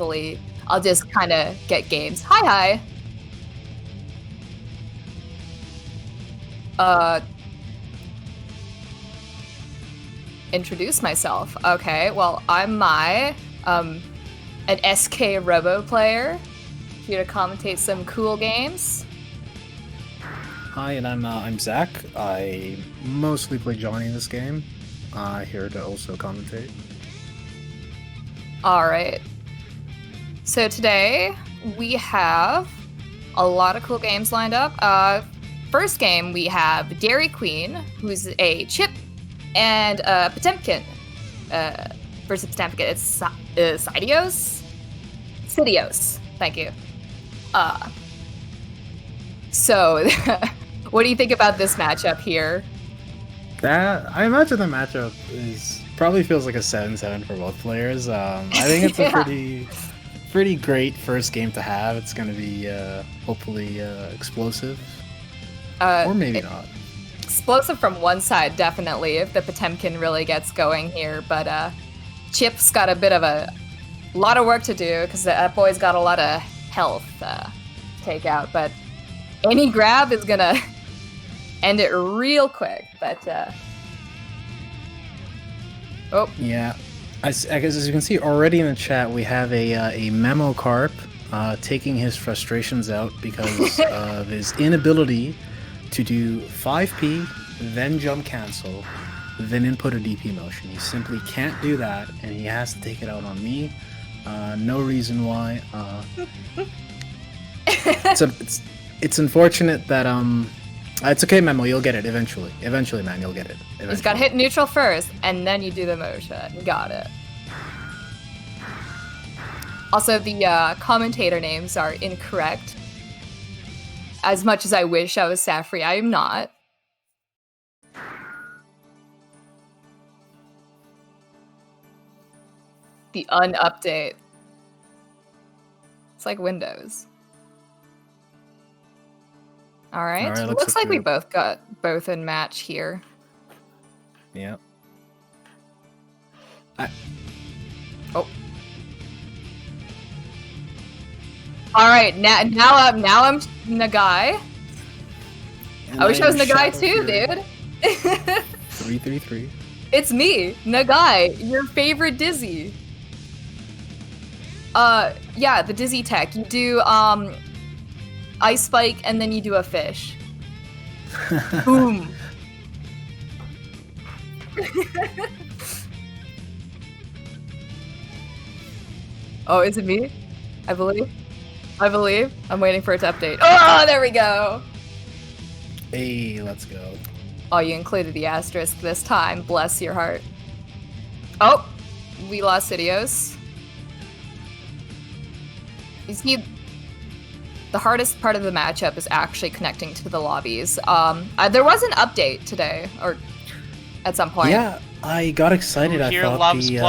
hopefully I'll just kind of get games. Hi. Introduce myself. Okay, well, I'm Mai, an SK Robo player, here to commentate some cool games. Hi, and I'm Zach. I mostly play Johnny in this game. Here to also commentate. Alright. So today, we have a lot of cool games lined up. First game, we have DairyQueen, who's a chip, and Potemkin versus Potemkin. It's Cydios? Cydios. Thank you. So, what do you think about this matchup here? I imagine the matchup probably feels like a 7-7 for both players. I think it's a pretty great first game to have. It's going to be hopefully explosive, or maybe not. Explosive from one side, definitely, if the Potemkin really gets going here. But Chip's got a lot of work to do because that boy's got a lot of health to take out. But any grab is gonna end it real quick. But oh yeah, I guess as you can see already in the chat, we have a Memo Carp taking his frustrations out because of his inability to do 5P, then jump cancel, then input a DP motion. He simply can't do that, and he has to take it out on me. No reason why. It's unfortunate that it's okay, Memo. You'll get it eventually. Eventually, man, you'll get it. Eventually. He's got to hit neutral first, and then you do the motion. Got it. Also, the commentator names are incorrect. As much as I wish I was Saphri, I am not. The unupdate. It's like Windows. Alright, looks like we both got both in match here. Yep. Oh. Alright, now I'm Nagai. I wish I was Nagai too, dude. 333. It's me, Nagai, your favorite Dizzy. Yeah, the Dizzy tech. You do Ice Spike and then you do a fish. Boom. Oh, is it me? I believe. I'm waiting for it to update. Oh, there we go. Hey, let's go. Oh, you included the asterisk this time. Bless your heart. Oh, we lost Cydios. You see, the hardest part of the matchup is actually connecting to the lobbies. There was an update today, or at some point. Yeah, I got excited. I thought the beta lobbies. Yeah,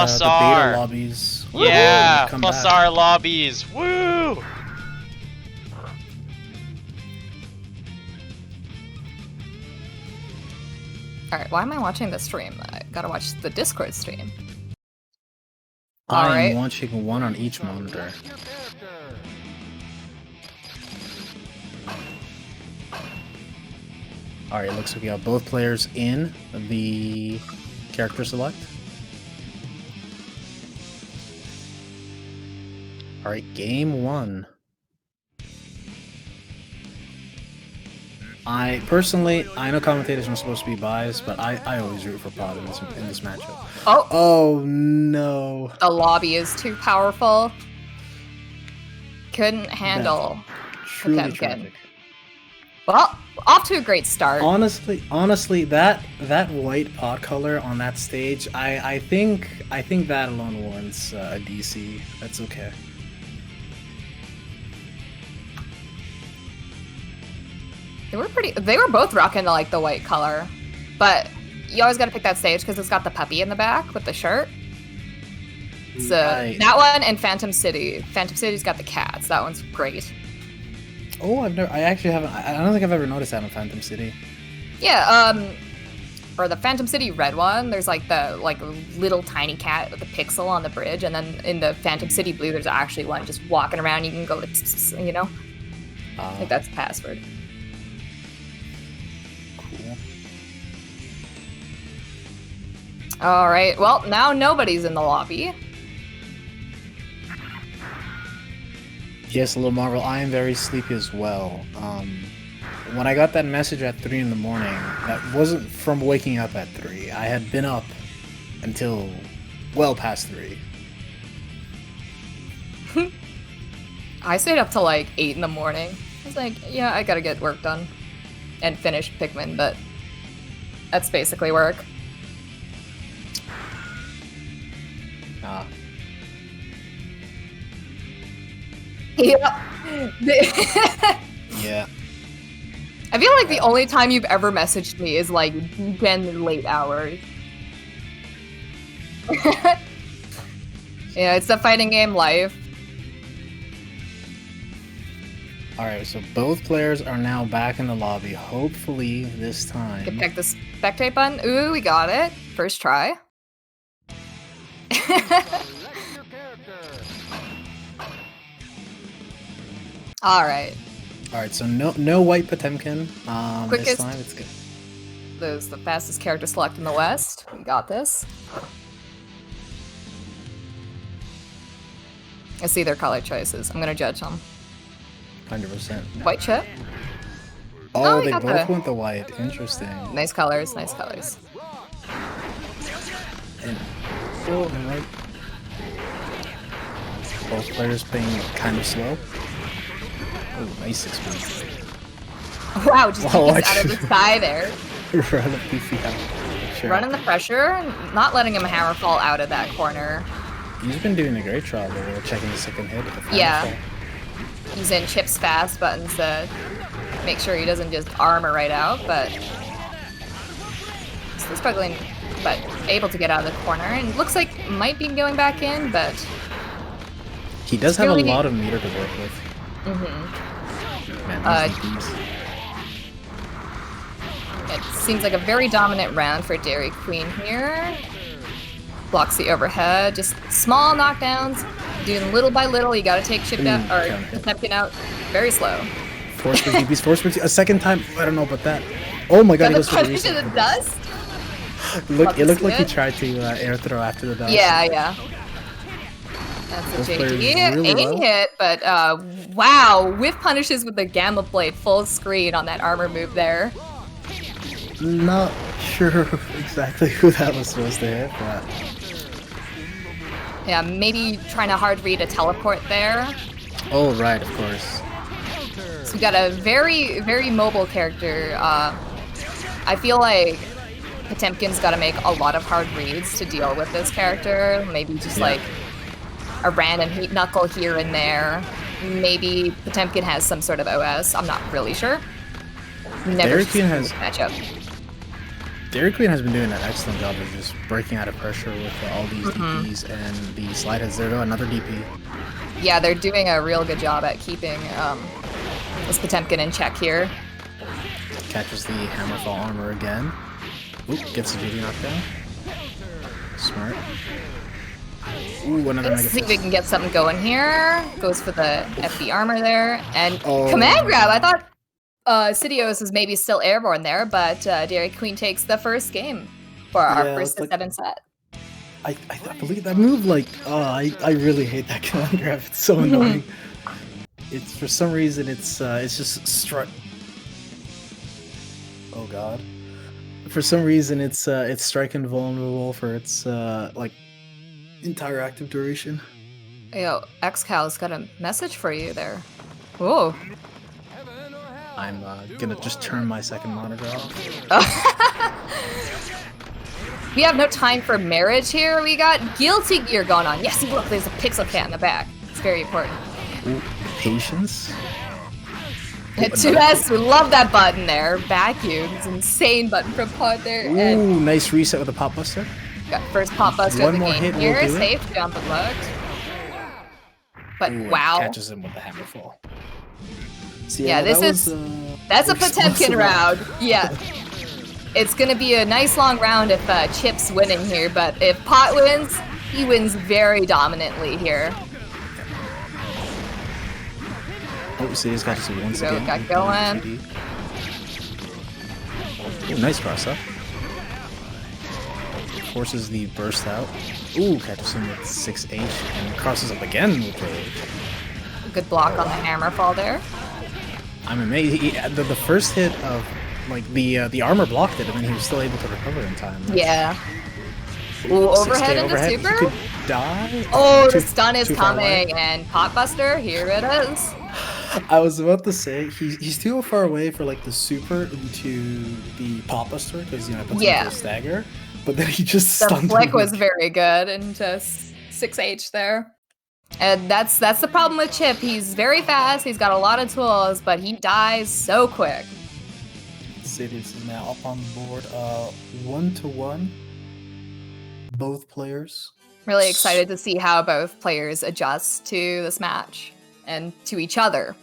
plus R lobbies. Woo! Alright, why am I watching the stream? I gotta watch the Discord stream. I'm watching one on each monitor. Alright, it looks like we have both players in the character select. Alright, game one. I know commentators are supposed to be biased, but I always root for Pod in this matchup. Oh no. The lobby is too powerful. Couldn't handle Truly tragic. Well, off to a great start. Honestly, that white pot color on that stage, I think that alone warrants a DC. That's okay. They were both rocking the white color, but you always got to pick that stage because it's got the puppy in the back with the shirt. So that one and Phantom City. Phantom City's got the cats. That one's great. Oh, I don't think I've ever noticed that in Phantom City. Yeah, or the Phantom City red one, there's like the little tiny cat with a pixel on the bridge, and then in the Phantom City blue, there's actually one just walking around. You can go, you know. I think that's the password. Cool. All right. Well, now nobody's in the lobby. Yes, Little Marvel, I am very sleepy as well. When I got that message at 3 in the morning, that wasn't from waking up at 3. I had been up until well past 3. I stayed up till like 8 in the morning. I was like, yeah, I gotta get work done and finish Pikmin, but that's basically work. Yeah. Yeah. I feel like the only time you've ever messaged me is like been late hours. Yeah, it's the fighting game life. Alright, so both players are now back in the lobby. Hopefully this time. Can pick the spectate button. Ooh, we got it. First try. Alright. Alright, so no white Potemkin. Quickest. This time it's good. There's the fastest character select in the West. We got this. I see their color choices. I'm gonna judge them. 100%. White chip. Oh, we they got both went the white. Interesting. Nice colors, nice colors. And right. Both players playing kind of slow. Oh, nice XP. Wow, just out of the sky there. Run a beefy out. Sure. Running the pressure, not letting him hammer fall out of that corner. He's been doing a great job there, checking the second hit. Yeah. Using Chip's fast buttons to make sure he doesn't just armor right out, but still struggling, but able to get out of the corner. And looks like might be going back in, but he does have a lot of meter to work with. Mm-hmm. Man, it seems like a very dominant round for DairyQueen here. Blocks the overhead, just small knockdowns, doing little by little. You gotta take Chip out, or Potemkin out, very slow. Force for DPs, force for a second time. I don't know about that. Oh my god, he goes for the reset. The dust? It looked like he tried to air throw after the dust. Yeah. That's a JD. Really hit, but wow, whiff punishes with the Gamma Blade full screen on that armor move there. Not sure exactly who that was supposed to hit, but yeah, maybe trying to hard read a teleport there. Oh right, of course. So we got a very, very mobile character. I feel like Potemkin's got to make a lot of hard reads to deal with this character. Maybe just like a random heat knuckle here and there. Maybe Potemkin has some sort of OS. I'm not really sure. DairyQueen has matchup. DairyQueen has been doing an excellent job of just breaking out of pressure with all these DPs, and the slide has zero, another DP. Yeah, they're doing a real good job at keeping this Potemkin in check here. Catches the Hammerfall armor again. Oop, gets the JD knockdown. Smart. Ooh, another Let's see if we can get something going here. Goes for the FB armor there. And command grab! I thought Cydios was maybe still airborne there, but DairyQueen takes the first game for our first to 7 set. I believe that move, I really hate that command grab. It's so annoying. It's, for some reason, it's just strike. Oh god. For some reason, it's strike invulnerable for its, entire active duration. Yo, XCal's got a message for you there. Whoa. I'm gonna just turn my second monitor off. We have no time for marriage here. We got Guilty Gear going on. Yes, look, there's a pixel cat in the back. It's very important. Ooh, patience. 2S, we love that button there. Vacuum, it's an insane button from Pod there. Ooh, and nice reset with the Pop Buster. Got first Pop Buster of the game hit here. will do Safe jump and look. But ooh, wow. Catches him with the Hammerfall. So, yeah, that's a Potemkin round. Yeah. It's gonna be a nice long round if Chip's winning here, but if Pot wins, he wins very dominantly here. Oh, see, he's got to see once again. Got going. Ooh, nice cross up. Forces the burst out. Ooh, catches him with 6H and crosses up again with 2H. Good block on the hammer fall there. I'm amazed. The first hit of like the armor blocked it, and then he was still able to recover in time. Yeah. Ooh, overhead into overhead. super. He could die. Oh, the stun is coming, and Potbuster, here it is. I was about to say he's too far away for like the super into the Potbuster because you know it puts him into a stagger, but then he just stunned. The flick was very good into 6H there. And that's the problem with Chip. He's very fast, he's got a lot of tools, but he dies so quick. Cydios is now up on the board, 1-1. Both players. Really excited to see how both players adjust to this match and to each other.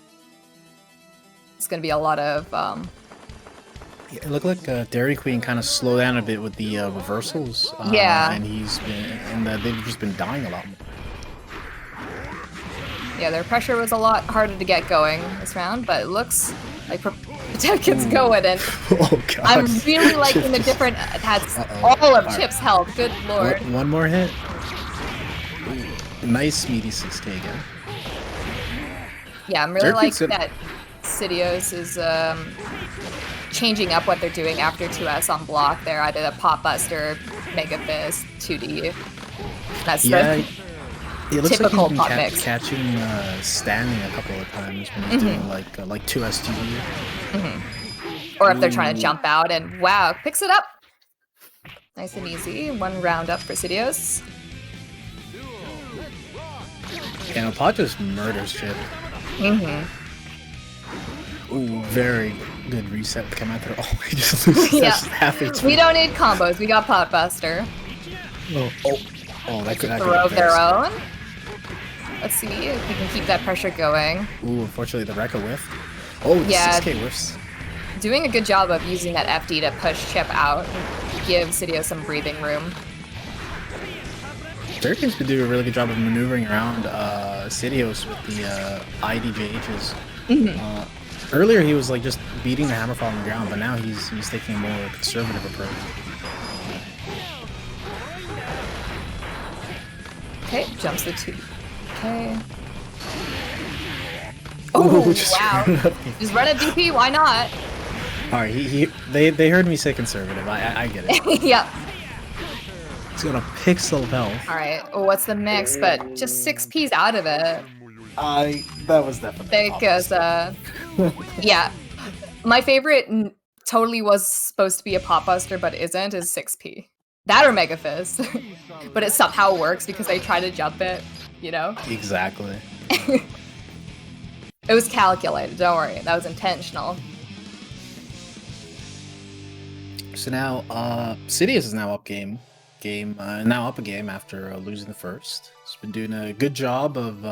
It's going to be a lot of... It looked like DairyQueen kind of slowed down a bit with the reversals. Yeah. And they've just been dying a lot more. Yeah, their pressure was a lot harder to get going this round, but it looks like Protection's going, and oh, God. I'm really liking the different... That's all of Chip's health, good lord. One more hit. Ooh, nice meaty 6K again. Yeah, I'm really liking that Cydios is changing up what they're doing after 2S on block there. Either the Potbuster, Mega Fist, 2D. That's the it looks typical like pot he's mix. catching standing a couple of times when he's doing like 2S 2D. Or if they're trying to jump out, and wow, picks it up. Nice and easy. One round up for Cydios. Yeah, no, Pot just murders Chip. Ooh, very good reset to come out there. Oh, he just loses half HP. We don't need combos. We got Potbuster. Oh, that could throw of their own. Let's see if we can keep that pressure going. Ooh, unfortunately, the Rekka whiff. Oh, the 6K whiffs. Doing a good job of using that FD to push Chip out and give Cydios some breathing room. DairyQueen's been doing a really good job of maneuvering around Cydios with the IDJHs. Earlier, he was like just beating the hammerfall on the ground, but now he's taking a more conservative approach. Okay, jumps the 2. Okay. Oh, wow. Just run a DP, why not? Alright, they heard me say conservative. I get it. Yep. He's got a pixel health. Alright, what's the mix? But just 6P's out of it. That was definitely because, yeah. My favorite totally was supposed to be a Potbuster, but isn't, is 6P. That or Mega Fist. But it somehow works because they try to jump it, you know? Exactly. It was calculated, don't worry. That was intentional. So now, Cydios is now up now up a game after losing the first. He's been doing a good job of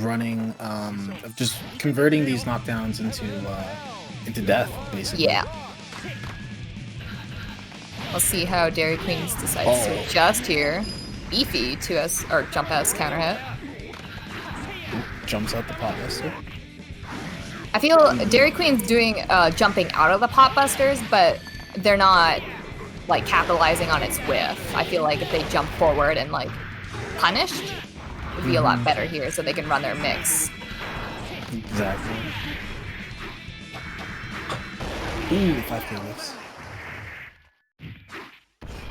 running, of just converting these knockdowns into death, basically. Yeah. We'll see how DairyQueen decides to adjust here. Beefy 2S or jump S counter hit. Jumps out the Potbuster. I feel DairyQueen's doing jumping out of the Potbusters, but they're not like capitalizing on its whiff. I feel like if they jump forward and like punished, it would be a lot better here, so they can run their mix. Exactly. Ooh, 5K whiffs.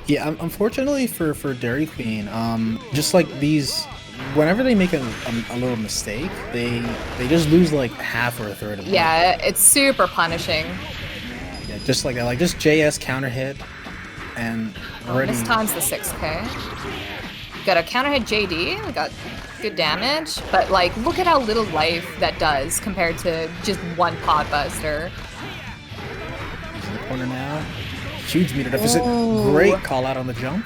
Yeah, unfortunately for DairyQueen, just like these, whenever they make a little mistake, they just lose like half or a third of it. Yeah, it's super punishing. Yeah, just like that, like just JS counter hit, and already. This time's the 6K. Got a counter hit JD. We got good damage, but like look at how little life that does compared to just one Potbuster. He's in the corner now. Huge meter deficit. Great call out on the jump.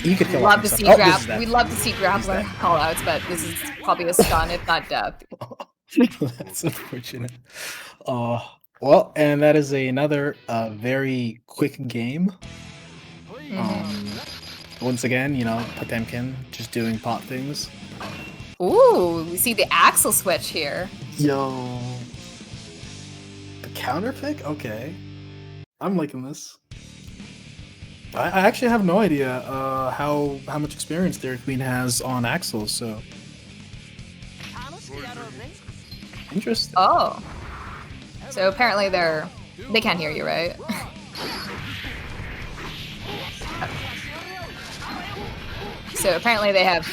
You could kill love to see we love to see grappler call outs, but this is probably a stun, if not death. That's unfortunate. Oh, Well, and that is another very quick game. Once again, you know, Potemkin just doing pot things. Ooh, we see the axle switch here. Yo. The counter pick? Okay. I'm liking this. I actually have no idea how much experience DairyQueen has on axles, so... Interesting. Oh. So apparently they can't hear you, right? So apparently they have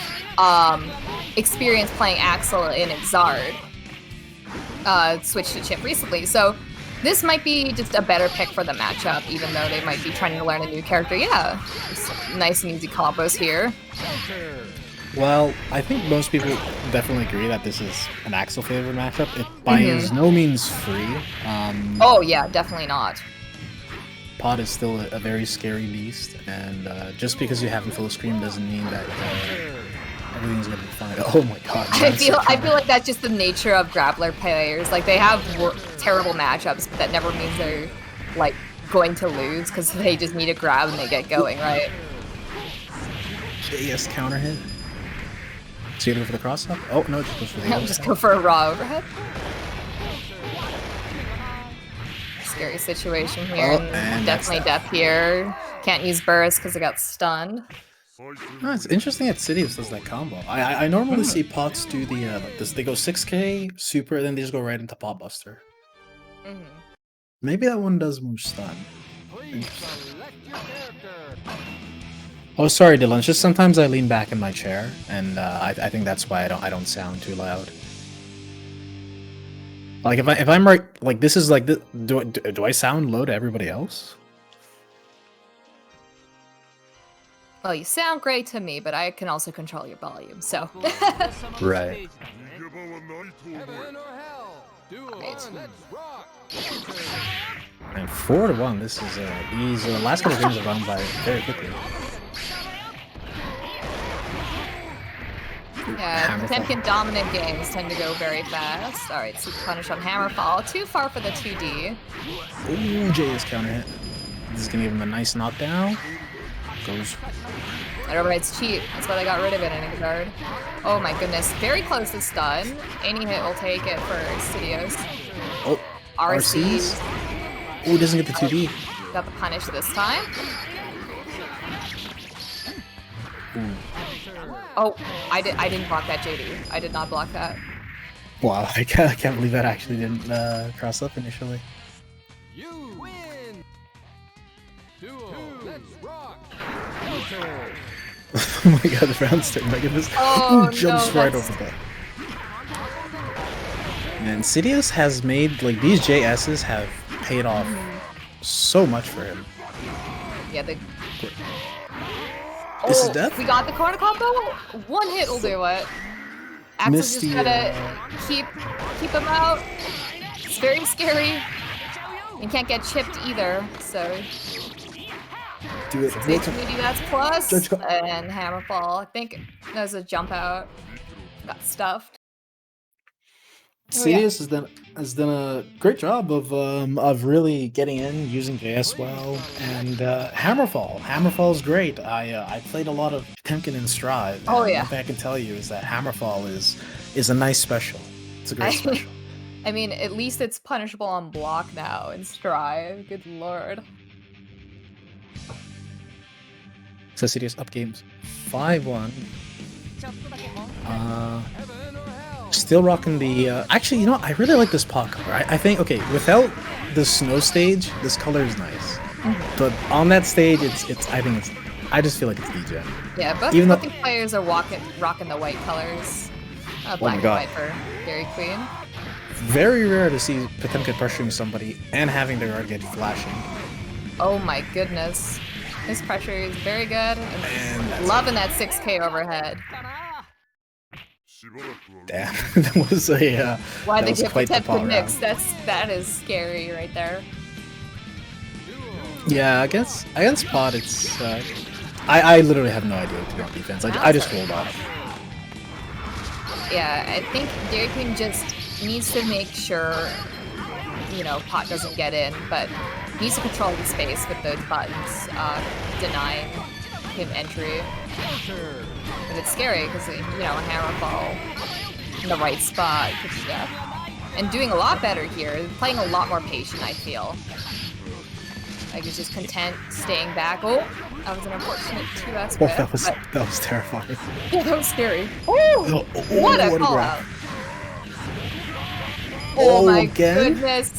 experience playing Axel in Zard. Switched to Chip recently, so this might be just a better pick for the matchup, even though they might be trying to learn a new character. Yeah, some nice and easy combos here. Well, I think most people definitely agree that this is an Axel favorite matchup. It by no means free. Oh yeah, definitely not. Pod is still a very scary beast, and just because you have him full screen doesn't mean that everything's gonna be fine. Oh my god! I feel like that's just the nature of grappler players. Like they have terrible matchups, but that never means they're like going to lose because they just need a grab and they get going, right? JS counter hit. So you go for the cross up? Oh no, just goes for the just go for a raw overhead. Scary situation here. And definitely death here. Can't use burst because I got stunned. Oh, it's interesting that Cydios does that combo. I normally see pots do the like this. They go 6k super, then they just go right into pot buster. Maybe that one does more stun. Oh, sorry, Dylan. It's just sometimes I lean back in my chair, and I think that's why I don't sound too loud. Like if I'm right, like this is like do I sound low to everybody else? Well, you sound great to me, but I can also control your volume, so. Right. And 4-1. This is these last couple of games are run by very quickly. Yeah, Potemkin dominant games tend to go very fast. Alright, so punish on Hammerfall. Too far for the 2D. Ooh, JS counter hit. This is gonna give him a nice knockdown. Goes. That overhead's cheap. That's why they got rid of it in Exard. Oh my goodness. Very close to stun. Any hit will take it for Cydios. Oh, RCs. Oh, doesn't get the 2D. Got the punish this time. Ooh. Oh, I didn't block that, JD. I did not block that. Wow, I can't believe that actually didn't cross up initially. You win. Duo, let's rock. Oh my god, the round's turn. Look at this. Oh, ooh, jumps no, right over that. And Cydios has made, like, these JS's have paid off so much for him. Yeah, the... This is death? We got the corner combo? One hit will do it. Axel's just gotta keep him out. It's very scary. You can't get chipped either, so... Do it. That's plus, and Hammerfall. I think that was a jump out. Got stuffed. Cydios has done a great job of really getting in, using JS well, and Hammerfall. Hammerfall's great. I played a lot of Potemkin and Strive. Oh yeah. One thing I can tell you is that Hammerfall is a nice special. It's a great special. I mean, at least it's punishable on block now in Strive. Good lord. So Cydios up games 5-1. Still rocking the actually, you know, I really like this pot color. I think, okay, without the snow stage, this color is nice. But on that stage, I just feel like it's degen. Yeah, both players are rocking the white colors. Black and white for DairyQueen. Very rare to see Potemkin pressuring somebody and having their guard get flashing. Oh my goodness. This pressure is very good. And loving that 6k overhead. Damn, that was a why they was get quite the pot mix? That is scary right there. Yeah, against pot, it's I literally have no idea what to do on defense. I just rolled off. Yeah, I think DairyQueen just needs to make sure you know, Pot doesn't get in, but he needs to control the space with those buttons, denying him entry. And it's scary because, you know, a hammer fall in the right spot could be death. And doing a lot better here, playing a lot more patient, I feel. Like, he's just content staying back. Oh, that was an unfortunate 2S Oh, whiff, that was terrifying. yeah, that was scary. Oh, what a call out. Oh my again? goodness.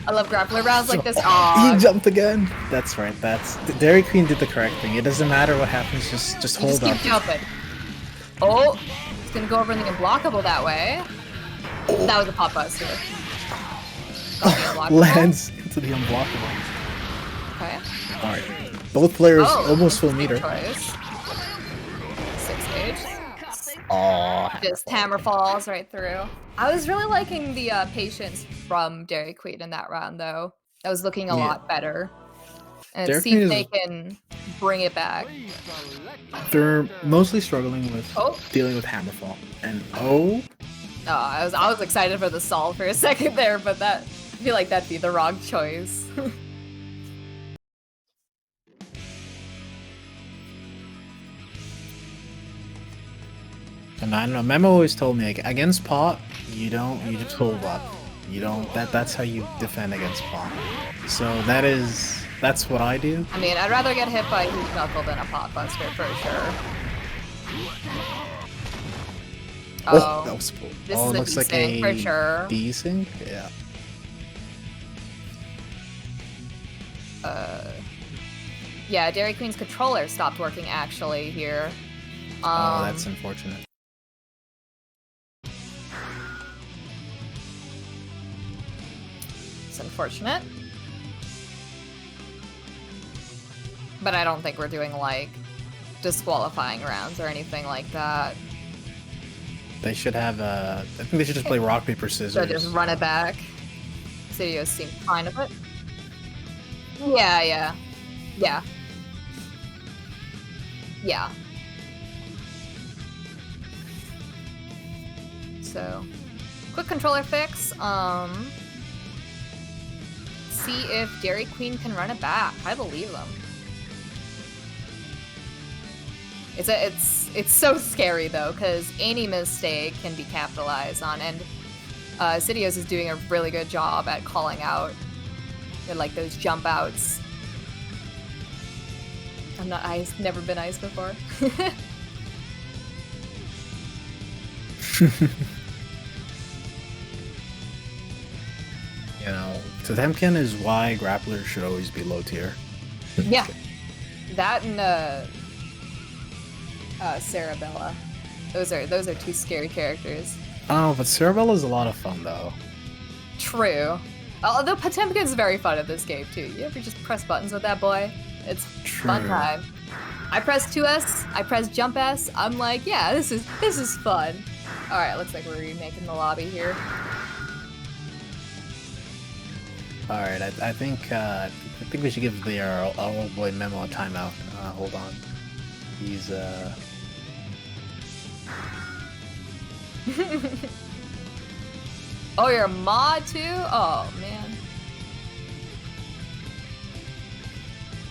I love grappler rounds like this. He Aww. jumped again. That's right. DairyQueen did the correct thing. It doesn't matter what happens. Just hold Just up. keep jumping. Oh, it's gonna go over in the unblockable that way. Oh. That was a pop buster. Got the unblockable. Lands into the unblockable. Okay. All right. Both players almost full meter. Choice. 6 gauge. Oh. Just hammer falls right through. I was really liking the patience from DairyQueen in that round, though. That was looking a lot better. And see if they can bring it back. They're mostly struggling with dealing with hammerfall. And I was excited for the solve for a second there, but I feel like that'd be the wrong choice. And I don't know, Memo always told me, like, against Pot, you just hold up. You don't, that's how you defend against Pot. So that's what I do. I mean, I'd rather get hit by a huge knuckle than a pot buster for sure. Oh, that was cool. This it is looks a like desync a for sure. desync? Yeah. Yeah, DairyQueen's controller stopped working actually here. Oh, that's unfortunate. It's unfortunate. But I don't think we're doing, like, disqualifying rounds or anything like that. They should have, I think they should just play rock, paper, scissors. So just run it back. Cydios seemed fine with it. Yeah. So, quick controller fix. See if DairyQueen can run it back. I believe them. It's so scary though, because any mistake can be capitalized on, and Cydios is doing a really good job at calling out, like, those jump outs. I'm not ice, never been ice before. You know, Potemkin is why grapplers should always be low tier. Yeah, that and Cerebella. Those are two scary characters. Oh, but Cerebella's a lot of fun though. True. Although Potemkin's very fun at this game too. You ever just press buttons with that boy? It's fun time. I press 2S, I press jump S. I'm like, yeah, this is fun. All right, looks like we're remaking the lobby here. All right, I think we should give our old boy Memo a timeout. Hold on, he's Oh, you're a mod too? Oh man.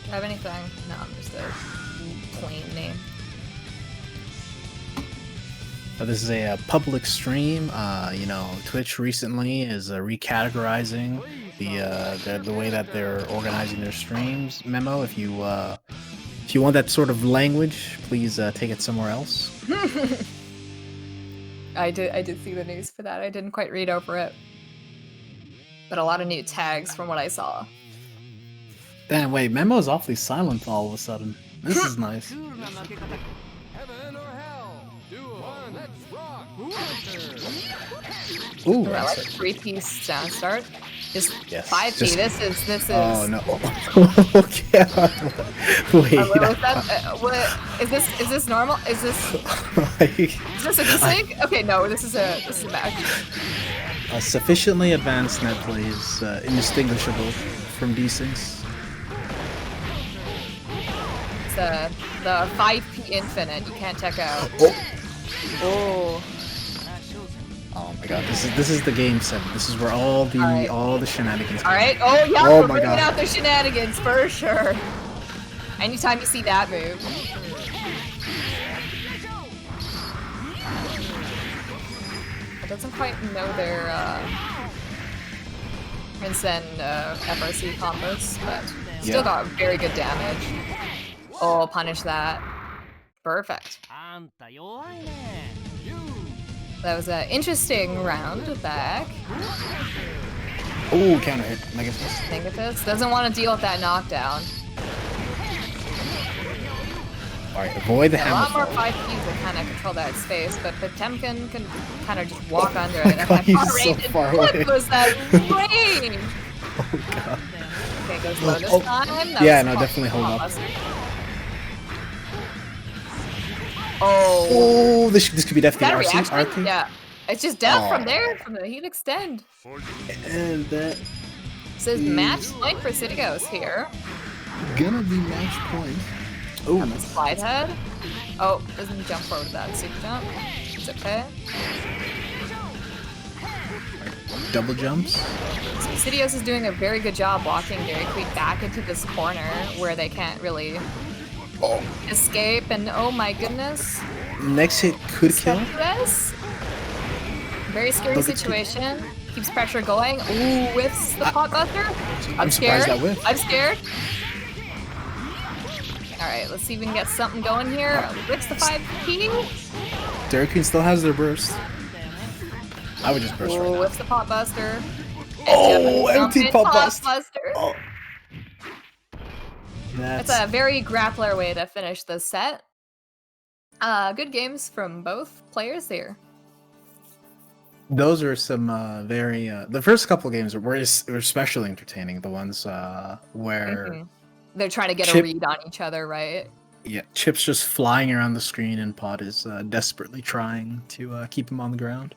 Do I have anything? No, I'm just a plain name. This is a public stream. You know, Twitch recently is recategorizing the way that they're organizing their streams. Memo, if you want that sort of language, please take it somewhere else. I did see the news for that. I didn't quite read over it, but a lot of new tags from what I saw. Damn, wait, Memo is awfully silent all of a sudden. This is nice. Heaven or hell? Let's rock. Ooh, I like 3-piece sound start. Just 5P. Just... This is. Oh no. Okay. Wait. What is this? Is this normal? Is this? Is this a desync? Okay, no. This is a match. A sufficiently advanced net play is indistinguishable from desyncs. It's the 5P infinite. You can't check out. Oh. my god, this is the game 7. This is where all the shenanigans come. Alright, oh yeah, Oh we're my bringing god. out the shenanigans for sure. Anytime you see that move. It doesn't quite know their Prince and FRC combos, but still got very good damage. Oh, punish that. Perfect. That was an interesting round back. Oh, counter hit. Mega Fist. Mega Fist doesn't want to deal with that knockdown. Alright, avoid the A hammer lot more fall. 5Ps that kind of control that space, but Potemkin can kind of just walk under my it. god, he's Far so range. far What away. was that range? Oh god. Okay, goes low this Oh, time. That yeah, was no, definitely hold up. Oh. Oh, this could be definitely That RC. reaction? RP. Yeah. It's just death from Aw. there, from the heat extend. And that Says match point for Cydios here. gonna be match point. On the Oh, slide head. Oh, doesn't jump forward to that super jump. It's okay. double jumps. So Cydios is doing a very good job walking DairyQueen back into this corner where they can't really escape, and oh my goodness. Next hit could kill. Yes. Very scary Look at situation. Keeps pressure going. Ooh, whiffs the pot buster. I'm scared. surprised that whiffed. I'm scared. Alright, let's see if we can get something going here. Whips the 5P. DairyQueen still has their burst. I would just burst right Ooh, now. whips the pot buster. Oh, And empty jump in pot bust. buster. Oh. That's a very grappler way to finish the set. Good games from both players here. Those are some very the first couple games were especially entertaining. The ones where They're trying to get a Chip- read on each other, right? yeah, Chip's just flying around the screen and Pod is desperately trying to keep him on the ground.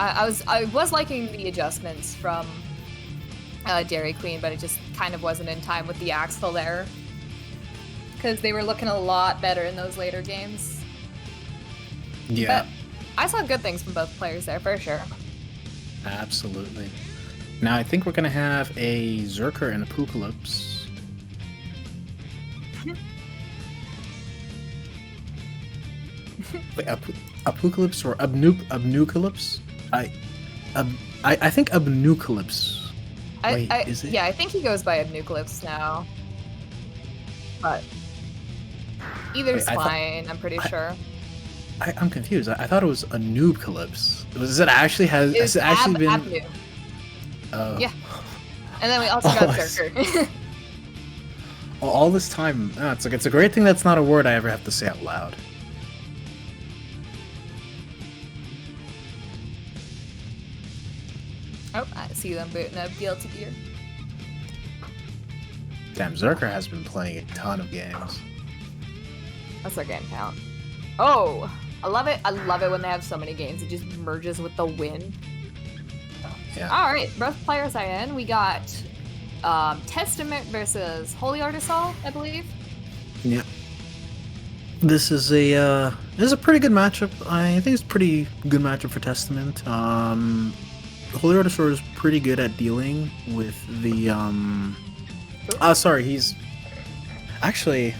I was liking the adjustments from DairyQueen, but it just kind of wasn't in time with the Axel there. Because they were looking a lot better in those later games. Yeah, But I saw good things from both players there, for sure. absolutely. Now I think we're gonna have a Zerker and Apoocalypse. Wait, Apoocalypse or Abnucalypse? I think Abnucalypse. Wait, is it? Yeah, I think he goes by Nucleus now. But either's Wait, fine, I'm pretty sure. I'm confused. I thought it was a Noobcalypse. Has it actually has It's it actually been? Abnu. Oh. Yeah. And then we also got Zerker. All this time, it's a great thing that's not a word I ever have to say out loud. Oh, I see them booting up Guilty Gear. Damn, Zerker has been playing a ton of games. That's their game count. Oh, I love it. I love it when they have so many games. It just merges with the win. Yeah. All right, both players are in. We got Testament versus Holy Artisol, I believe. Yeah. This is a pretty good matchup. I think it's a pretty good matchup for Testament. Holy Artisol is pretty good at dealing with the sorry, he's actually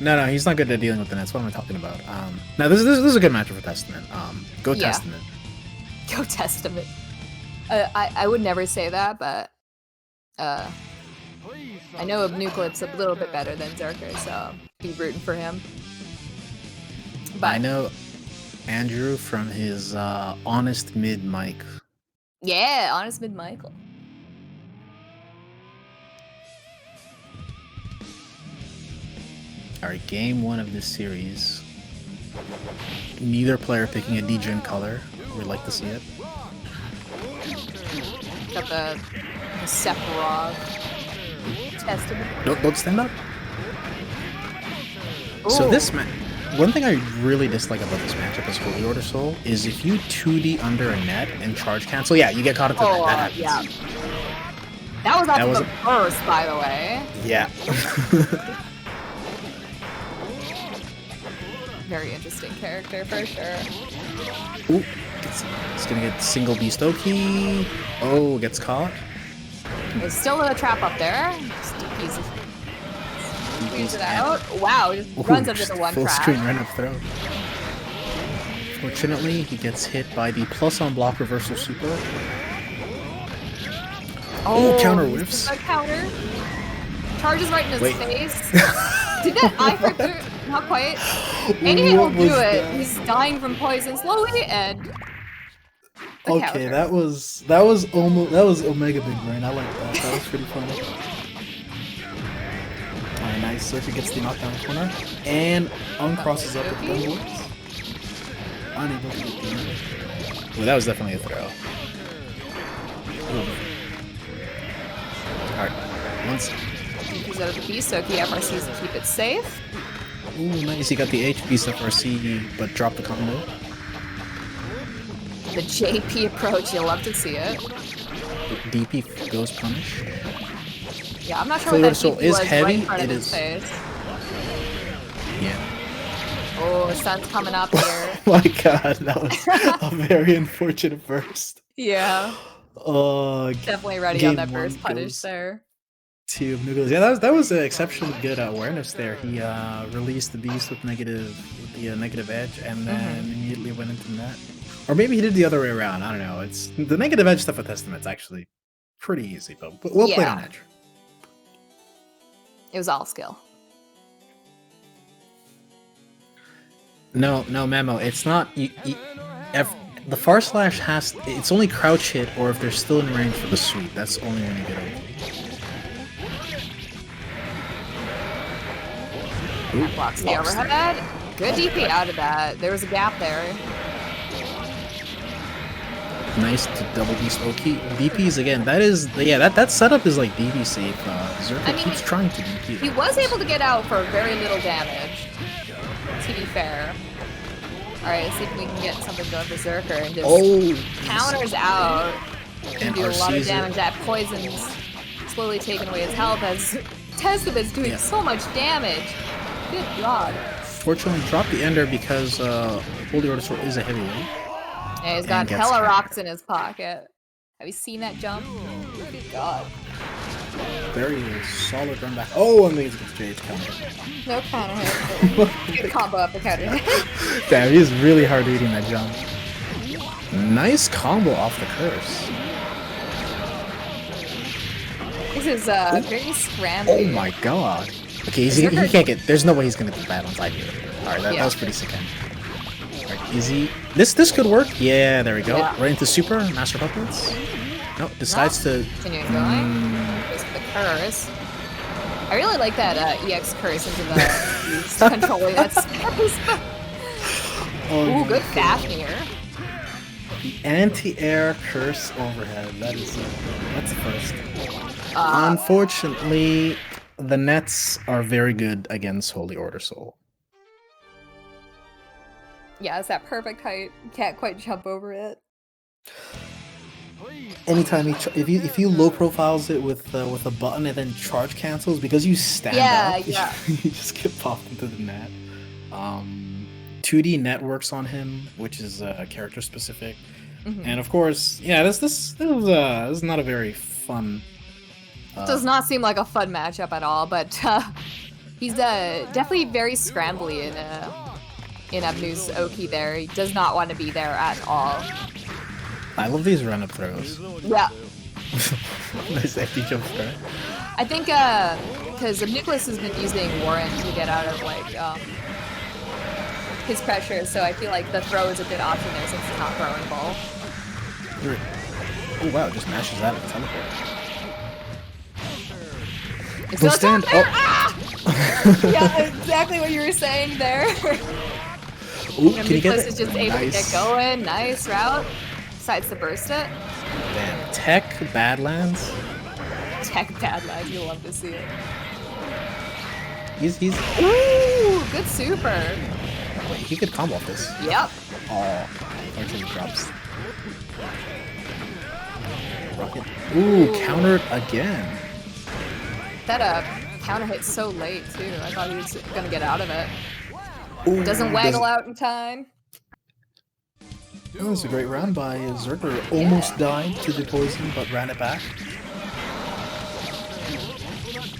no, he's not good at dealing with the nets. What am I talking about? No, this is a good matchup for Testament. Go Yeah. Testament. Go Testament. I would never say that, but I know Nucleus a little bit better than Zerker, so be rooting for him. But I know Andrew from his Honest Mid mic. yeah, Honest Mid Michael. Alright, game 1 of this series. Neither player picking a degen color. We'd like to see it. Got the Sephiroth Testament. Don't stand up. So Ooh. this one thing I really dislike about this matchup as Holy Order Soul is if you 2D under a net and charge cancel, yeah, you get caught into that. That happens. yeah. That was off That of was the burst, by the way. Yeah. Very interesting character for sure. Ooh, He's gonna get single beast Oki. Oh, gets caught. There's still a trap up there. Just squeeze it out. Wow, just runs under the one full trap. screen run up throw. Fortunately, he gets hit by the plus on block reversal super. Oh, counter whiffs. A counter. Charges right in his face. Did that eye hurt there? Not quite. And he will do it. That? He's dying from poison slowly and. Okay, that was Omega Big Brain. I like that. That was pretty funny. Alright, nice. Zerker gets the knockdown corner and uncrosses up with the bullets. Unable to get the. Well, that was definitely a throw. Alright, once. He's out of the beast, so he FRCs to keep it safe. Ooh, nice. He got the HP FRC, but dropped the combo. The JP approach, you'll love to see it. DP goes punish. Yeah, I'm not sure what that DP is was heavy. right in front of It his is. face. Yeah. Oh, the sun's coming up here. Oh my god, that was a very unfortunate burst. Yeah. Definitely ready on that burst punish there. To Noodles. Yeah, that was an exceptionally good awareness there. He released the beast with the negative edge, and then immediately went into net. Or maybe he did the other way around. I don't know. It's the negative edge stuff with Testament's actually pretty easy, but we'll play on edge. It was all skill. No, Memo. It's not. The far slash has. It's only crouch hit, or if they're still in range for the sweep. That's only when you get over. That blocks the overhead. Good DP out of that. There was a gap there. Nice to double beast Oki. DPs again. That setup is like DP safe. Zerker keeps trying to DP. He was able to get out for very little damage. To be fair. Alright, let's see if we can get something going for Zerker and just counters out and do a lot of damage. That poison's slowly taking away his health as Testament's doing so much damage. Good god. Fortunately, drop the ender because Holy Order Sword is a heavyweight. Yeah, he's got hella rocks in his pocket. Have you seen that jump? Good god. Very solid run back. Oh, amazing Jade's counter. No counter hit. Good combo up the counter hit. Damn, he's really hard eating that jump. Nice combo off the curse. This is very scrambly. Oh my god. Okay, he can't get. There's no way he's gonna get that on side here. Alright, that was pretty sick. Alright, easy. This could work. Yeah, there we go. Yeah. Right into super master puppets. No, decides to continue going. Goes for the curse. I really like that EX curse into the controlling that space. Ooh, good Fafnir. The anti-air curse overhead. That's the first. Unfortunately, the nets are very good against Holy Order Soul. Yeah, it's that perfect height. You can't quite jump over it. Anytime if you low profiles it with a button and then charge cancels because you stand up, you just get popped into the net. 2D networks on him, which is character specific, and of course, this is not a very fun. Does not seem like a fun matchup at all, but he's definitely very scrambly in Abnu's Oki there. He does not want to be there at all. I love these run-up throws. Yeah. Nice empty jump throw. I think because Nucleus has been using Warren to get out of his pressure, so I feel like the throw is a good option there since it's not throwing ball. Oh wow, just mashes out of the teleport. It's still stand there. Yeah, exactly what you were saying there. Ooh, can you get it? Is just able to get going. Nice route. Decides to burst it. Damn, Tech Badlands. Tech Badlands, you'll love to see it. He's ooh, good super. Wait, he could combo off this. Yep. Oh, unfortunately drops. Rocket. Ooh, countered again. That counter hit so late too. I thought he was gonna get out of it. Ooh, doesn't waggle out in time. That was a great round by Zerker. Almost died to the poison, but ran it back.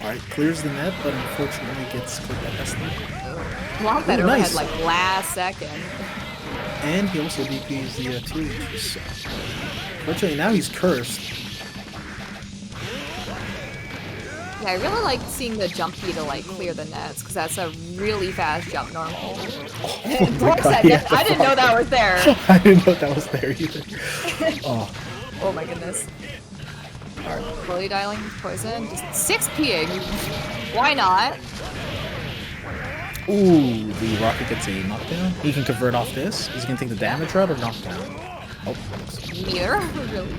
Alright, clears the net, but unfortunately gets clipped by Esnuwin. Block that overhead like last second. And he also DPs the 2 so. Fortunately, now he's cursed. Yeah, I really like seeing the jump key to like clear the nets, because that's a really fast jump normal. Oh God, yeah, I didn't know that was there. I didn't know that was there either. Oh my goodness. Alright, fully dialing poison. Just 6Ping. Why not? Ooh, the rocket gets a knockdown. He can convert off this. Is he gonna take the damage route or knockdown? Oh, Neither, really.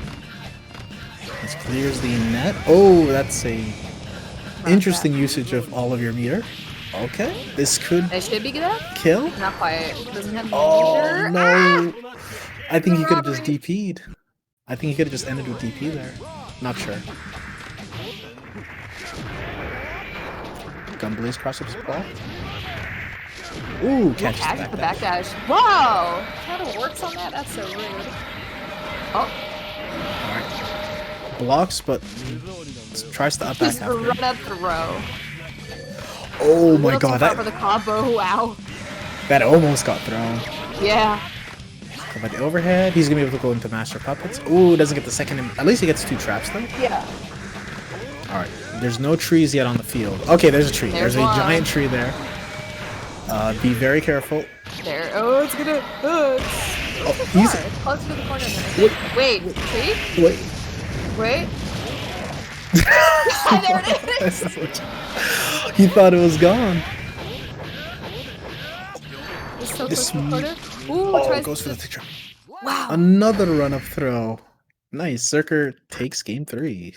This clears the net. Oh, that's a interesting usage of all of your meter. Okay, this could It should be good. kill. Not quite. Doesn't have Oh meter. no! Ah! I think he could have just DP'd. I think he could have just ended with DP there. Not sure. Gunblaze cross up ball. Ooh, catches the backdash. Wow! Kind of works on that? That's so rude. Oh. Alright. Blocks, but tries to up back Just after. run up the row. Oh my god, for the combo, wow. that almost got thrown. Yeah. Go by the overhead. He's gonna be able to go into Master Puppets. Ooh, doesn't get the second. At least he gets 2 traps though. Yeah. Alright, there's no trees yet on the field. Okay, there's a tree. There's a one. giant tree there. Be very careful. There. Oh, it's gonna. Oh, He's close to the corner. Wait. Tree? wait. Wait. There it is. He thought it was gone. It's so This close to the corner. Ooh, Oh, tries goes for to- the picture. Wow. Another run-up throw. Nice. Zerker takes game 3.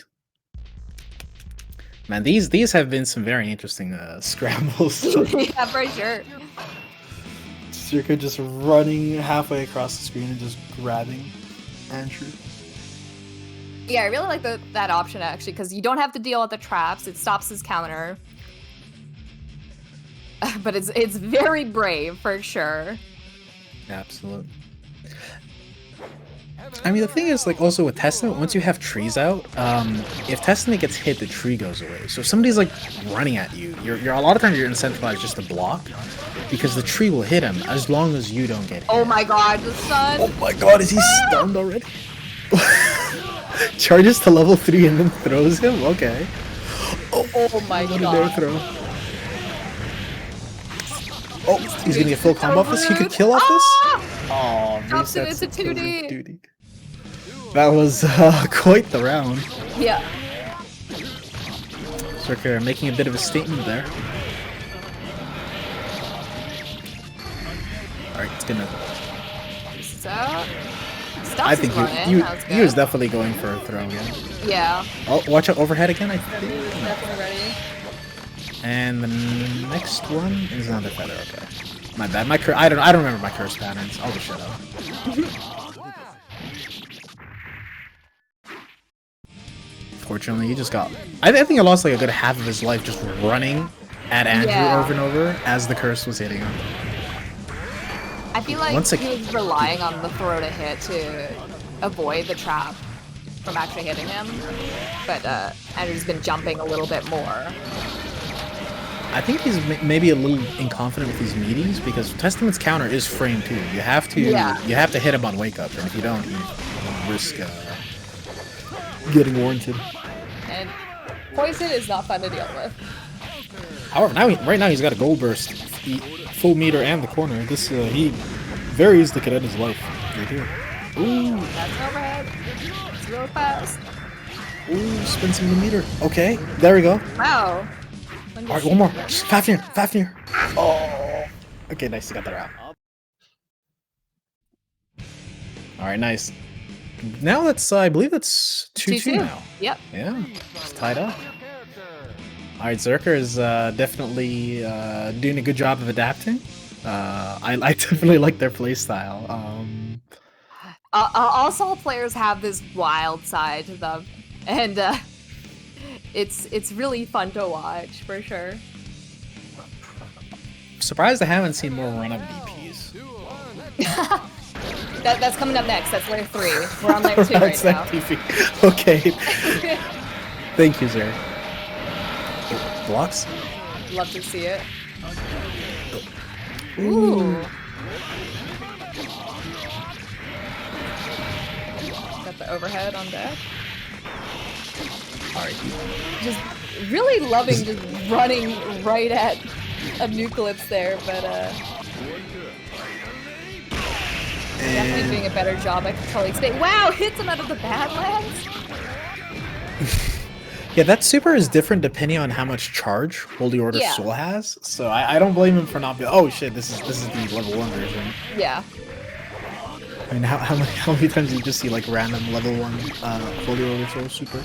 Man, these have been some very interesting scrambles. Yeah, for sure. Zerker just running halfway across the screen and just grabbing Andrew. Yeah, I really like that option actually, because you don't have to deal with the traps. It stops his counter. But it's very brave for sure. Absolutely. I mean, the thing is, like, also with Testament, once you have trees out, if Testament gets hit, the tree goes away. So if somebody's, like, running at you, you're a lot of times you're incentivized just to block, because the tree will hit him as long as you don't get hit. Oh my god, the stun! Oh my god, is he stunned already? Charges to level 3 and then throws him? Okay. Oh my What a god. dare throw. Oh, he's gonna get full combo off this? He could kill off this? Oh, Drops it resets into kills 2D. with duty. That was quite the round. Yeah. Zerker making a bit of a statement there. Alright, it's gonna... So, I think he was definitely going for a throw again. Yeah. Oh, watch out overhead again, I think. Definitely ready. And the next one is another feather, okay. My bad. I don't remember my curse patterns. I'll just shut up. Fortunately, he just got... I think I lost like a good half of his life just running at Andrew over and over as the curse was hitting him. I feel like he was relying on the throw to hit to avoid the trap from actually hitting him. But Andrew's been jumping a little bit more. I think he's maybe a little inconfident with these meetings because Testament's counter is frame 2. You have to you have to hit him on wake up, and if you don't, you risk getting warranted. And poison is not fun to deal with. However, right now he's got a gold burst, full meter, and the corner. This he very easily could end his life right here. Ooh, That's an overhead. It's real fast. ooh, spin some of the meter. Okay, there we go. Wow. All right, one more. Fafnir. Oh, okay, nice. You got that out. All right, nice. Now that's I believe that's 2-2 now. Yep. Yeah, it's tied up. All right, Zerker is definitely doing a good job of adapting. I definitely like their playstyle. All Salt players have this wild side to them, and it's really fun to watch for sure. Surprised I haven't seen more run-up DPs. That's coming up next. That's layer 3. We're on layer 2 right now. Okay. Thank you, sir. Blocks? Love to see it. Ooh. Got the overhead on deck. Alright. Just really loving just running right at Apoocalypse there, but definitely doing a better job at controlling space. Wow, hits him out of the Badlands. Yeah, that super is different depending on how much charge Holy Order Soul has. So I don't blame him for not being. Oh shit, this is the level 1 version. Yeah. I mean, how many times do you just see like random level 1 Holy Order Soul super?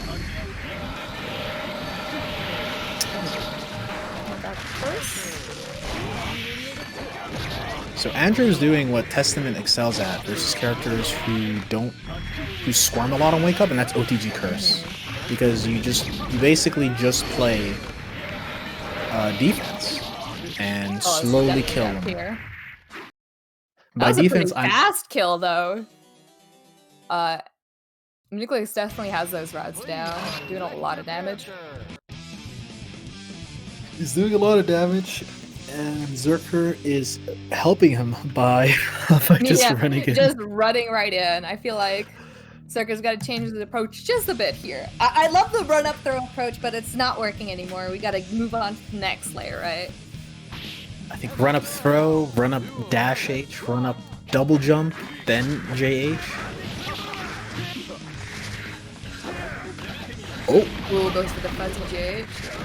So Andrew's doing what Testament excels at versus characters who squirm a lot on Wake Up, and that's OTG Curse. Because you basically just play defense and slowly kill them. Here. By that was defense, a pretty fast kill though. Nucleus definitely has those rods down, doing a lot of damage. He's doing a lot of damage, and Zerker is helping him by just running in. Just running right in. I feel like Zerker's got to change his approach just a bit here. I love the run-up throw approach, but it's not working anymore. We got to move on to the next layer, right? I think run-up throw, run-up dash H, run-up double jump, then JH. Oh! Ooh, goes for the fuzzy JH.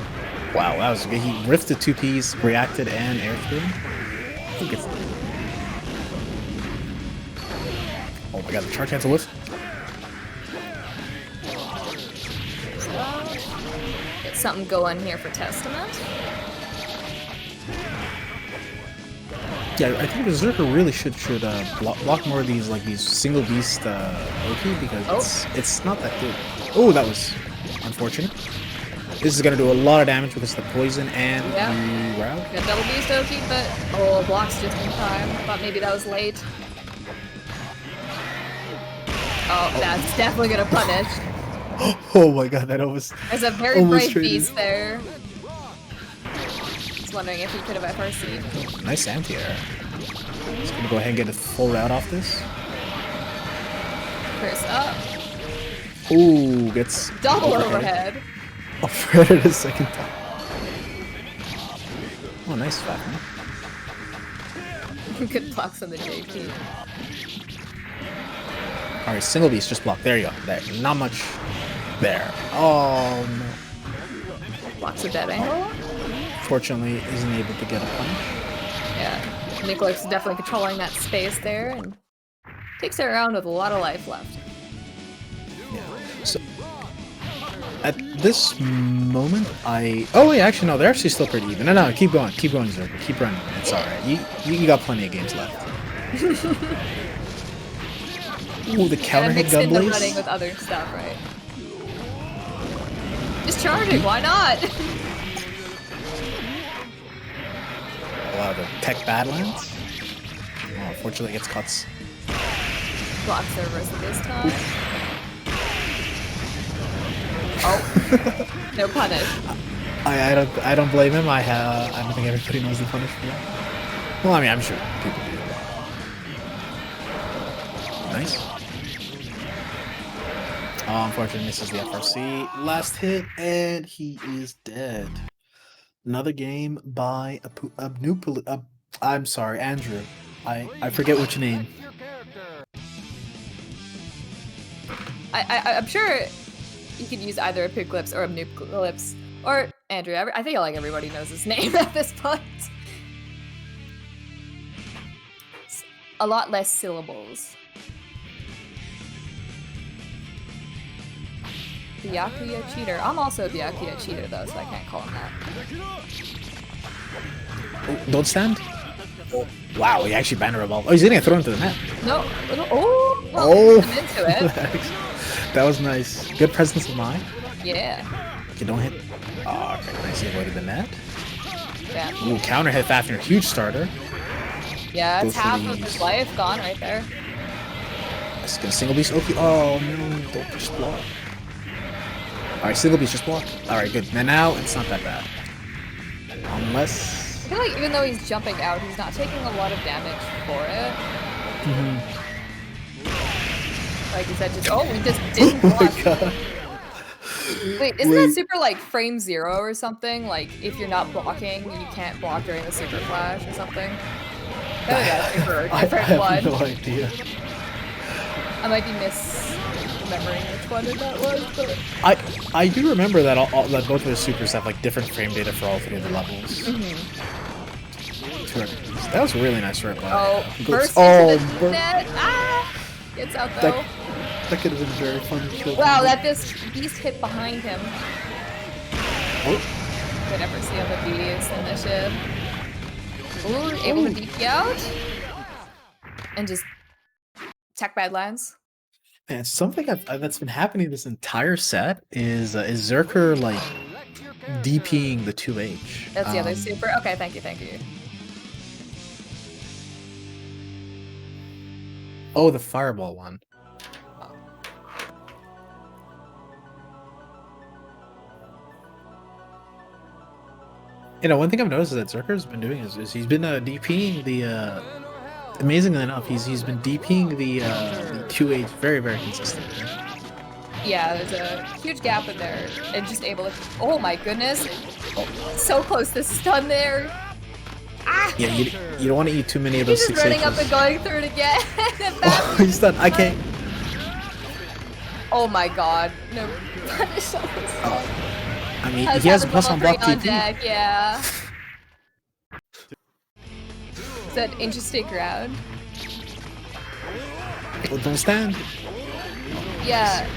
Wow, that was good. He riffed the 2Ps, reacted, and air through. Oh my god, the charge cancel whiff. Get something going here for Testament. Yeah, I think Zerker really should block more of these single beast Loki because it's not that good. Oh, that was unfortunate. This is gonna do a lot of damage because of the poison and the route. Got double beast Oki, but blocks just in time. I thought maybe that was late. Oh, that's definitely gonna punish. Oh my god, that almost. There's a very bright beast there. Just wondering if he could have FRC'd. Nice anti-air. Just gonna go ahead and get a full route off this. Curse up. Ooh, gets double overhead. Oh, Fred at a second time. Oh, nice flat. Good blocks on the JP. Alright, single beast, just block. There you go. There. Not much there. Oh, no. Blocks a dead angle. Fortunately, isn't able to get a punish. Yeah. Nicholas is definitely controlling that space there and takes it around with a lot of life left. Yeah. So, at this moment, oh wait, actually no, they're actually still pretty even. No, keep going, Zerker, keep running. It's alright. You got plenty of games left. Ooh, the counter hit gun blaze. Running with other stuff, right? Just charging, why not? Wow, the tech Badlands. Oh, unfortunately, it gets cuts. Block servers this time. Oh, no punish. I don't blame him. I don't think everybody knows the punish for that. Well, I mean, I'm sure people do. Nice. Oh, unfortunately, misses the FRC. Last hit, and he is dead. Another game by I'm sorry, Andrew. I forget which name. I'm sure you could use either Apoocalypse or Apoocalypse or Andrew. I feel like everybody knows his name at this point. It's a lot less syllables. Byakuya cheater. I'm also a Byakuya cheater though, so I can't call him that. Oh, don't stand. Oh, wow, he actually banned a revolve. Oh, he's gonna get thrown into the net. No. I'm into it. That was nice. Good presence of mind. Yeah. You don't hit. Oh, okay, nice. He avoided the net. Yeah. Ooh, counter hit after a huge starter. Yeah, it's half of his life gone right there. Just gonna single beast Oki. Oh no, don't just block. Alright, single beast just block. Alright, good. And now it's not that bad. Unless... I feel like even though he's jumping out, he's not taking a lot of damage for it. Like you said, just we just didn't Oh block. my god. Wait, isn't that super like frame 0 or something? Like if you're not blocking, you can't block during the super flash or something? That was a super I different have one. no idea. I might be misremembering which one that was, but I do remember that that both of the supers have like different frame data for all 3 of the levels. That was a really nice rip. Burst into the net. Gets out though. That could have been very fun to kill. Wow, that beast hit behind him. Oh. Good effort see on the beast initiative. Ooh, able to DP out. And just tech badlands. Man, something that's been happening this entire set is Zerker like DPing the 2H. That's the other super. Okay, thank you. Oh, the fireball one. You know, one thing I've noticed is that Zerker's been doing is he's been DPing the. Amazingly enough, he's been DPing the 2H very, very consistently. Yeah, there's a huge gap in there, and just able to. Oh my goodness! So close to stun there. Ah! Yeah, you don't want to eat too many of those 6Hs. He's just running up and going through it again. Oh, he's done. I can't. Oh my god! No punish on this one. I mean, he has a plus on block TP. Deck, yeah. Is that interesting round? Well, don't stand. Yeah.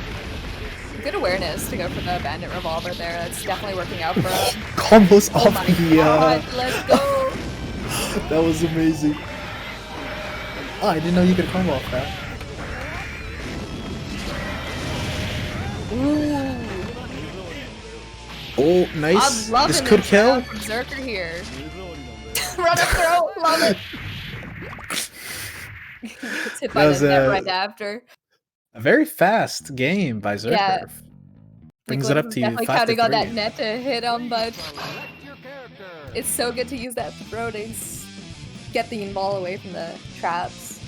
Good awareness to go for the bandit revolver there. That's definitely working out for us. Combos off my the. god, let's go! That was amazing. Oh, I didn't know you could combo off that. Ooh. Oh, nice. I'm loving this could kill. From Zerker here. Run up throw, love it. Gets hit by the net right after. A very fast game by Zerker. Yeah. Brings it up to definitely 5 counting to 3. on that net to hit him, but it's so good to use that throw to get the ball away from the traps.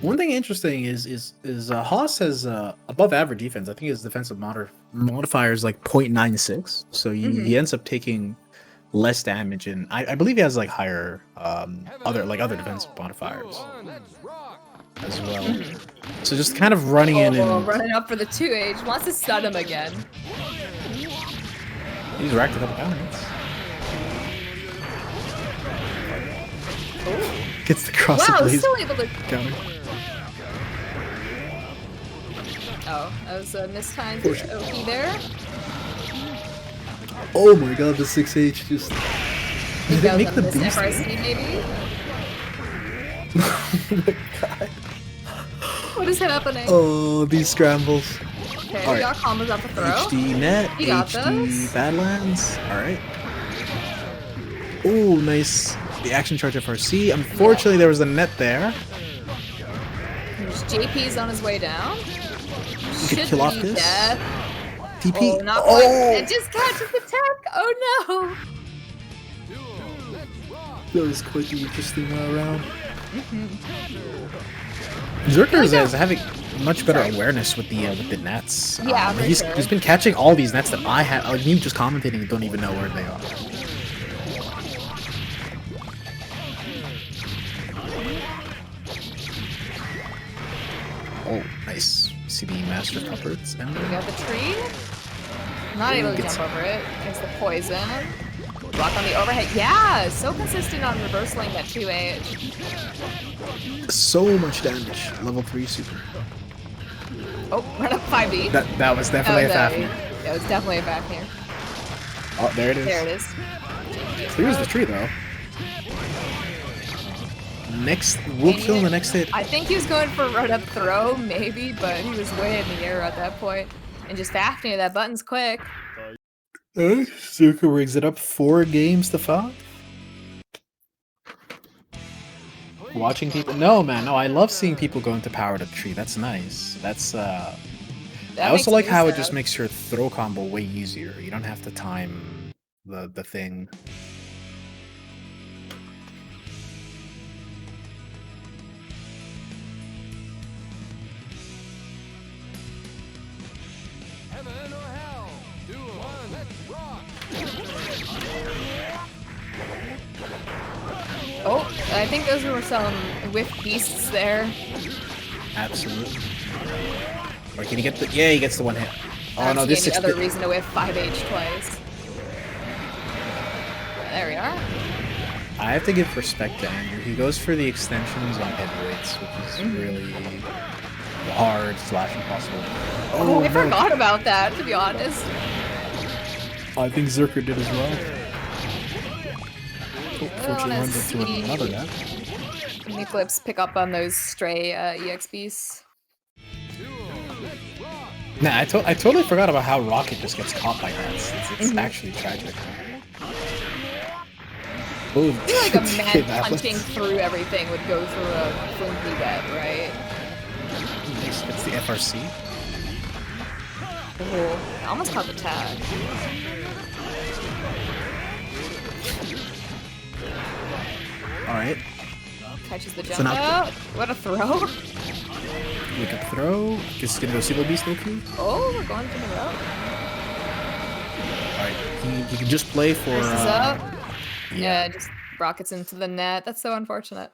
One thing interesting is HOS has above average defense. I think his defensive modifier is like 0.96, so he ends up taking less damage, and I believe he has like higher other defensive modifiers as well. So just kind of running in and running up for the 2H, wants to stun him again. He's racked a couple counters. Gets the cross. Wow, still able to counter. Oh, that was a mistimed OP there. Oh my god, the 6H just... Did it make the beast? FRC maybe? Oh my god. What is happening? Oh, these scrambles. Okay, we got combos off the throw. HD net, You got HD this. Badlands. Alright. Oh, nice. The action charge FRC. Unfortunately, there was a net there. There's JP's on his way down. You could kill off this. Dead. TP. Oh, not quite. It just catches the tech. Oh no. That was quite the interesting round. Zerker is having much better awareness with the nets. Yeah, he's been catching all these nets that I have. Like, you just commentating and don't even know where they are. Oh, nice. See the master puppets. And We got the tree. Not able to jump over it. Against the poison. Block on the overhead. Yeah, so consistent on reversaling that 2H. so much damage. Level 3 super. Oh, run up 5D. That was definitely a Fafnir. Yeah, it was definitely a Fafnir. Oh, there it is. There it is. Clears the tree though. Next, we'll kill the next hit. I think he was going for run up throw, maybe, but he was way in the air at that point. And just Fafnir, that button's quick. Zerker rigs it up 4 games to 5. Watching people. No, man. No, I love seeing people go into powered up tree. That's nice. That's I also like how it just makes your throw combo way easier. You don't have to time the thing. Heaven or hell? Do one. Let's rock. Oh, I think those were some whiff beasts there. Absolutely. Or can he get the? Yeah, he gets the one hit. I Oh no, this is other reason to whiff 5H twice. There we are. I have to give respect to Andrew. He goes for the extensions on heavyweights, which is really hard / impossible. Oh, I forgot about that, to be honest. I think Zerker did as well. Fortunately, I runs wanna into another guy. Eclipse pick up on those stray EXPs. Nah, I totally forgot about how Rocket just gets caught by that. It's actually tragic. Ooh, I feel like a man punching through everything would go through a flimsy web, right? It's the FRC. Oh, I almost caught the tag. Alright. Catches the jump out. What a throw. Wake up throw. This is gonna go Single Beast OP. Oh, we're going to the route. Alright, he can just play for. This is up. Yeah, just rockets into the net. That's so unfortunate.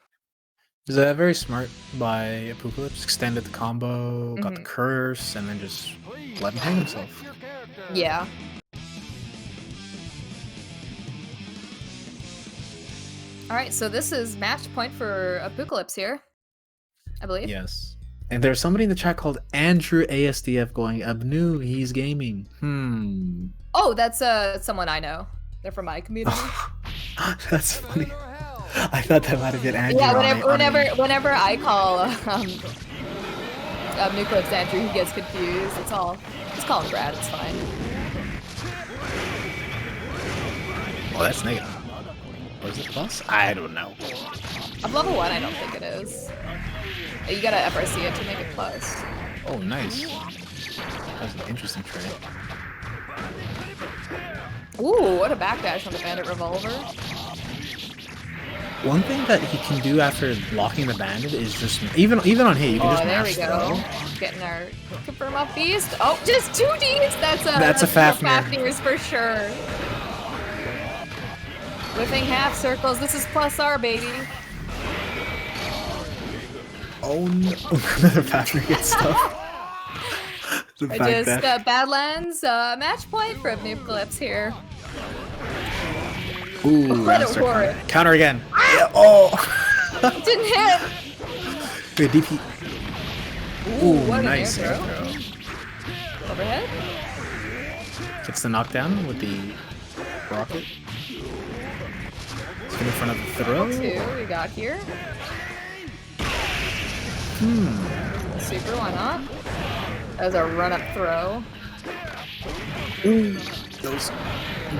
It was very smart by Apoocalypse. Extended the combo, got the curse, and then just let him hang himself. Yeah. Alright, so this is match point for Apoocalypse here, I believe. Yes. And there's somebody in the chat called Andrew ASDF going, Abnu, he's gaming. Oh, that's someone I know. They're from my community. That's funny. I thought that might have been Andrew. Yeah, whenever I call Nucleus Andrew, he gets confused. It's all. Just call him Brad. It's fine. Oh, that's negative. Or is it plus? I don't know. I'm level 1. I don't think it is. You gotta FRC it to make it plus. Oh, nice. That's an interesting trade. Ooh, what a backdash on the Bandit Revolver. One thing that he can do after blocking the Bandit is just even on hit, you can just mash throw. Getting our confirm up beast. Oh, just 2Ds. That's a Fafnir's for sure. Whipping half circles. This is plus R, baby. Oh no! The Fafnir gets stuff. Badlands match point for Apoocalypse here. Ooh, what a warrior. Counter again. Yeah, oh! Didn't hit! Wait, DP. Ooh, what nice air throw. Overhead? Gets the knockdown with the rocket. It's in front of the throw. 2 we got here. Super, why not? That was a run-up throw. Ooh, that was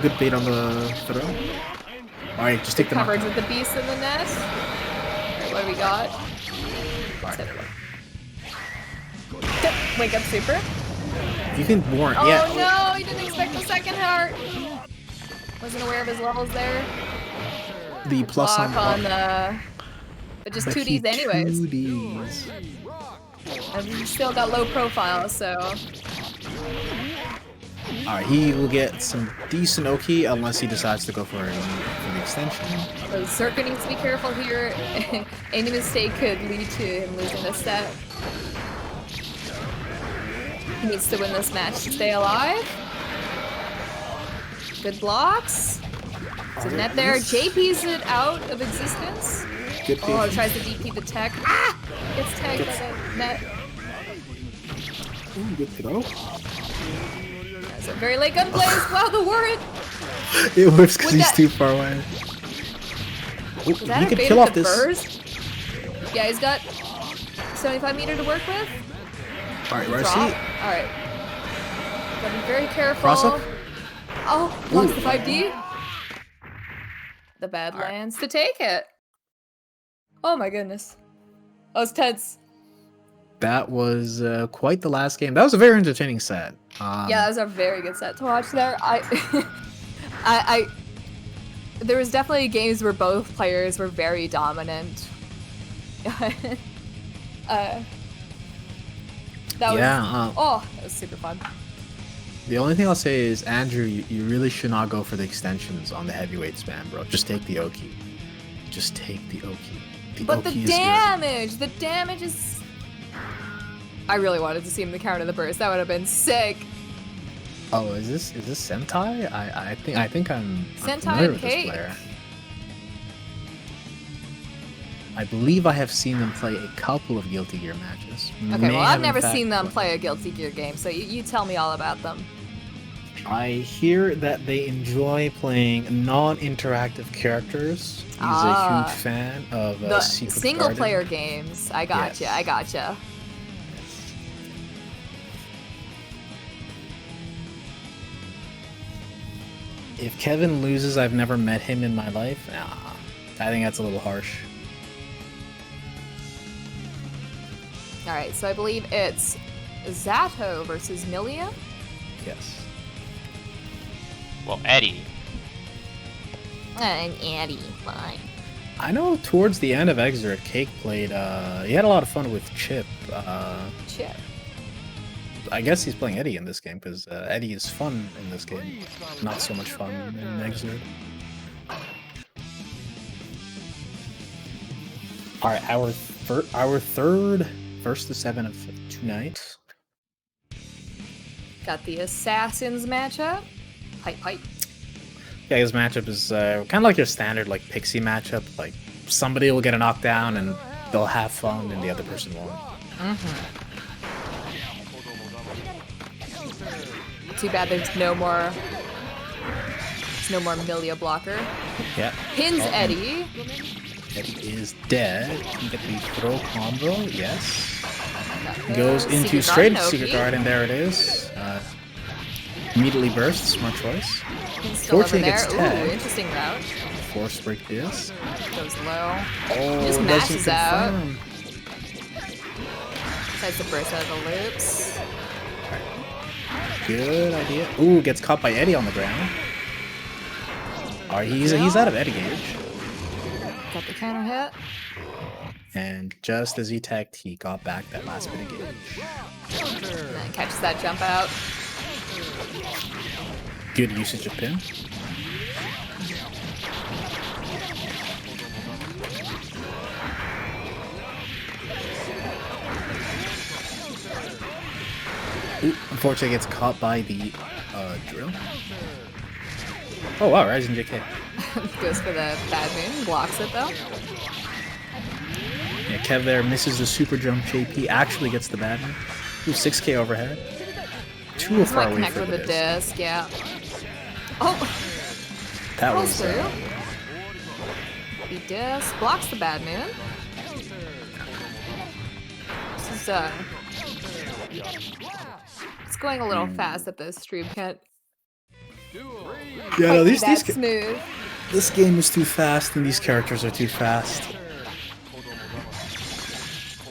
good bait on the throw. Alright, just take the coverage with the beast in the net. Alright, what do we got? Right. Wake up super. You can warn. Oh yeah. No, he didn't expect the second heart. Wasn't aware of his levels there. The plus on the... But just 2Ds anyways. 2Ds. And he still got low profile, so... Alright, he will get some decent Oki unless he decides to go for the extension. So Zerker needs to be careful here. Any mistake could lead to him losing this set. He needs to win this match to stay alive. Good blocks. So net there. JP's it out of existence. Good oh, tries to DP the tech. Ah! Gets tagged by the net. Ooh, good throw. That's a very late gun plays. Wow, the warrant. It whips because he's too far away. Ooh, he could kill off this. Burst? Yeah, he's got 75 meter to work with. Alright, where is he? Alright. Gotta be very careful. Cross up? Oh, blocks the 5D. The Badlands to take it. Oh my goodness. That was tense. That was quite the last game. That was a very entertaining set. Yeah, that was a very good set to watch there. I there was definitely games where both players were very dominant. That was that was super fun. The only thing I'll say is, Andrew, you really should not go for the extensions on the heavyweight spam, bro. Just take the Oki. Just take the Oki. But the damage is... I really wanted to see him to counter the burst. That would have been sick. Oh, is this Sentai? I think I'm Sentai familiar with Cake. this player. I believe I have seen them play a couple of Guilty Gear matches. Okay, well, I've never seen them play a Guilty Gear game, so you tell me all about them. I hear that they enjoy playing non-interactive characters. He's a huge fan of the Secret single-player Garden. games. I gotcha, Yes. I gotcha. If Kevin loses, I've never met him in my life. Nah, I think that's a little harsh. Alright, so I believe it's Zato versus Milia. Yes. Well, Eddie. And Eddie, fine. I know towards the end of Exert, Cake played, he had a lot of fun with Chip. Chip. I guess he's playing Eddie in this game, because Eddie is fun in this game. Not so much fun in Exert. Alright, our third first to 7 of tonight. Got the Assassins matchup. Pipe. Yeah, his matchup is kind of like your standard like Pixie matchup. Like somebody will get a knockdown and they'll have fun, and the other person won't. Too bad there's no more Milia blocker. Yeah. Pins Eddie. Eddie is dead. Can get the throw combo. Yes. Got Goes the into Secret straight Garden Secret Oki. Garden. There it is. Immediately bursts. Smart choice. Pin's still over Fortunately there. gets Ooh, tagged. interesting route. Force break this. Goes low. Oh, Just doesn't mashes out. confirm. Tries to burst out of the loops. Good idea. Ooh, gets caught by Eddie on the ground. Alright, he's out of Eddie gauge. Got the counter hit. And just as he tagged, he got back that last bit of gauge. And then catches that jump out. Good usage of pin. Ooh, unfortunately gets caught by the drill. Oh wow, Rising JK. Goes for the bad moon. Blocks it though. Yeah, Kev there misses the super jump. JP actually gets the bad one. Ooh, 6k overhead. Too far Might away connect for with the the disc. disc, yeah. Oh! That Rolls was through. The disc blocks the bad moon. This is it's going a little fast at this stream. Can't yeah. quite No, be these that smooth. this game is too fast, and these characters are too fast.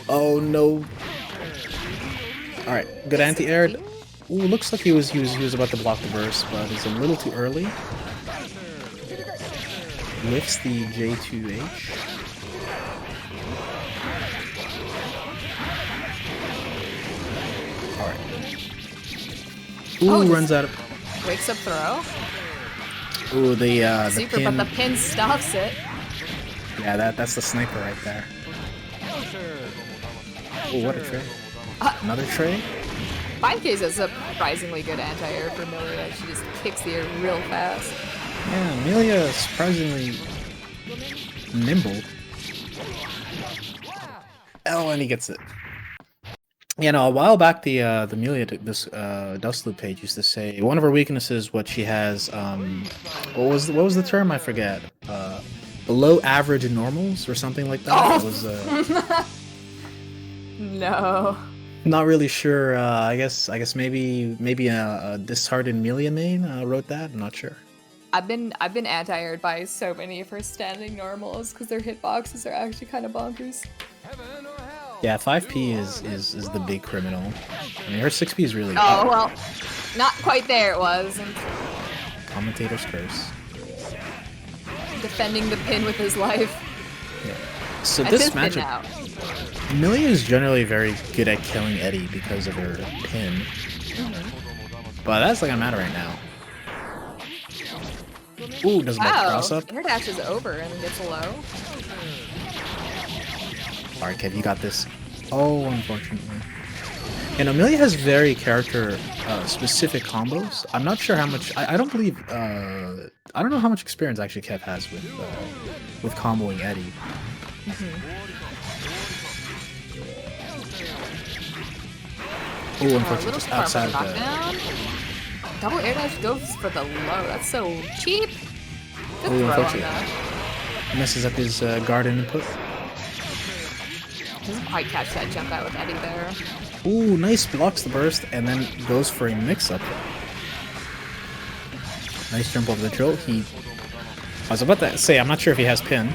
Oh no! All right, good anti-air. Ooh, looks like he was about to block the burst, but it's a little too early. Lifts the J2H. All right. Ooh, Oh, runs out of. Wakes up throw. Ooh, the Super, pin. but the pin stops it. Yeah, that's the sniper right there. Oh, what a tray! Another tray. 5K is a surprisingly good anti-air for Milia. She just kicks the air real fast. Yeah, Amelia surprisingly nimble. Oh, and he gets it. Yeah, no, a while back the Amelia this Dustloop page used to say one of her weaknesses, what she has, what was the term? I forget. Below average in normals or something like that. Oh. It was No. not really sure. I guess maybe a disheartened Amelia main wrote that. I'm not sure. I've been anti-aired by so many of her standing normals because their hitboxes are actually kind of bonkers. Yeah, 5P is the big criminal. I mean, her 6P is really Oh, well, not quite there it was. Commentator's curse. Defending the pin with his life. Yeah. So That's this his pin matchup, now. Amelia is generally very good at killing Eddie because of her pin. But that's not gonna matter right now. Ooh, doesn't get cross up. Air dash is over and then gets low. Alright, Kev, you got this. Oh, unfortunately. And Amelia has very character specific combos. I'm not sure how much. I don't believe. I don't know how much experience actually Kev has with comboing Eddie. Oh, unfortunately, just outside of the. Double air dash goes for the low. That's so cheap. Good Oh, throw on unfortunately. that. Messes up his garden input. Doesn't quite catch that jump out with Eddie there. Ooh, nice, blocks the burst and then goes for a mix-up. Nice jump over the drill. I was about to say, I'm not sure if he has pin.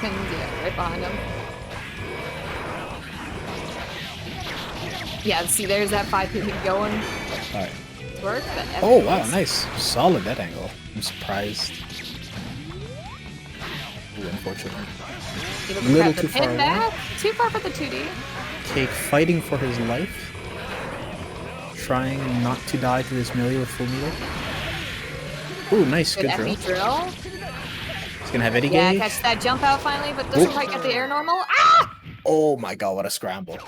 Pin, yeah, right behind him. Yeah, see, there's that 5P going. Alright. Work. Oh, wow, nice. Solid that angle. I'm surprised. Ooh, unfortunately. A little too far away. back. Too far for the 2D. Cake fighting for his life. Trying not to die to this melee with full meter. Ooh, nice, good drill. FE drill. He's gonna have Eddie Yeah, gauge. catch that jump out finally, but doesn't quite get the air normal. Ah! Oh my god, what a scramble.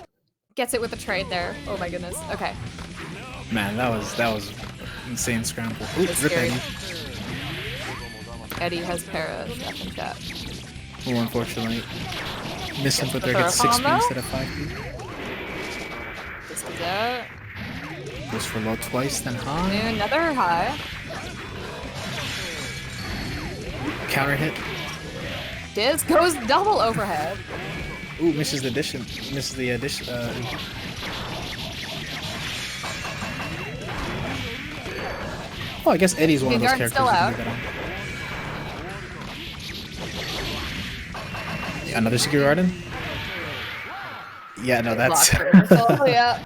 Gets it with the trade there. Oh my goodness. Okay. Man, that was insane scramble. Ooh, That's rip scary. Eddie. Eddie has para stuff in chat. Oh, unfortunately. Missing but there throw gets a 6P combo? instead of 5P. This is out. Goes for low twice, then high. And another high. Counter hit. Diz goes double overhead. Ooh, misses the addition. Misses the addition. Oh, I guess Eddie's one of those Vanguard's characters still who can do that on. Yeah, another secret garden? Yeah, no, that's... Oh, yeah.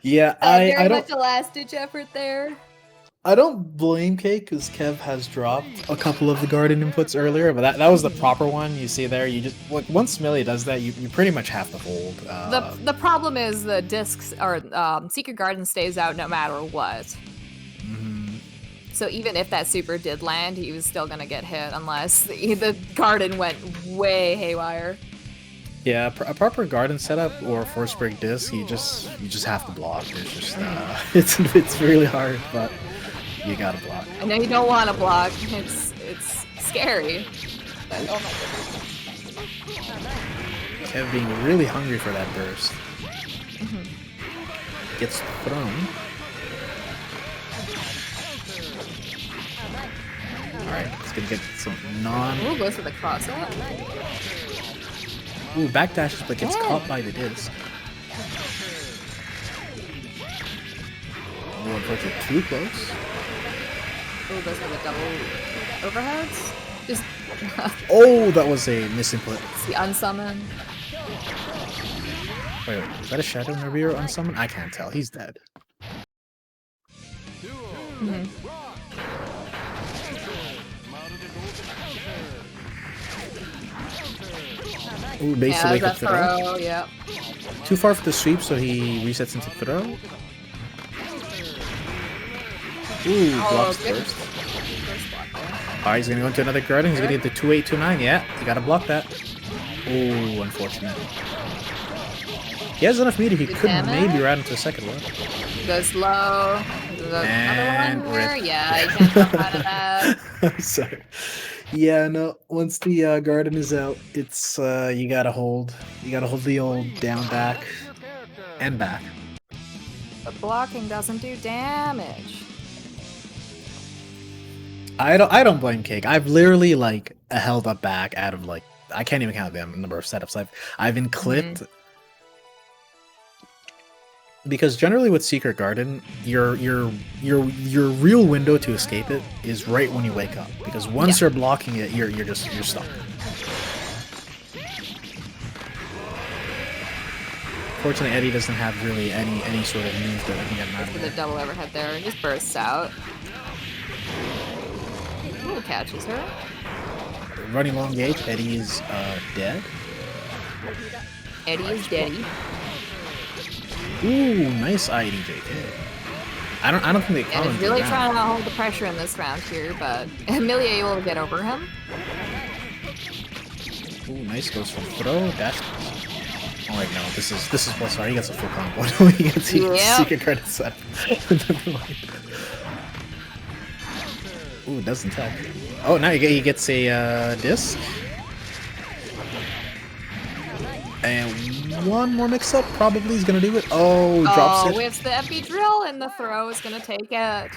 Yeah, Very I don't... much a last-ditch effort there. I don't blame Kate because Kev has dropped a couple of the garden inputs earlier, but that was the proper one. You see there, you just like once Millie does that, you pretty much have to hold. The problem is the discs or Secret Garden stays out no matter what. So even if that super did land, he was still gonna get hit unless the garden went way haywire. Yeah, a proper garden setup or force break disc, you just have to block. It's just it's really hard, but you gotta block. I know you don't want to block. It's scary. But, oh my goodness. Kev being really hungry for that burst. Gets thrown. Alright, it's gonna get some Ooh, goes for the cross up. Ooh, backdashes, but gets caught by the disc. Ooh, unfortunately, too close. Ooh, goes for the double overheads. Just Oh, that was a misinput. it's the unsummon. Wait, is that a Shadow Nerviro unsummon? I can't tell. He's dead. Ooh, base to wake up throw. Yeah. Too far for the sweep, so he resets into throw. Ooh, blocks good. first. Alright, he's gonna go into another garden. He's gonna get the 2-8-2-9. Yeah, you gotta block that. Ooh, unfortunate. He has enough meter, he could maybe ride into a second one. Goes low. And another one here. rip. Yeah, you can't jump out of that. I'm sorry. Yeah, no. Once the garden is out, it's you gotta hold. You gotta hold the old down back and back. The blocking doesn't do damage. I don't blame Cake. I've literally like held up back out of like I can't even count the number of setups I've been clipped. because generally with Secret Garden, your real window to escape it is right when you wake up. Because once you're blocking it, you're stuck. Fortunately, Eddie doesn't have really any sort of move that can get him out of With there. a double overhead there, and just bursts out. Ooh, catches her. Running long gauge, Eddie is dead. Eddie is deady. Ooh, nice IDJK. I don't think they And commented is really that. trying to hold the pressure in this round here, but Amelia able to get over him. Ooh, nice goes from throw, dash. Oh wait, no, this is well, sorry, he gets a full combo. He gets Secret Garden set. Ooh, doesn't tech. Oh, now he gets a disc. And one more mix-up probably is gonna do it. Oh, drops it. Whiffs the FB drill, and the throw is gonna take it.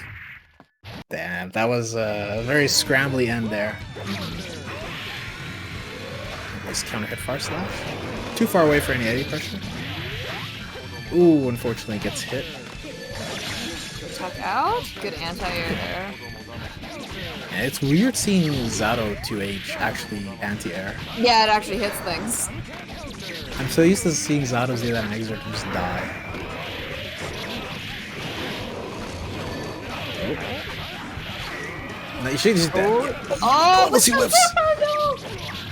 Damn, that was a very scrambly end there. Nice counter hit far slash. Too far away for any Eddie pressure. Ooh, unfortunately gets hit. Tuck out. Good anti-air there. Yeah, it's weird seeing Zato 2H actually anti-air. Yeah, it actually hits things. I'm so used to seeing Zatos do that and Exert just die. Oh. No, she's dead. Oh, she whiffs. No!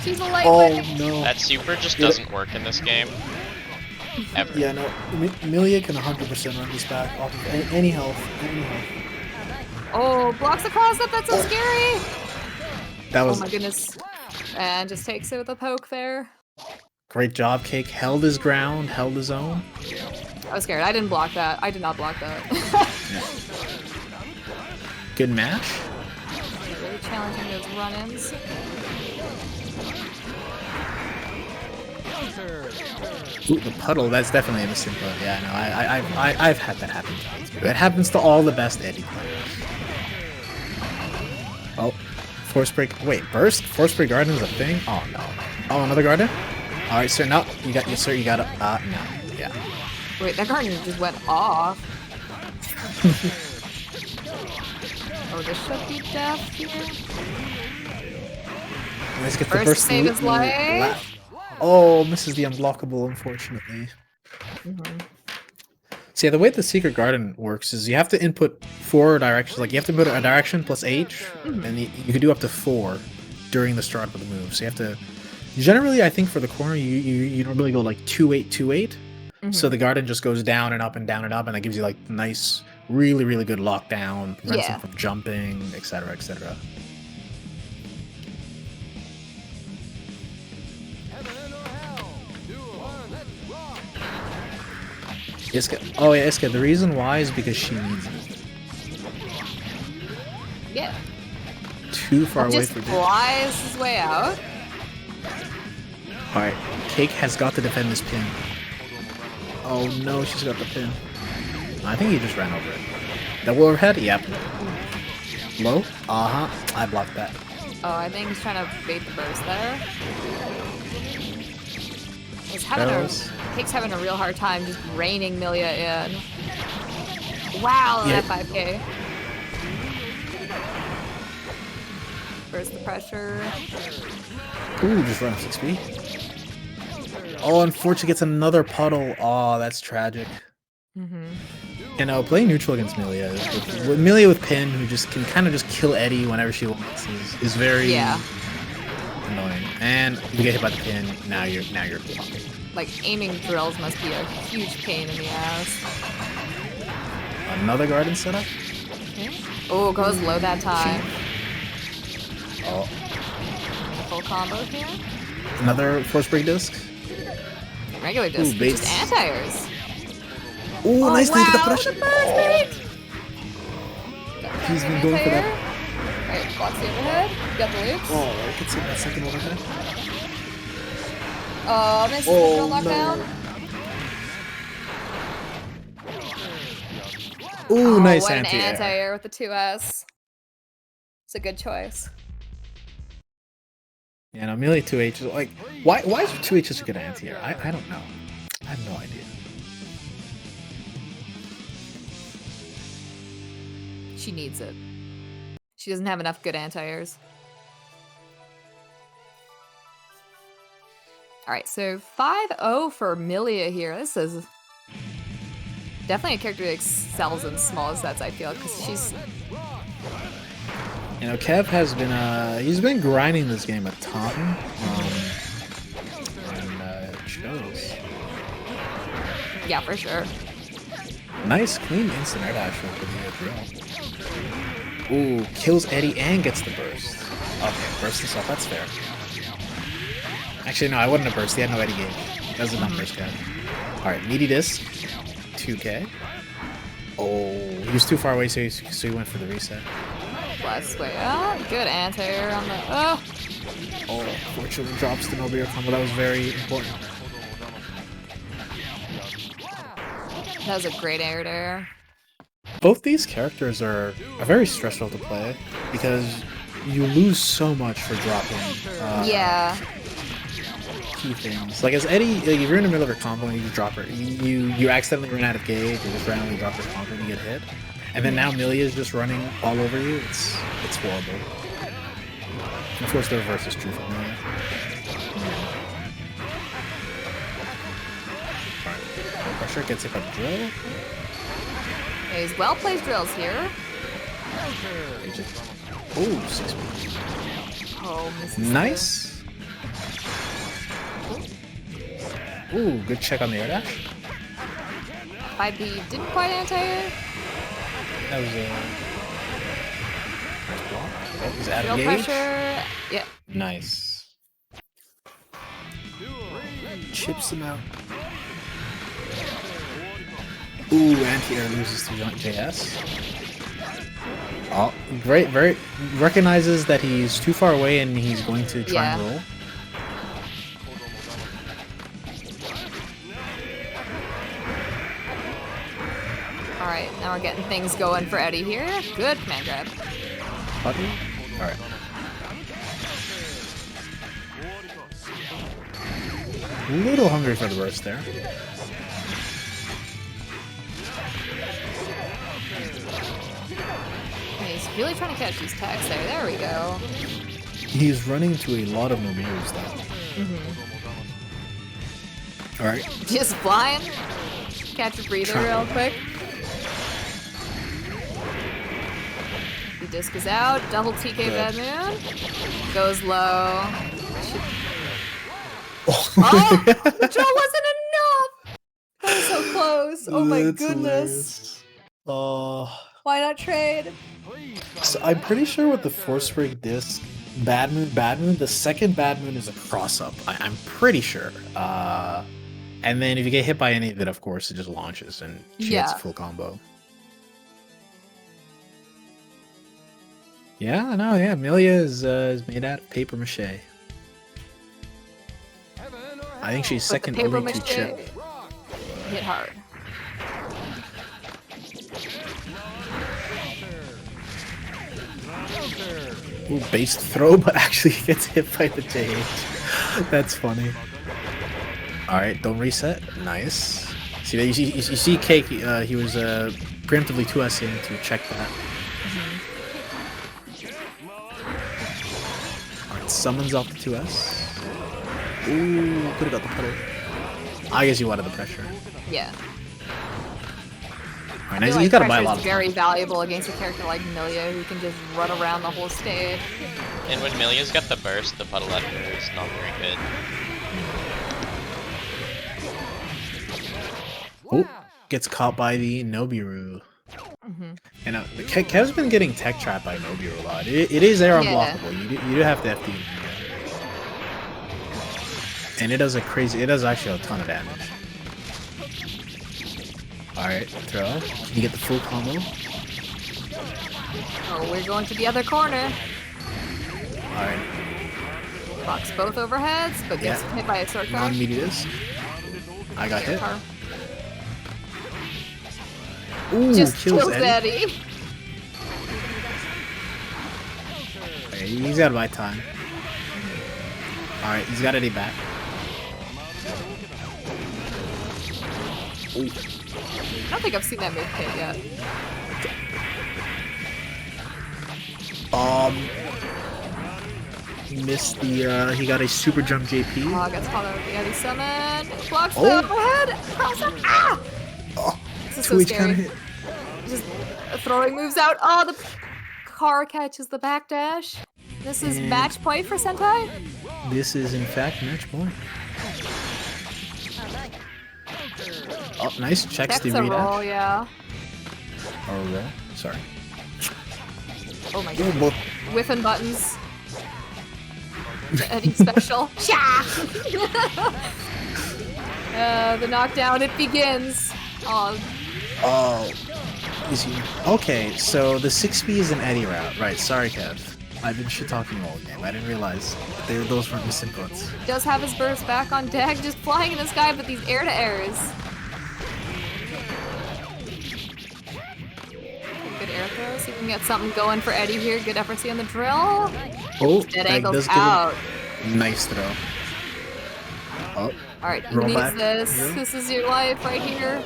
She's a Oh lightweight. no. That super just doesn't work in this game. Ever. Yeah, no. Amelia can 100% run this back off of any health. Any health. Oh, blocks the cross up. That's so scary. That was Oh my goodness. And just takes it with a poke there. great job, Cake. Held his ground, held his own. I was scared. I didn't block that. I did not block that. Yeah. Good mash. Really challenging those run-ins. Ooh, the puddle. That's definitely a missing puddle. Yeah, no, I've had that happen times. It happens to all the best Eddie players. Oh, force break. Wait, burst? Force break garden is a thing? Oh no. Oh, another garden? All right, sir. No, you got sir. You got it. No. Yeah. Wait, that garden just went off. Oh, this should be death here. Let's get the First burst. save his life. Oh, misses the unblockable, unfortunately. So yeah, the way the Secret Garden works is you have to input 4 directions. Like you have to input a direction plus H, and you can do up to 4 during the start of the move. So you have to. Generally, I think for the corner, you normally go like 2-8, 2-8. So the garden just goes down and up and down and up, and that gives you like nice, really good lockdown, prevents him from jumping, etc., etc. Iska. Oh yeah, Iska. The reason why is because she needs it. Yeah. Too far away Just for this. flies his way out. Alright, Cake has got to defend this pin. Oh no, she's got the pin. I think he just ran over it. Double overhead? Yep. Low? Uh-huh. I blocked that. Oh, I think he's trying to bait the burst there. Cake's having a real hard time just reining Milia in. Wow, Yeah. that 5k. Burst the pressure. Ooh, just run 6B. Oh, unfortunately gets another puddle. Oh, that's tragic. You know, playing neutral against Milia with Milia with pin, who just can kind of just kill Eddie whenever she wants, is very annoying. And if you get hit by the pin, now you're blocking. Like, aiming drills must be a huge pain in the ass. Another garden setup? Oh, goes low that time. Oh, Full combo here. another force break disc? Regular disc, baits. just anti-airs. Ooh, Oh, nice wow, to get the pressure. the burst bait! He's been going for that. Alright, blocks the overhead. Got the loops. Oh, I can see that second overhead. Oh, missed the Oh, drill knockdown. Ooh, Oh, nice what an anti-air. anti-air with the 2S. It's a good choice. Yeah, no, melee 2H is like, why is 2H such a good anti-air? I don't know. I have no idea. She needs it. She doesn't have enough good anti-airs. Alright, so 5-0 for Milia here. This is definitely a character that excels in small sets, I feel, because she's... You know, Kev has been, he's been grinding this game a ton. And it shows. Yeah, for sure. Nice, clean instant air dash with the drill. Ooh, kills Eddie and gets the burst. Okay, burst this off, that's fair. Actually, no, I wouldn't have burst. He had no Eddie gauge. That's a non-burst guy. Alright, meaty disc. 2k. Oh, he was too far away, so he went for the reset. Last way. Oh, good anti-air on the... Oh! Oh, fortunately drops the no-beer combo. That was very important. That was a great air to air. Both these characters are very stressful to play because you lose so much for dropping Yeah. key things. Like as Eddie, like if you're in the middle of a combo and you just drop her, you accidentally run out of gauge or just randomly drop her combo and you get hit. And then now Milia is just running all over you. It's horrible. And of course the reverse is true for Milia. Alright, pressure gets hit by the drill. There's well-placed drills here. Ooh, 6 points. Oh, misses. Nice. Ooh, good check on the air dash. 5B didn't quite anti-air. That was a nice block. Oh, he's out of Drill gauge. pressure. Yeah. Nice. Chips him out. Ooh, anti-air loses to JS. Oh, great, very recognizes that he's too far away and he's going to try and roll. Alright, now we're getting things going for Eddie here. Good command grab. Button. Alright. Little hungry for the burst there. He's really trying to catch these tags there. There we go. He's running to a lot of no mirrors though. Alright. Just flying. Catch a breather real quick. The disc is out. Double TK Bad Moon. Goes low. Oh! The drill wasn't enough! That was so close. Oh my That's goodness. hilarious. Why not trade? So I'm pretty sure with the Force Break disc, Bad Moon, the second Bad Moon is a cross-up. I'm pretty sure. And then if you get hit by any of it, of course, it just launches and she hits a full combo. Yeah, no, yeah, Milia is made out of paper mache. I think she's second paper only to mache Chip. hit hard. Ooh, base throw, but actually gets hit by the JH. That's funny. Alright, don't reset. Nice. See that you see Cake, he was preemptively 2S'ing to check that. Alright, summons off the 2S. Ooh, could have got the puddle. I guess you wanted the pressure. Yeah. Alright, nice. He's got to buy a lot of very valuable against a character like Milia who can just run around the whole stage. And when Milia's got the burst, the puddle lefter is not very good. Oh, gets caught by the Nobiru. And Kev's been getting tech trapped by Nobiru a lot. It is air unblockable. You do have to FD. And it does actually a ton of damage. Alright, throw. Can you get the full combo? Oh, we're going to the other corner. Alright. Blocks both overheads, but gets hit by a Zerker. Non-meaty disc. I got hit. Ooh, Just kills Eddie. Eddie. Okay, he's got to buy time. Alright, he's got Eddie back. Ooh. I don't think I've seen that move hit yet. He missed the, he got a super jump JP. Oh, gets caught out with the Eddie Summon. Blocks the Oh. overhead. Cross up. Ah! Oh, This is so Twitch scary. kind of hit. Just throwing moves out. Oh, the car catches the backdash. This is And- match point for Sentai? This is, in fact, match point. Oh, nice. Checks Checks the a roll, redash. yeah. Or roll. Sorry. Oh my Oh, god. both. Whiffing buttons. Eddie special. Sha! The knockdown, it begins. Oh, Oh. Is he... Okay, so the 6B is an Eddie route. Right, sorry, Kev. I've been shit-talking all game. I didn't realize those weren't misinputs. he does have his burst back on deck, just flying in the sky, but these air-to-airs. Good air throw. See if we can get something going for Eddie here. Good FRC on the drill. Oh, Dead that angles does give him- out. Nice throw. Oh, Alright, he Roll needs back. this. Yeah. This is your life right here.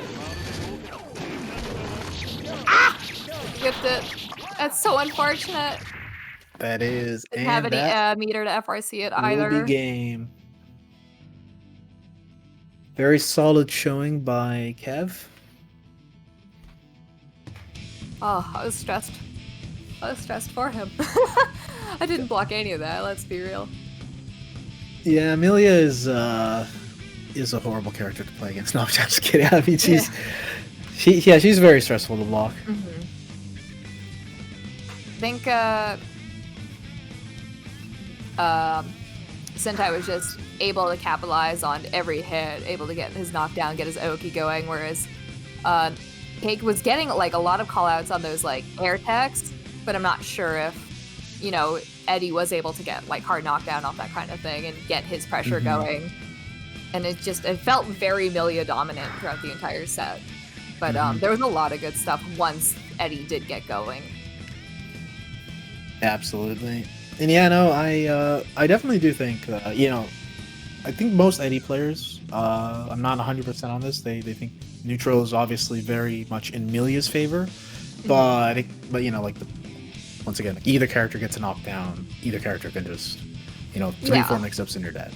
Ah! Whipped it. That's so unfortunate. that is. Didn't have And any that meter to FRC it will either. be game. Very solid showing by Kev. Oh, I was stressed. I was stressed for him. I didn't block any of that, let's be real. Yeah, Amelia is a horrible character to play against. No, I'm just kidding. I mean, she's very stressful to block. I think Sentai was just able to capitalize on every hit, able to get his knockdown, get his Oki going, whereas Cake was getting like a lot of callouts on those like air techs, but I'm not sure if, you know, Eddie was able to get like hard knockdown off that kind of thing and get his pressure going. And it felt very Milia dominant throughout the entire set. But there was a lot of good stuff once Eddie did get going. Absolutely. And yeah, no, I definitely do think, you know, I think most Eddie players, I'm not 100% on this, they think neutral is obviously very much in Milia's favor, but you know, like, once again, either character gets a knockdown, either character can just, you know, 3-4 mix-ups and you're dead.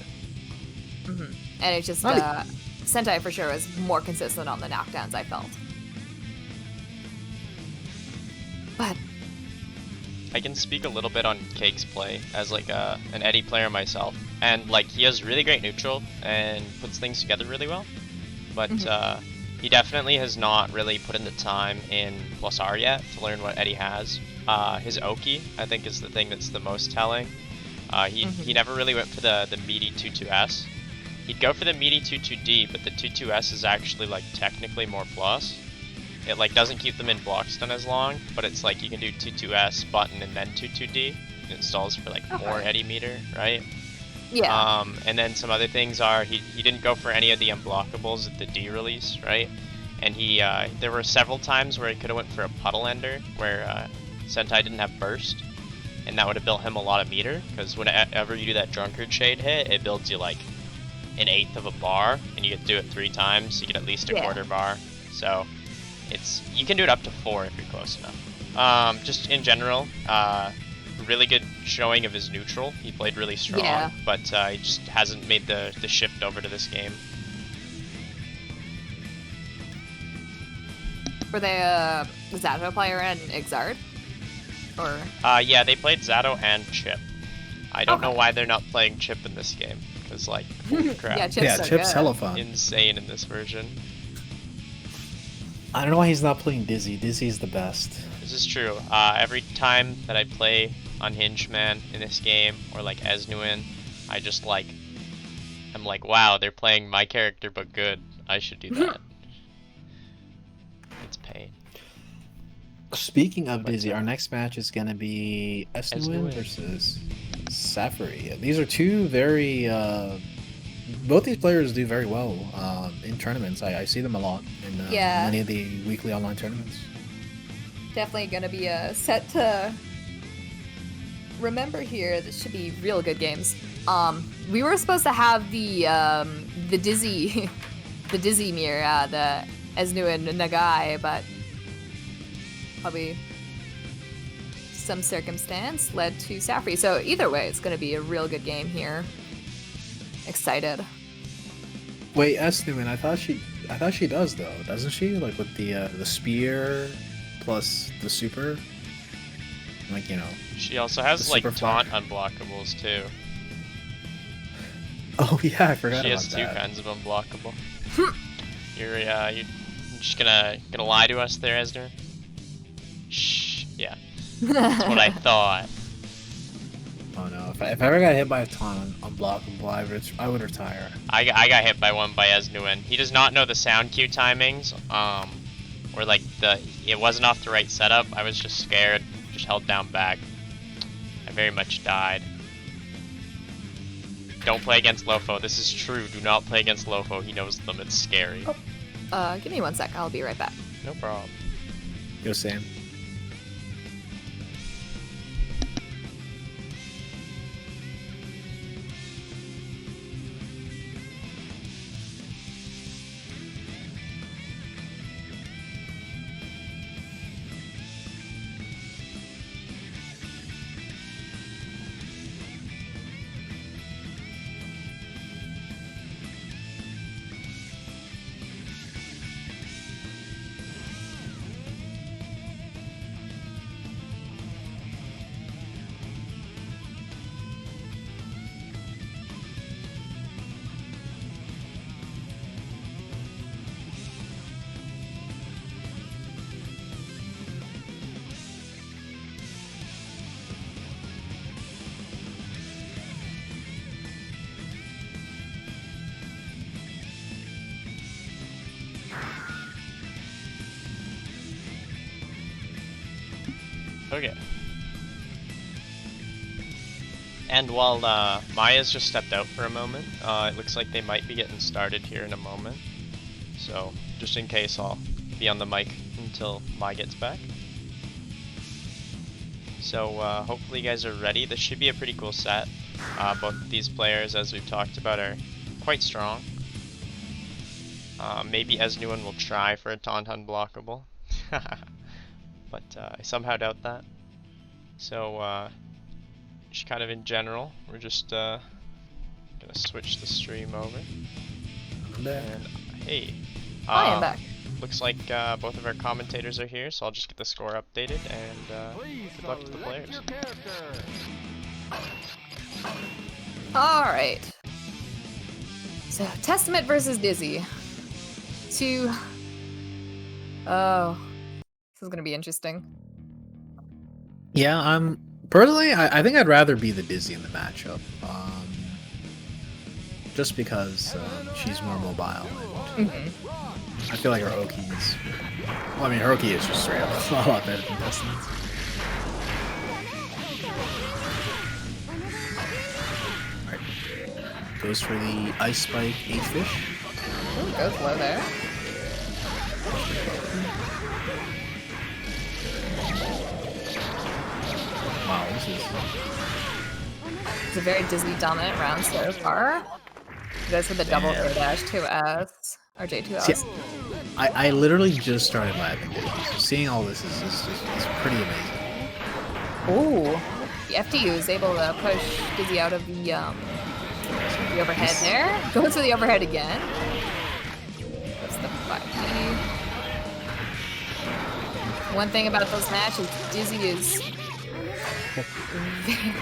And it's just, Sentai for sure was more consistent on the knockdowns, I felt. But I can speak a little bit on Cake's play as like an Eddie player myself, and like he has really great neutral and puts things together really well, but he definitely has not really put in the time in Plus R yet to learn what Eddie has. His Oki, I think, is the thing that's the most telling. He never really went for the meaty 2-2S. He'd go for the meaty 2-2D, but the 2-2S is actually like technically more plus. It like doesn't keep them in block stun as long, but it's like you can do 2-2S button and then 2-2D. It installs for like more Eddie meter, right? yeah, And then some other things are he didn't go for any of the unblockables at the D release, right? And he there were several times where he could have went for a puddle ender where Sentai didn't have burst, and that would have built him a lot of meter, because whenever you do that drunkard shade hit, it builds you like an 1/8 of a bar, and you get to do it 3 times, you get at least a quarter bar. So you can do it up to 4 if you're close enough. Just in general, really good showing of his neutral. He played really strong, but he just hasn't made the shift over to this game. were they a Zato player and Exard? Or Yeah, they played Zato and Chip. I don't know why they're not playing Chip in this game, because like, holy crap, yeah, Chip's so Chip's good. hella fun. insane in this version. I don't know why he's not playing Dizzy. Dizzy's the best. This is true. Every time that I play Unhinged Man in this game, or like Esnuwin, I just like, I'm like, wow, they're playing my character but good. I should do that. It's pain. Speaking of Dizzy, our next match is going to be Esnuwin Esnuwin. versus Saphri. These are two very... both these players do very well in tournaments. I see them a lot in many of the weekly online tournaments. Definitely gonna be a set to remember here. This should be real good games. We were supposed to have the Dizzy the Dizzy mirror, the Esnuwin Nagai, but probably some circumstance led to Saphri. So either way, it's going to be a real good game here. Excited. Wait, Esnuwin, I thought she does though, doesn't she? Like with the spear plus the super. Like, you know. She also has like super taunt fire. unblockables too. Oh yeah, I forgot She about has that. two kinds of unblockable. You're just gonna lie to us there, Esnuwin? Shh. Yeah. That's what I thought. Oh no, if I ever got hit by a taunt unblockable, I would retire. I got hit by one by Esnuwin. He does not know the sound cue timings. Or like it wasn't off the right setup. I was just scared. Just held down back. I very much died. Don't play against Lofo. This is true. Do not play against Lofo. He knows them. It's scary. Give me 1 sec. I'll be right back. No problem. Go Sam. Okay. And while Maya's just stepped out for a moment, it looks like they might be getting started here in a moment. So, just in case, I'll be on the mic until Maya gets back. So, hopefully you guys are ready. This should be a pretty cool set. Both of these players, as we've talked about, are quite strong. Maybe Esnuwin will try for a taunt unblockable. But I somehow doubt that. So, just kind of in general, we're just gonna switch the stream over. I'm back. And hey, I am back. looks like both of our commentators are here, so I'll just get the score updated and Please good luck to the select players. your character. All right. So Testament versus Dizzy. Oh, this is gonna be interesting. Yeah, personally, I think I'd rather be the Dizzy in the matchup. Just because she's more mobile. And I feel like her Oki is. Well, I mean, her Oki is just straight up a lot better than Testament's. Alright. Goes for the Ice Spike H-Fish. Ooh, goes low there. Wow, this is. It's a very Disney dominant round so far. He goes for the double Damn. air dash 2S or J2S. See, I literally just started lapping Dizzy, so seeing all this is pretty amazing. Ooh, the FDU is able to push Dizzy out of the overhead there. Goes for the overhead again. That's the 5P. One thing about those matches, Dizzy is very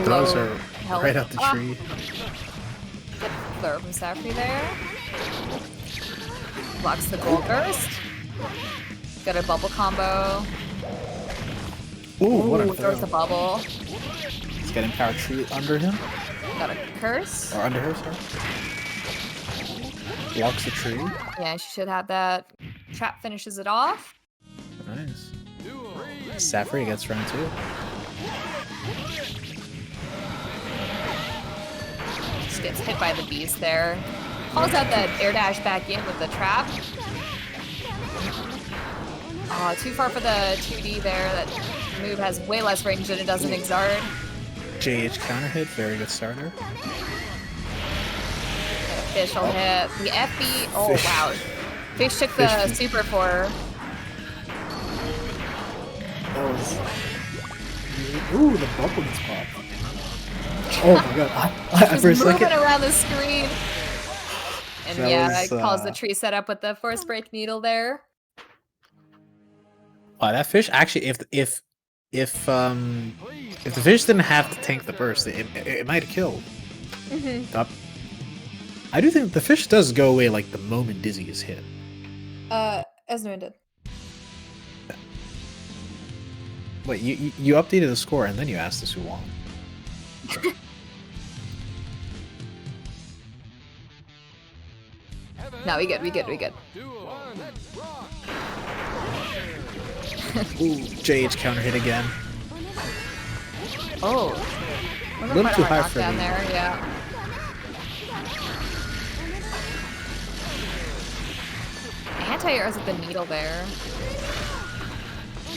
Throws low her health. right out the Ah, tree. good throw from Saphri there. Blocks the gold burst. Got a bubble combo. Ooh, what a Throws the throw. bubble. He's getting power tree under him. Got a curse. Or under her, sorry. Blocks the tree. Yeah, she should have that. Trap finishes it off. Nice. Duel. Saphri gets round 2. Just gets hit by the beast there. Calls out the air dash back in with the trap. Oh, too far for the 2D there. That move has way less range than it does in Exard. JH counter hit, very good starter. Fish will hit. The FB. Oh, Fish. wow. Fish took Fish the took- super for. That was Ooh, the bubble gets popped. Oh my god! I Just for a moving second. around the screen. And That yeah, was, it calls the tree setup with the force break needle there. Wow, that fish actually, if the fish didn't have to tank the burst, it might have killed. I do think the fish does go away like the moment Dizzy is hit. Esnuwin did. Wait, you updated the score and then you asked us who won. No, we good. 2-1, rock. Ooh, JH counter hit again. Oh. A little too high for down me. there, yeah. Anti-airs with the needle there.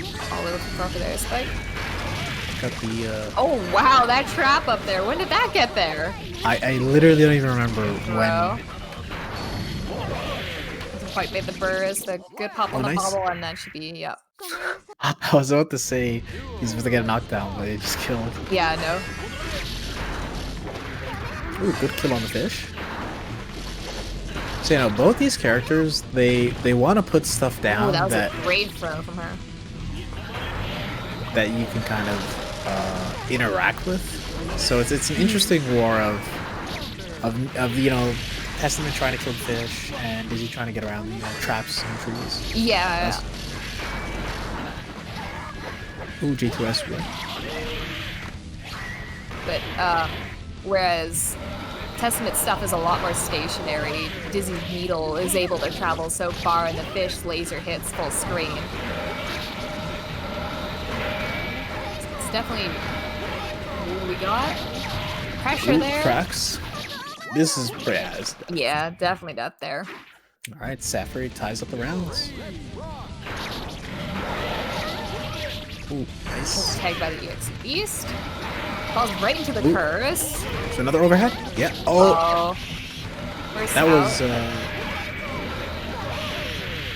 Oh, a little too far for their spike. Got the. Oh wow, that trap up there. When did that get there? I literally don't even remember Bro. when. Hasn't quite made the burst. A good pop on the nice. bobble, and then should be yep. I was about to say he's supposed to get a knockdown, but he just killed. Yeah, no. Ooh, good kill on the fish. So, you know, both these characters, they want to put stuff down Oh, that was that a great throw from her. that you can kind of interact with. So it's an interesting war of you know, Testament trying to kill the fish and Dizzy trying to get around the traps and trees. Yeah. Ooh, G2S win. But whereas Testament stuff is a lot more stationary, Dizzy's needle is able to travel so far, and the fish laser hits full screen. It's definitely. Ooh, we got pressure Ooh, there. cracks. This is Yeah, definitely up there. all right. Saphri ties up the rounds. Ooh, nice. Tagged by the EX Beast. Falls right into the Ooh. curse. So another overhead. Yeah. Oh, Oh. First that out. was.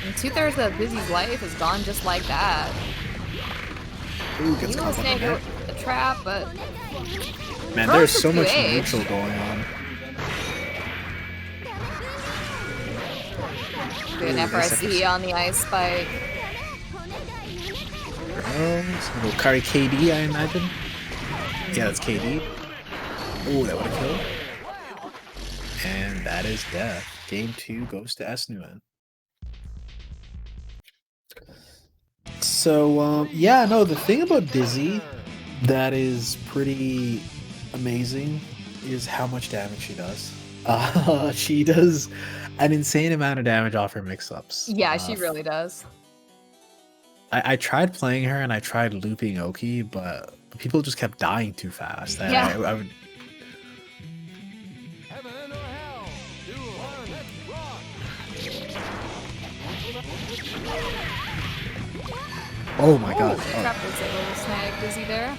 And 2/3 of Dizzy's life is gone just like that. Ooh, He gets was caught up in snake there. a trap, but Man, Throws there's for so much 2H. neutral going on. good Ooh, nice FRC on the ice spike. Little Kari KD, I imagine. Yeah, that's KD. Ooh, that would have killed. And that is death. Game 2 goes to Esnuwin. So, yeah, no, the thing about Dizzy that is pretty amazing is how much damage she does. She does an insane amount of damage off her mix-ups. Yeah, she really does. I tried playing her and I tried looping Oki, but people just kept dying too fast. Yeah. I would... Heaven or hell. 2-1, rock. Oh my god. The Oh, trap was able to snag Dizzy there.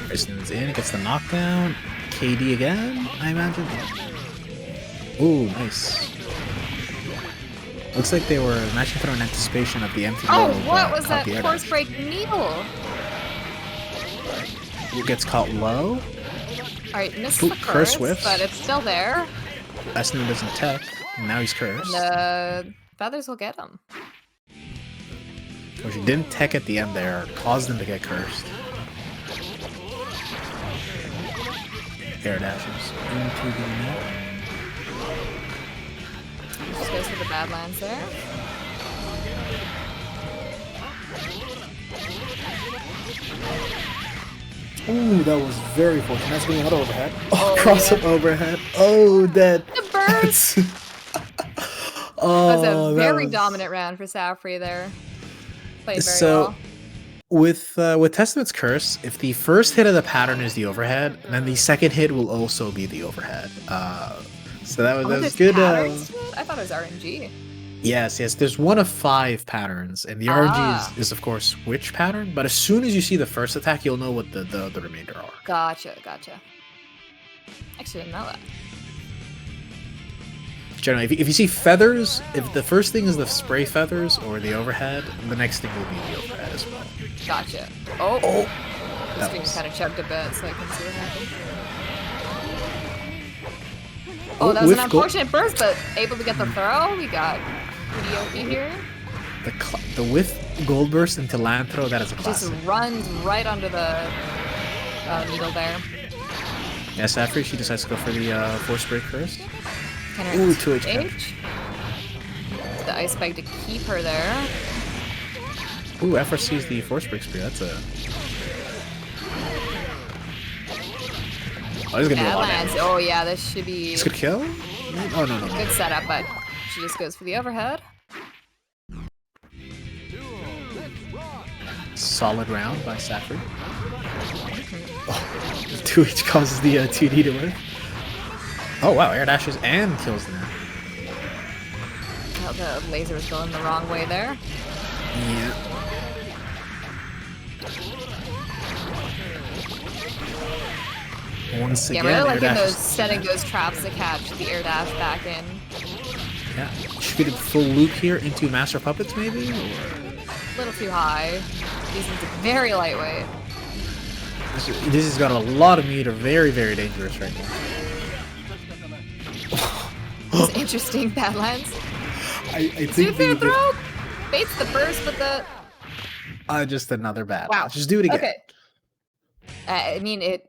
Esnuwin's in, gets the knockdown. KD again, I imagine. Ooh, nice. Looks like they were matching for an anticipation of the empty Oh, low, what but was that caught the air force dash. break needle? Who gets caught low? Alright, missed Ooh, the curse curse, whiffs. but it's still there. Esnuwin doesn't tech, and now he's cursed. And the feathers will get him. Which he didn't tech at the end there, caused him to get cursed. Air dashes into the net. Just goes for the Badlands there. Ooh, that was very fortunate. That's getting another overhead. Oh, cross up yeah. overhead. Oh, dead. The burst! Oh, That was a that very was- dominant round for Saphri there. Played very So, well. with Testament's Curse, if the first hit of the pattern is the overhead, then the second hit will also be the overhead. So that was There's good. patterns to it? I thought it was RNG. Yes. There's one of 5 patterns, and the RNG is of course which pattern. But as soon as you see the first attack, you'll know what the remainder are. Gotcha. Actually didn't know that. generally, if you see feathers, if the first thing is the spray feathers or the overhead, the next thing will be the overhead as well. Gotcha. Oh! The That screen was- kind of chugged a bit, so I can see what happened. Oh, Oh, that was an with gold- unfortunate burst, but able to get the throw. We got Hidioki here. The with gold burst into land throw, that is a Just classic. runs right under the needle there. Yeah, Saphri, she decides to go for the force break first. Can her Ooh, 2H H. The ice bag to keep her there. Ooh, FRC's the force break spear. That's a. Oh, this is gonna be a lot of Lands. damage. Oh yeah, this should be This could kill? Oh, no. good setup, but she just goes for the overhead. Solid round by Saphri. Oh, 2H causes the 2D to win. Oh, wow, air dashes and kills the net. Oh, the laser was going the wrong way there. Yeah. Once Yeah, again, really air liking dashes those to setting net. those traps to catch the air dash back in. Yeah. Should we get a full loop here into Master Puppets, maybe? Or... A little too high. These things are very lightweight. This has got a lot of meter, very, very dangerous right now. It's interesting, Badlands. I Super think fair throw! Baits the burst, but the... just another bad. Wow. Just do it again. Okay. I mean, it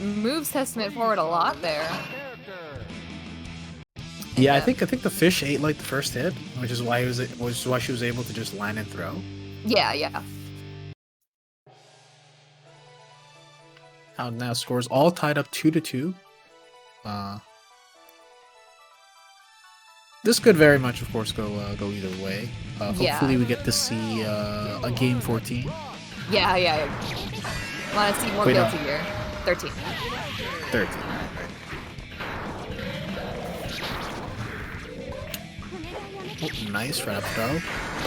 moves Testament forward a lot there. Yeah, I think the fish ate like the first hit, which is why she was able to just land and throw. Yeah. Now scores all tied up 2-2. This could very much, of course, go either way. Hopefully, we get to see a game 14. Yeah. Want to see more Wait, guilty no. here. 13. 13. Oh, nice wrap throw.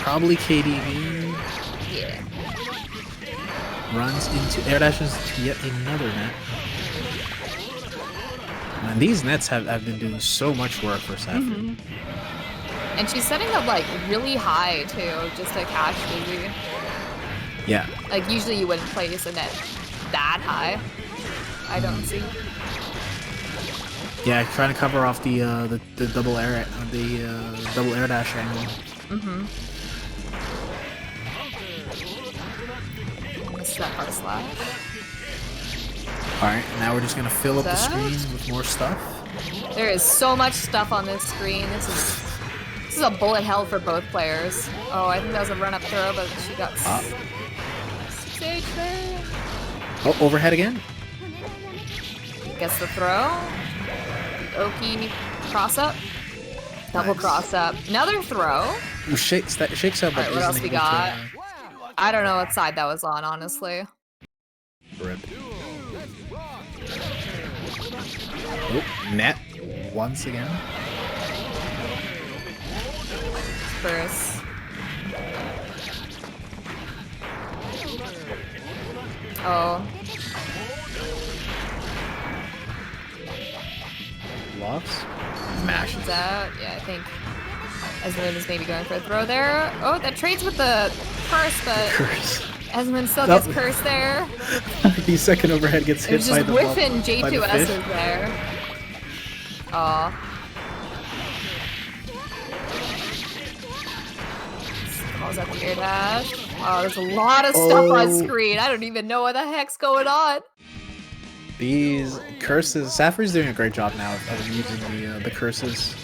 Probably KDV Yeah. runs into air dashes to yet another net. Man, these nets have been doing so much work for Saphri. And she's setting up, like, really high, too, just to catch Dizzy. Yeah. Like, usually you wouldn't place a net that high. I don't see. Yeah, trying to cover off the double air double air dash angle. Missed that part slash. All right, now we're just gonna fill up the That? screen with more stuff. There is so much stuff on this screen. This is a bullet hell for both players. Oh, I think that was a run-up throw, but she got stage there. Oh, overhead again. Gets the throw. Oki cross up. Double Nice. cross up. Another throw. Ooh, shakes up, but Alright, what else isn't we able to, got? I don't know what side that was on, honestly. rip. Oh, net once again. First. Oh. Locks. Mashes. Is out? Yeah, I think Esnuwin is maybe going for a throw there. Oh, that trades with the curse, but Curse. Esnuwin still Nope. gets cursed there. The second overhead gets It hit was by just the whiffing by the J2S's fish. there. Aw. Calls out the air dash. Oh, there's a lot of stuff on Oh. screen. I don't even know what the heck's going on. These curses. Saphri's doing a great job now of using the curses.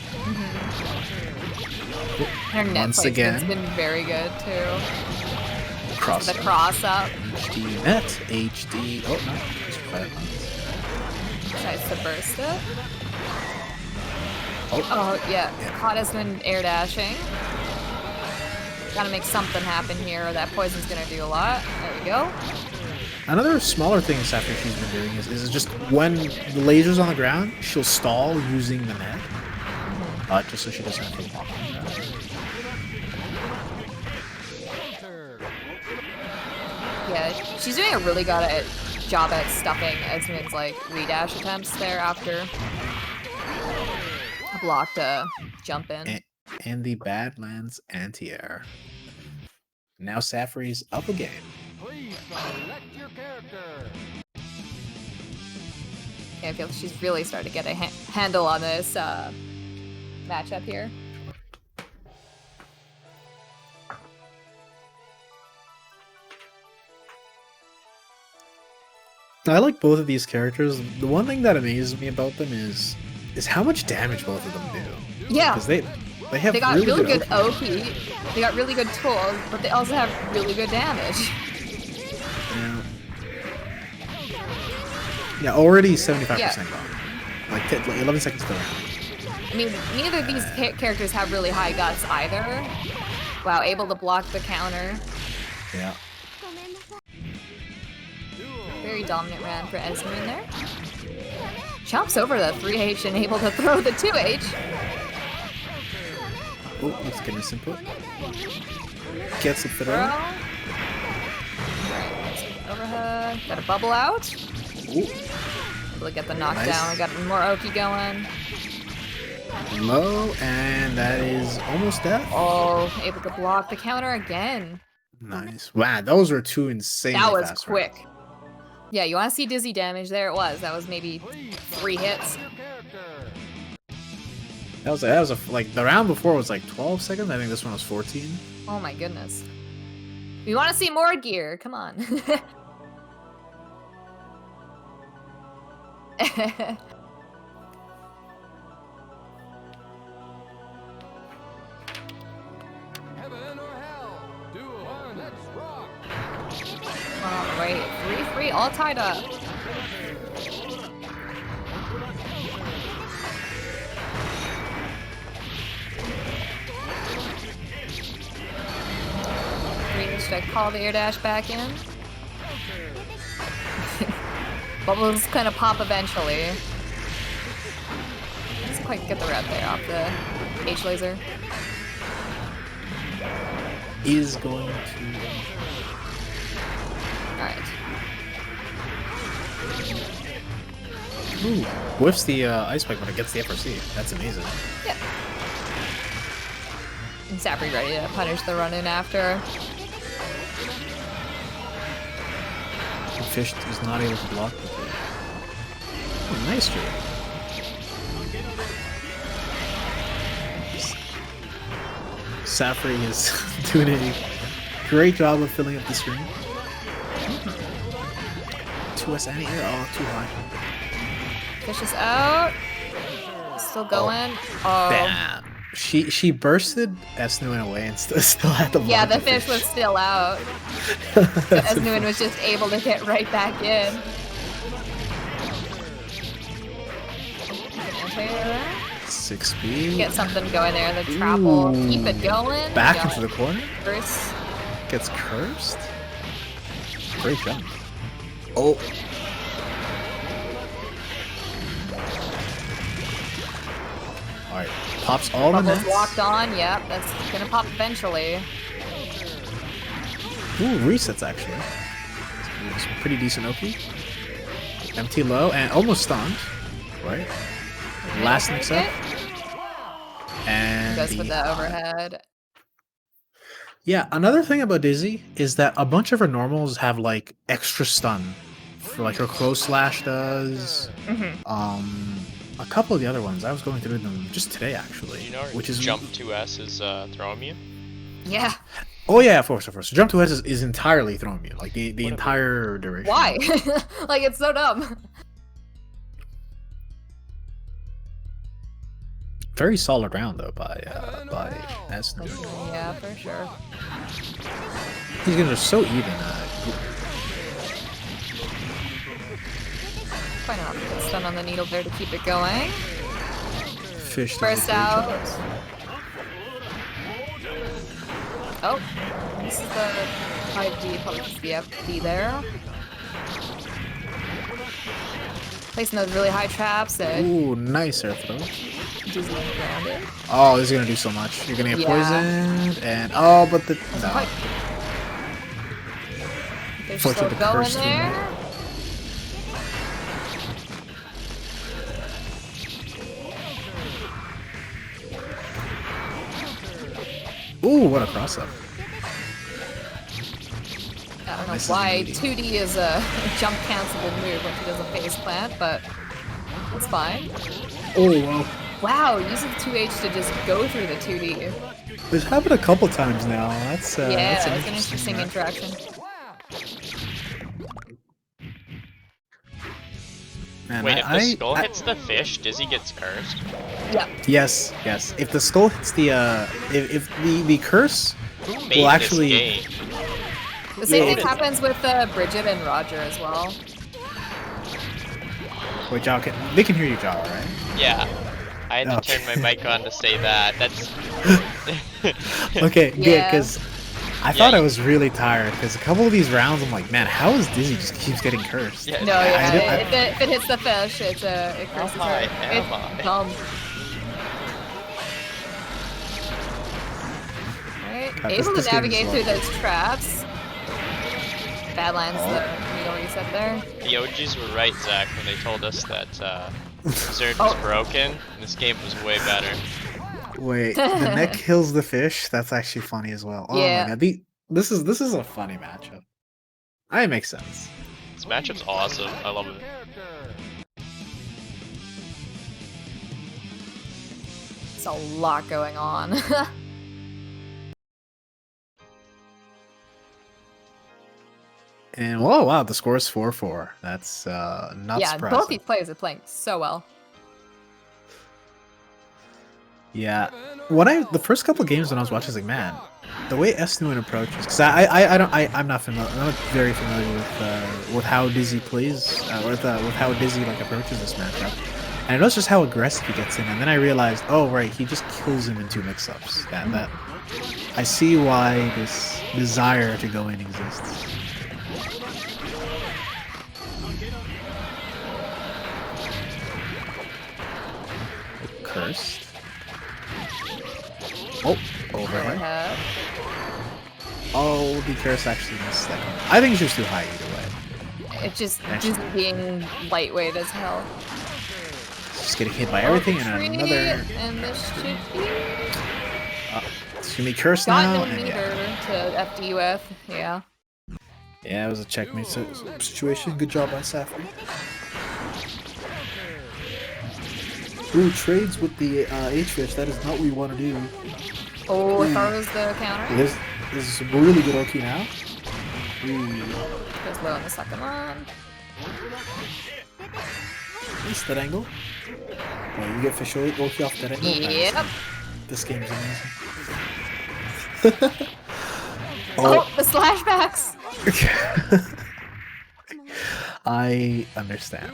Her net Once placement's again. been very good too. Cross. The cross up. HD net. HD. Oh no. Just flat. Tries to burst it. Oh. Oh, yeah. Caught Esnuwin air dashing. Gotta make something happen here, or that poison's gonna do a lot. There we go. Another smaller thing Saphri she's been doing is just when the laser's on the ground, she'll stall using the net. Just so she doesn't have to walk on the ground. Yeah, she's doing a really good job at stuffing Esnuwin's like redash attempts there after block to jump in. And the Badlands anti-air. Now Saphri's up a game. Please select your character. Yeah, I feel like she's really starting to get a handle on this matchup here. I like both of these characters. The one thing that amazes me about them is how much damage both of them do. Yeah. Because they have They got really good OP. OP. They got really good tools, but they also have really good damage. Yeah, already 75% Yeah. gone. Like 11 seconds to round. I mean, neither of these characters have really high guts either. Wow, able to block the counter. Yeah. Very dominant round for Esnuwin there. Jumps over the 3H and able to throw the 2H. Oh, let's get this input. Gets it through. Throw. Alright, overhead. Got a bubble out. Ooh. Able to get the knockdown. Nice. We got more Oki going. Low, and that is almost death. Oh, able to block the counter again. Nice. Wow, those were two insane. That was quick. Yeah, you want to see dizzy damage? There it was. That was maybe 3 hits. That was like the round before was like 12 seconds. I think this one was 14. Oh my goodness. We want to see more gear. Come on. Heaven or hell. Duel. One. Let's rock. Alright, 3-3, all tied up. Should I call the air dash back in? Bubbles kind of pop eventually. Doesn't quite get the red there off the H laser. Is going to. Alright. Ooh, whiffs the ice spike when it gets the FRC. That's amazing. Yep. And Saphri ready to punish the run in after. Fish is not able to block the thing. Oh, nice trade. Saphri is doing a great job of filling up the screen. 2S anti-air. Oh, too high. Fish is out. Still going. Oh. Bam. She bursted Esnuwin away and still had to block Yeah, the fish was still out. Esnuwin was just able to get right back in. Okay. 6 speed. Get something going there. The trap will keep it going. Back Going. into the corner. First. Gets cursed. Great jump. Oh. Alright. Pops all the Bubbles nets. locked on. Yep, that's gonna pop eventually. Ooh, resets actually. It's pretty decent OP. MT low and almost stunned. Right? Last mix up. And Goes with the overhead. Yeah, another thing about Dizzy is that a bunch of her normals have like extra stun. For like her close slash does. A couple of the other ones, I was going through them just today actually. You know, which is jump 2S is throwing you. Yeah. Oh yeah, of course. So jump to S is entirely throwing you, like the entire duration. Why? Like it's so dumb. Very solid round though by Esnuwin. Yeah, for sure. He's gonna so even. Quite enough to get stun on the needle there to keep it going. Fish. First out. Oh, this is the 5D, probably just the FD there. Placing those really high traps and Ooh, nice air throw. Disney grounded. Oh, this is gonna do so much. You're gonna get Yeah. poisoned, and oh, but the no. Quite... They're Fortunate still the going curse there. Ooh, what a cross up. I don't know This is why meaty. 2D is a jump cancelable move when she does a face plant, but it's fine. Oh, wow. Wow, using 2H to just go through the 2D. This happened a couple times now. That's Yeah, an it's an interesting interaction. Man, Wait, if the skull hits the fish, Dizzy gets cursed? Yeah. Yes, yes. If the skull hits the if the curse Who will made actually this game? The same Yeah, thing it- happens with Bridget and Roger as well. wait, Jao, they can hear you, Jao, right? Yeah. I had to Okay. turn my mic on to say that. That's... Okay, good, Yeah. because I thought I was really tired because a couple of these rounds I'm like, man, how is Dizzy just keeps getting cursed? Yeah. No, I yeah, did- I- if it hits the fish, it curses How high her. am I? It's dumb. Alright, able to this game is navigate through lovely. those traps. Badlands, the needle reset there. The OGs were right, Zach, when they told us that Zerk was broken. This game was way better. Wait, the neck kills the fish? That's actually funny as well. Oh Yeah. my god, this is a funny matchup. It makes sense. This matchup's awesome. I love it. It's a lot going on. And whoa, wow, the score is 4-4. That's not Yeah, surprising. both these players are playing so well. Yeah, the first couple games when I was watching, I was like, man, the way Esnuwin approaches, because I'm not familiar, I'm not very familiar with how Dizzy plays, with how Dizzy like approaches this matchup, and I noticed just how aggressive he gets in, and then I realized, oh right, he just kills him in 2 mix-ups. That I see why this desire to go in exists. Cursed. Oh, overhead. Overhead. Oh, the curse actually missed that one. I think it's just too high either way. It's just being lightweight as hell. Just getting hit by everything and Tree, another. and this should be It's gonna be cursed now. gotten a And meter yeah. to FD with. Yeah. Yeah, it was a checkmate situation. Good job by Saphri. Ooh, trades with the H-Fish. That is not what we want to do. Oh, throws the counter. This is a really good Oki now. Ooh, Goes low on the second one. nice that angle. Well, you get fish Oki off that angle. Yep. Nice. This game's amazing. Oh, the slashbacks. I understand.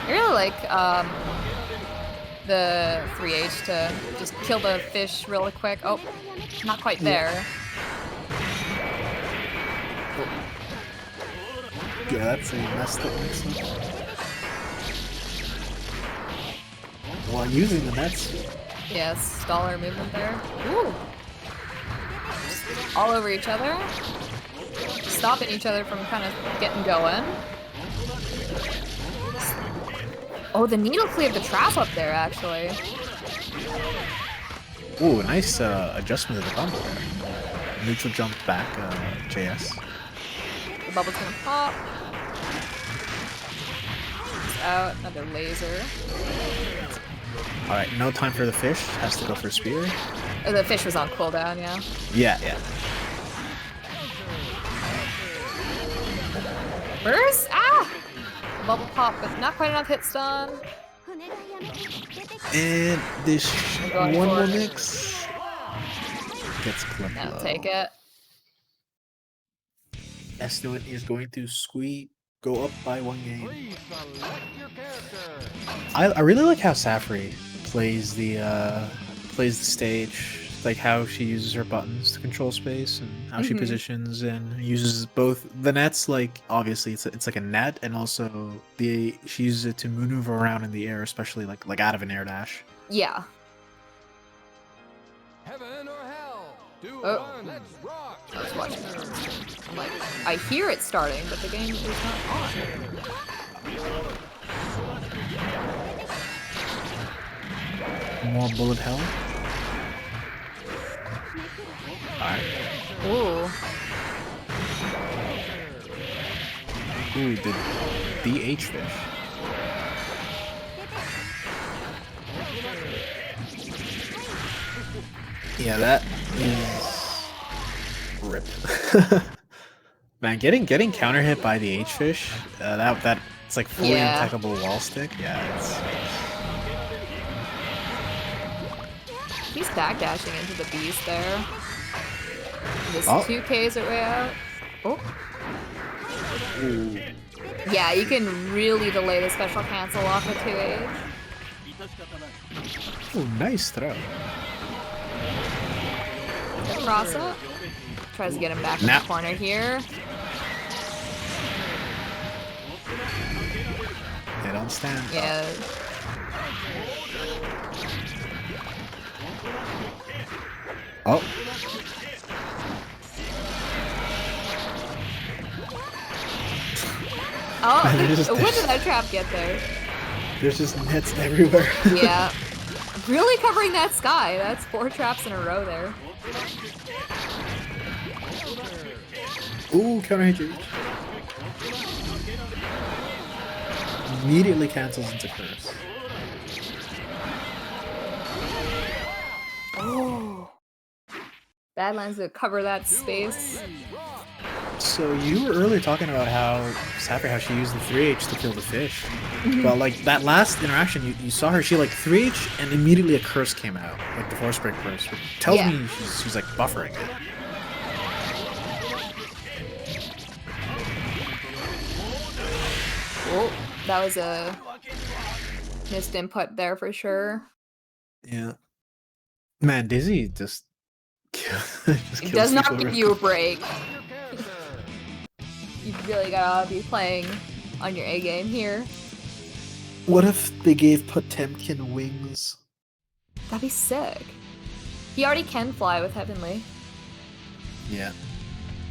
I really like the 3H to just kill the fish really quick. Oh, not quite there. Yeah, that's a messed up mix-up. While using the nets. Yes, dollar movement there. Ooh. Just all over each other. Stopping each other from kind of getting going. Oh, the needle cleared the trap up there, actually. Ooh, nice adjustment of the combo there. Neutral jump back, JS. The bubble's gonna pop. It's out, another laser. Alright, no time for the fish. Has to go for spear. Oh, the fish was on cooldown, yeah. Yeah. Burst? Ah! Bubble pop, but not quite enough hit stun. And this going one for more it. mix gets clipped Now low. take it. Esnuwin is going to go up by 1 game. Please select your character. I really like how Saphri plays the stage, like how she uses her buttons to control space and how she positions and uses both the nets. Like obviously it's like a net, and also she uses it to maneuver around in the air, especially like out of an air dash. Yeah. Heaven or hell. Do Oh. one. Let's rock. I was watching that on the stream. I'm like, I hear it starting, but the game is not on. More bullet hell. Alright. Ooh. Ooh, the DH fish. Yeah, that is rip. Man, getting counter hit by the H fish, that it's like fully Yeah. impeccable wall stick. Yeah, it's He's backdashing into the beast there. This Oh. 2Ks are way out. Oh. ooh. Yeah, you can really delay the special cancel off with 2H. Ooh, nice throw. Cross up. Tries to get him back in Nah. the corner here. They don't stand. Yeah. Oh. Oh, There's just- when did that trap get there? There's just nets everywhere. Yeah. Really covering that sky. That's 4 traps in a row there. Ooh, counter hit. Immediately cancels into curse. Oh. Badlands to cover that space. So you were earlier talking about how Saphri, how she used the 3H to kill the fish. Well, like that last interaction, you saw her. She like 3H and immediately a curse came out, like the force break curse, which tells Yeah. me she's like buffering it. Oh, that was a missed input there for sure. Yeah. Man, Dizzy just, just It kills does not people give with- you a break. You really gotta be playing on your A game here. What if they gave Potemkin wings? That'd be sick. He already can fly with Heavenly. Yeah.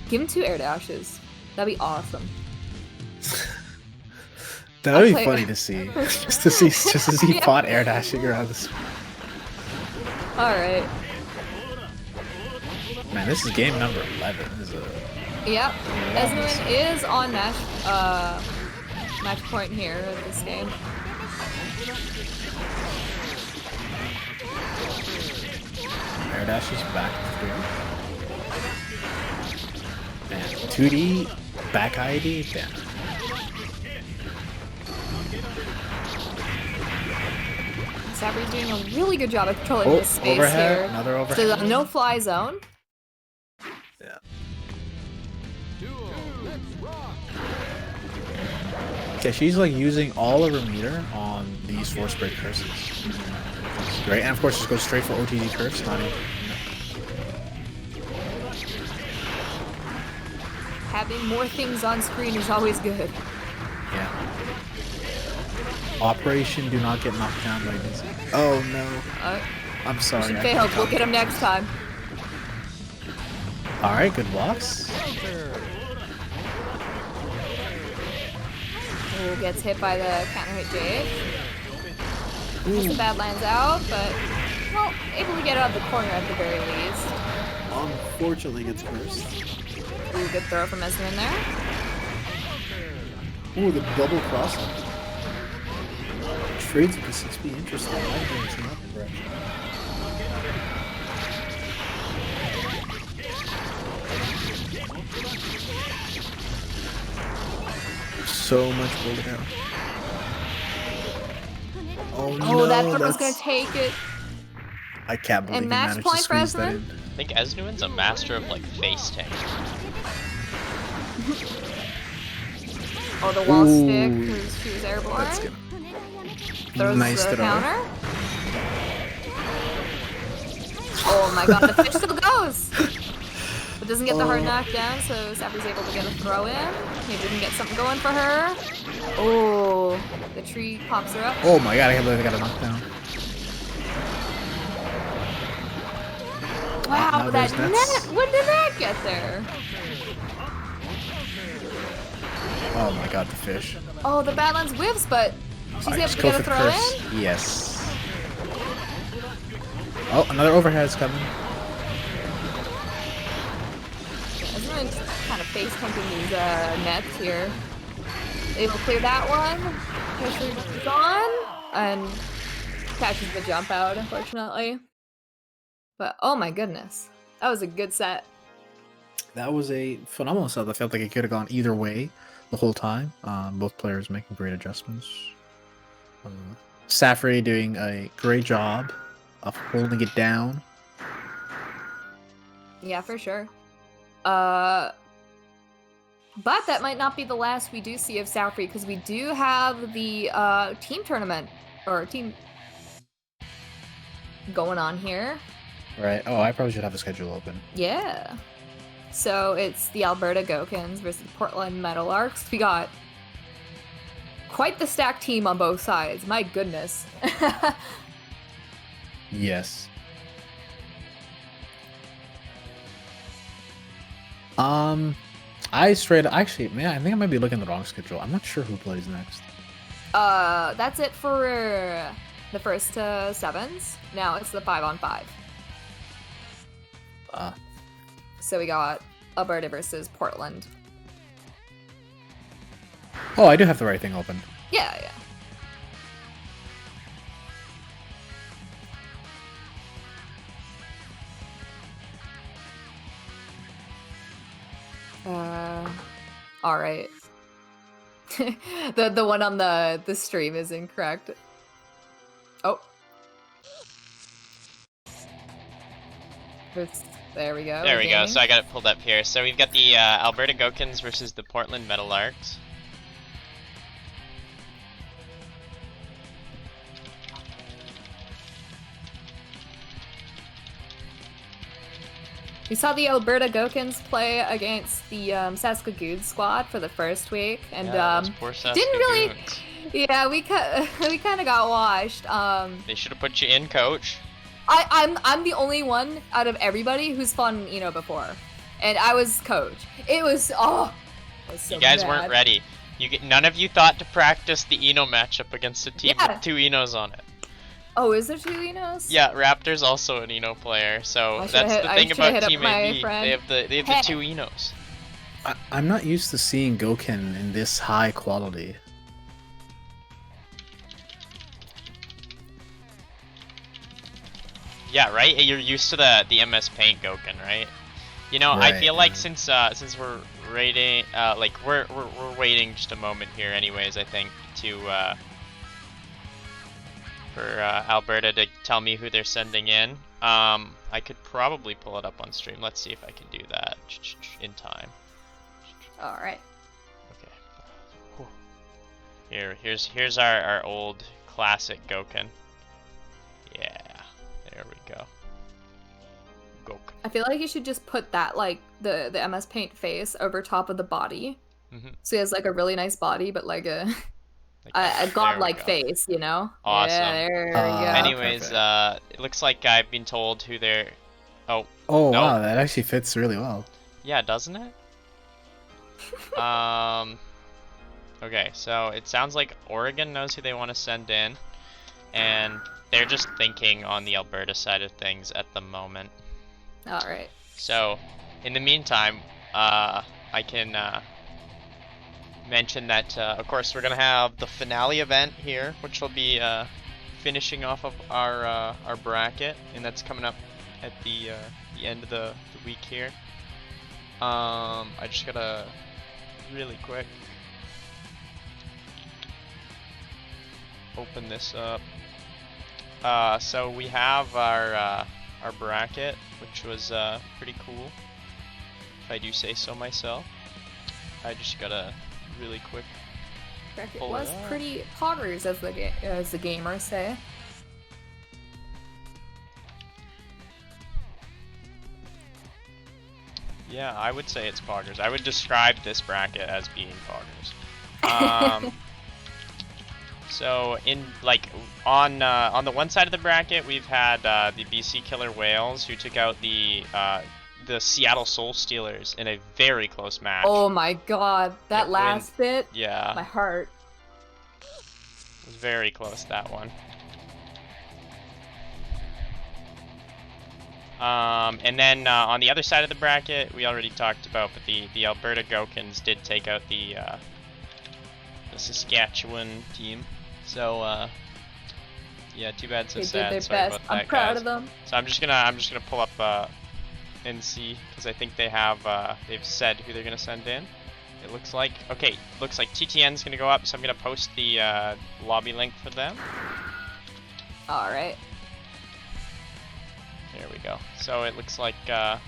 Give him 2 air dashes. That'd be awesome. That would be play- funny to see. just to see Yeah. Pot air dashing around this. Alright. Man, this is game number 11. This is a Yep. Esnuwin is on match point here in this game. air dash is back through. Man, 2D back ID. Damn. Saphri's doing a really good job of controlling Oh, this space overhead. here. Another So overhead. the no fly zone. Yeah. Duel. Let's rock. Okay, she's like using all of her meter on these force break curses. Great, and of course just goes straight for OTG curse, not even. Having more things on screen is always good. Yeah. Operation do not get knocked down by this. Oh no. I'm sorry. She I failed. We'll forgot. get him next time. Alright, good blocks. Ooh, gets hit by the counter hit Jade. Gets Ooh, the Badlands out, but well, able to get out of the corner at the very least. unfortunately gets cursed. Ooh, good throw from Esnuwin there. Ooh, the double crossing. Trades with the 6B, interesting. I didn't see nothing, bro. So much bullet down. Oh no, Oh, that throw's that's... gonna take it. I can't believe And he match managed point to for squeeze that Esnuwin? in. I think Esnuwin's a master of like face tank. Oh, the wall Ooh. stick because she was airborne. That's gonna... Throws Nice the throw. counter. Oh my god, the fish still goes! But doesn't get the hard Oh. knockdown, so Saphri's able to get a throw in. Maybe we can get something going for her. Oh, the tree pops her up. Oh my god, I can't believe I got a knockdown. Wow, now that there's nets. net! When did that get there? Oh my god, the fish. Oh, the Badlands whiffs, but she's Alright, able just to go get a for the throw curse. in. Yes. Oh, another overhead's coming. Esnuwin just kind of face hunting these nets here. Able to clear that one. Pressure is on and catches the jump out, unfortunately. But oh my goodness, that was a good set. That was a phenomenal set. I felt like it could have gone either way the whole time. Both players making great adjustments. Saphri doing a great job of holding it down. Yeah, for sure. But that might not be the last we do see of Saphri, because we do have the team tournament or team going on here. Right. Oh, I probably should have a schedule open. Yeah. So it's the Alberta Goukens versus the Portland Meadowlarks. We got quite the stacked team on both sides. My goodness. Yes. I think I might be looking at the wrong schedule. I'm not sure who plays next. That's it for the first 7s. Now it's the 5-on-5. So we got Alberta versus Portland. Oh, I do have the right thing open. Yeah. All right. the one on the stream is incorrect. Oh. There we go. There we go. So I got it pulled up here. So we've got the Alberta Goukens versus the Portland Meadowlarks. We saw the Alberta Goukens play against the Saskatoon squad for the first week, and those poor didn't really. Saskatoons. Yeah, we kind of got washed. They should have put you in, coach. I'm the only one out of everybody who's fought Eno before, and I was coach. It was so You guys bad. weren't ready. None of you thought to practice the Eno matchup against a team Yeah. with 2 Enos on it. Oh, is there 2 Enos? Yeah, Raptor's also an Eno player, so that's the thing about Team AB. They have the 2 Enos. I'm not used to seeing Gouken in this high quality. Yeah, right. You're used to the MS Paint Gouken, right? You know, Right, I feel like yeah. since we're rating, we're waiting just a moment here, anyways. I think to for Alberta to tell me who they're sending in. I could probably pull it up on stream. Let's see if I can do that in time. All right. Okay. Here's our old classic Gouken. Yeah, there we go. Gouken. I feel like you should just put that the MS Paint face over top of the body, so he has like a really nice body, but like a godlike face, you know? Awesome. Yeah, there we go. Anyways, perfect. it looks like I've been told who they're. Oh. Oh no. wow, that actually fits really well. Yeah, doesn't it? Okay, so it sounds like Oregon knows who they want to send in, and they're just thinking on the Alberta side of things at the moment. All right. So, in the meantime, I can mention that, of course, we're gonna have the finale event here, which will be finishing off of our bracket, and that's coming up at the end of the week here. I just gotta really quick open this up. So we have our bracket, which was pretty cool, if I do say so myself. I just gotta really quick. Bracket Pull it was up. pretty poggers, as the gamers say. Yeah, I would say it's poggers. I would describe this bracket as being poggers. So on the one side of the bracket, we've had the BC Killer Whales, who took out the Seattle Soul Stealers in a very close match. Oh my god, that It last bit, Yeah, my heart. it was very close, that one. And then on the other side of the bracket, we already talked about, but the Alberta Goukens did take out the Saskatchewan team. So yeah, too bad, so They sad. did their Sorry best. about that, I'm proud guys. of them. So I'm just gonna pull up NC because I think they have they've said who they're gonna send in. It looks like looks like TTN's gonna go up, so I'm gonna post the lobby link for them. All right. There we go. So it looks like this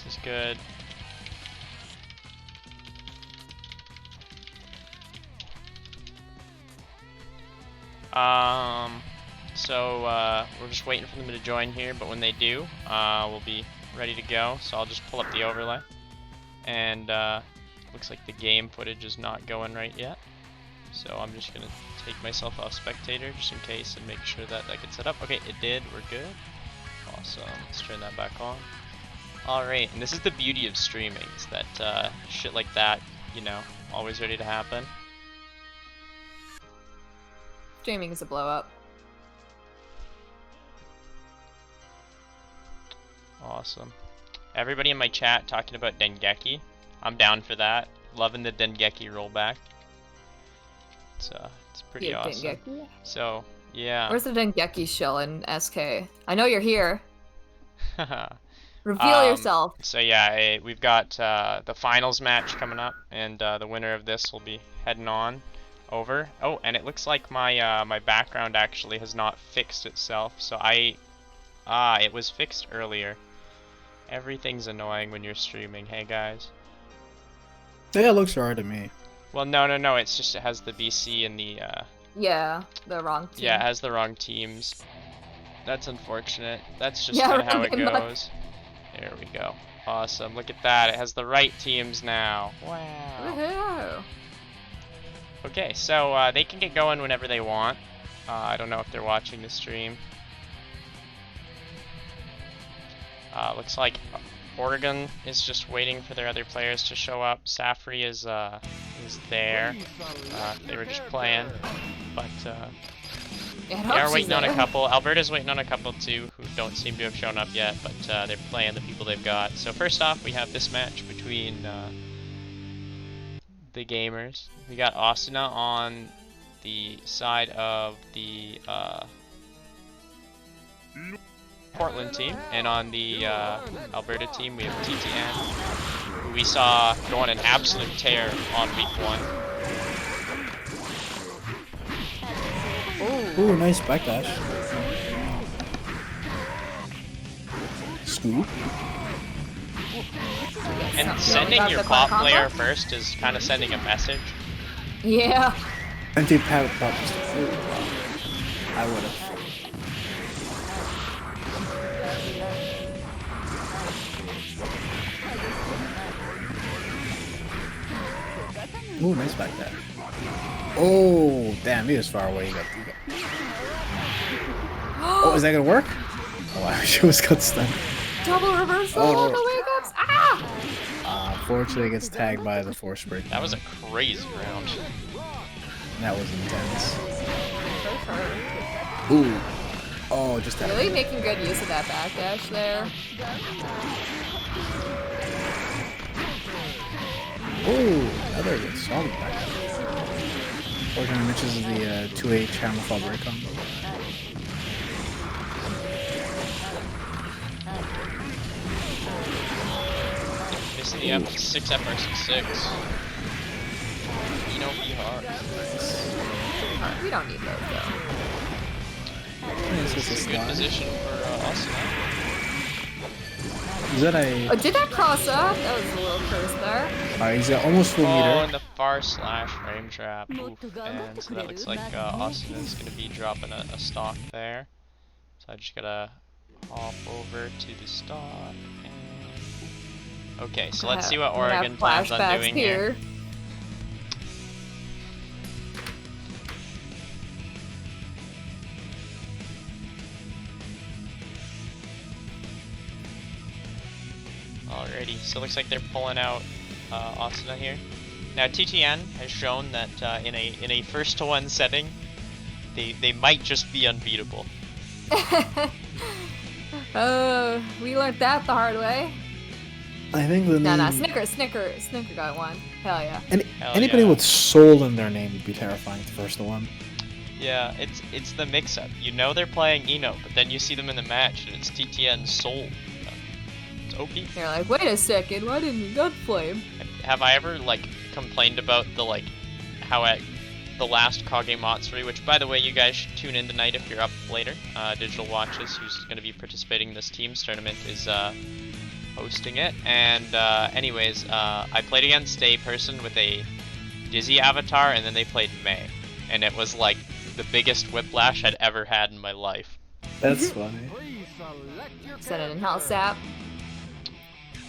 is good. So we're just waiting for them to join here, but when they do, we'll be ready to go. So I'll just pull up the overlay, and looks like the game footage is not going right yet. So I'm just gonna take myself off spectator just in case and make sure that that gets set up. Okay, it did. We're good. Awesome. Let's turn that back on. All right, and this is the beauty of streaming, is that shit like that, you know, always ready to happen. Streaming is a blow up. Awesome. Everybody in my chat talking about Dengeki. I'm down for that. Loving the Dengeki rollback. It's pretty Yeah, awesome. Dengeki. So yeah. Where's the Dengeki shell in SK? I know you're here. Reveal yourself. So yeah, we've got the finals match coming up, and the winner of this will be heading on over. Oh, and it looks like my my background actually has not fixed itself. So it was fixed earlier. Everything's annoying when you're streaming. Hey guys. Yeah, it looks alright to me. Well, no. It's just it has the BC and the Yeah, the wrong team. yeah, it has the wrong teams. That's unfortunate. That's just Yeah, kind of how it pretty much. goes. There we go. Awesome. Look at that. It has the right teams now. Wow. Woohoo! Okay, so they can get going whenever they want. I don't know if they're watching the stream. Looks like Oregon is just waiting for their other players to show up. Saphri is there. They were just playing, but Yeah, they are waiting on a couple. Alberta's waiting on a couple too, who don't seem to have shown up yet, but they're playing the people they've got. So first off, we have this match between the gamers. We got Asuna on the side of the Portland team, and on the Alberta team we have TTN, who we saw go on an absolute tear on week 1. Ooh, nice backdash. Scoop. And sending your bot player first is kind of sending a message. Yeah. Empty pad pop. I would have. Ooh, nice backdash. Oh, damn, he was far away. You got. Oh, is that gonna work? Oh, I wish it was got stunned. Double reversal Oh. on the wake ups. Ah! Unfortunately, it gets tagged by the force break. That was a crazy round. That was intense. Ooh. Oh, just that. Really making good use of that backdash there. Ooh, another good solid backdash. 400 inches of the 2H hammer fall break combo. Missing the F6 FR66. You know, be hard. We don't need those though. This is a Good slide. position for Asuna. Is that a... Oh, did that cross up? That was a little curse there. Alright, he's got almost full Oh, meter. and the far slash frame trap. Oof. And so that looks like Asuna's going to be dropping a stock there. So I just gotta hop over to the stock. And... Okay, so let's see what Oregon plans on Flashbacks doing here. Alrighty, so it looks like they're pulling out Asuna here. Now TTN has shown that in a 1-to-1 setting, they might just be unbeatable. We learned that the hard way. I think the No, name... Snicker got one. Hell yeah. Hell Anybody yeah. with soul in their name would be terrifying at the first one. Yeah, it's the mix-up. You know they're playing Eno, but then you see them in the match and it's TTN Soul. It's OP. You're like, wait a second, why didn't you Gunflame? Have I ever like complained about the like how at the last Kage Matsuri, which by the way you guys should tune in tonight if you're up later. Digital Watches, who's going to be participating in this team's tournament, is hosting it. And anyways, I played against a person with a Dizzy avatar, and then they played May, and it was like the biggest whiplash I'd ever had in my life. That's funny. Please select your Set it in Hellsap.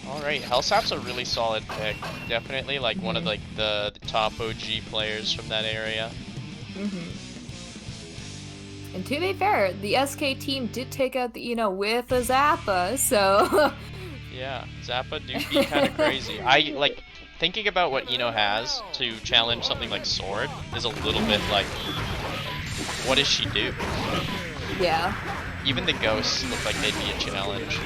Alright, Hellsap's a really solid pick. Definitely like one of like the top OG players from that area. And to be fair, the SK team did take out the Eno with a Zappa, so... Yeah, Zappa do be kind of crazy. I like thinking about what Eno has to challenge something like Sword is a little bit like, what does she do? yeah. Even the ghosts look like they'd be a challenge.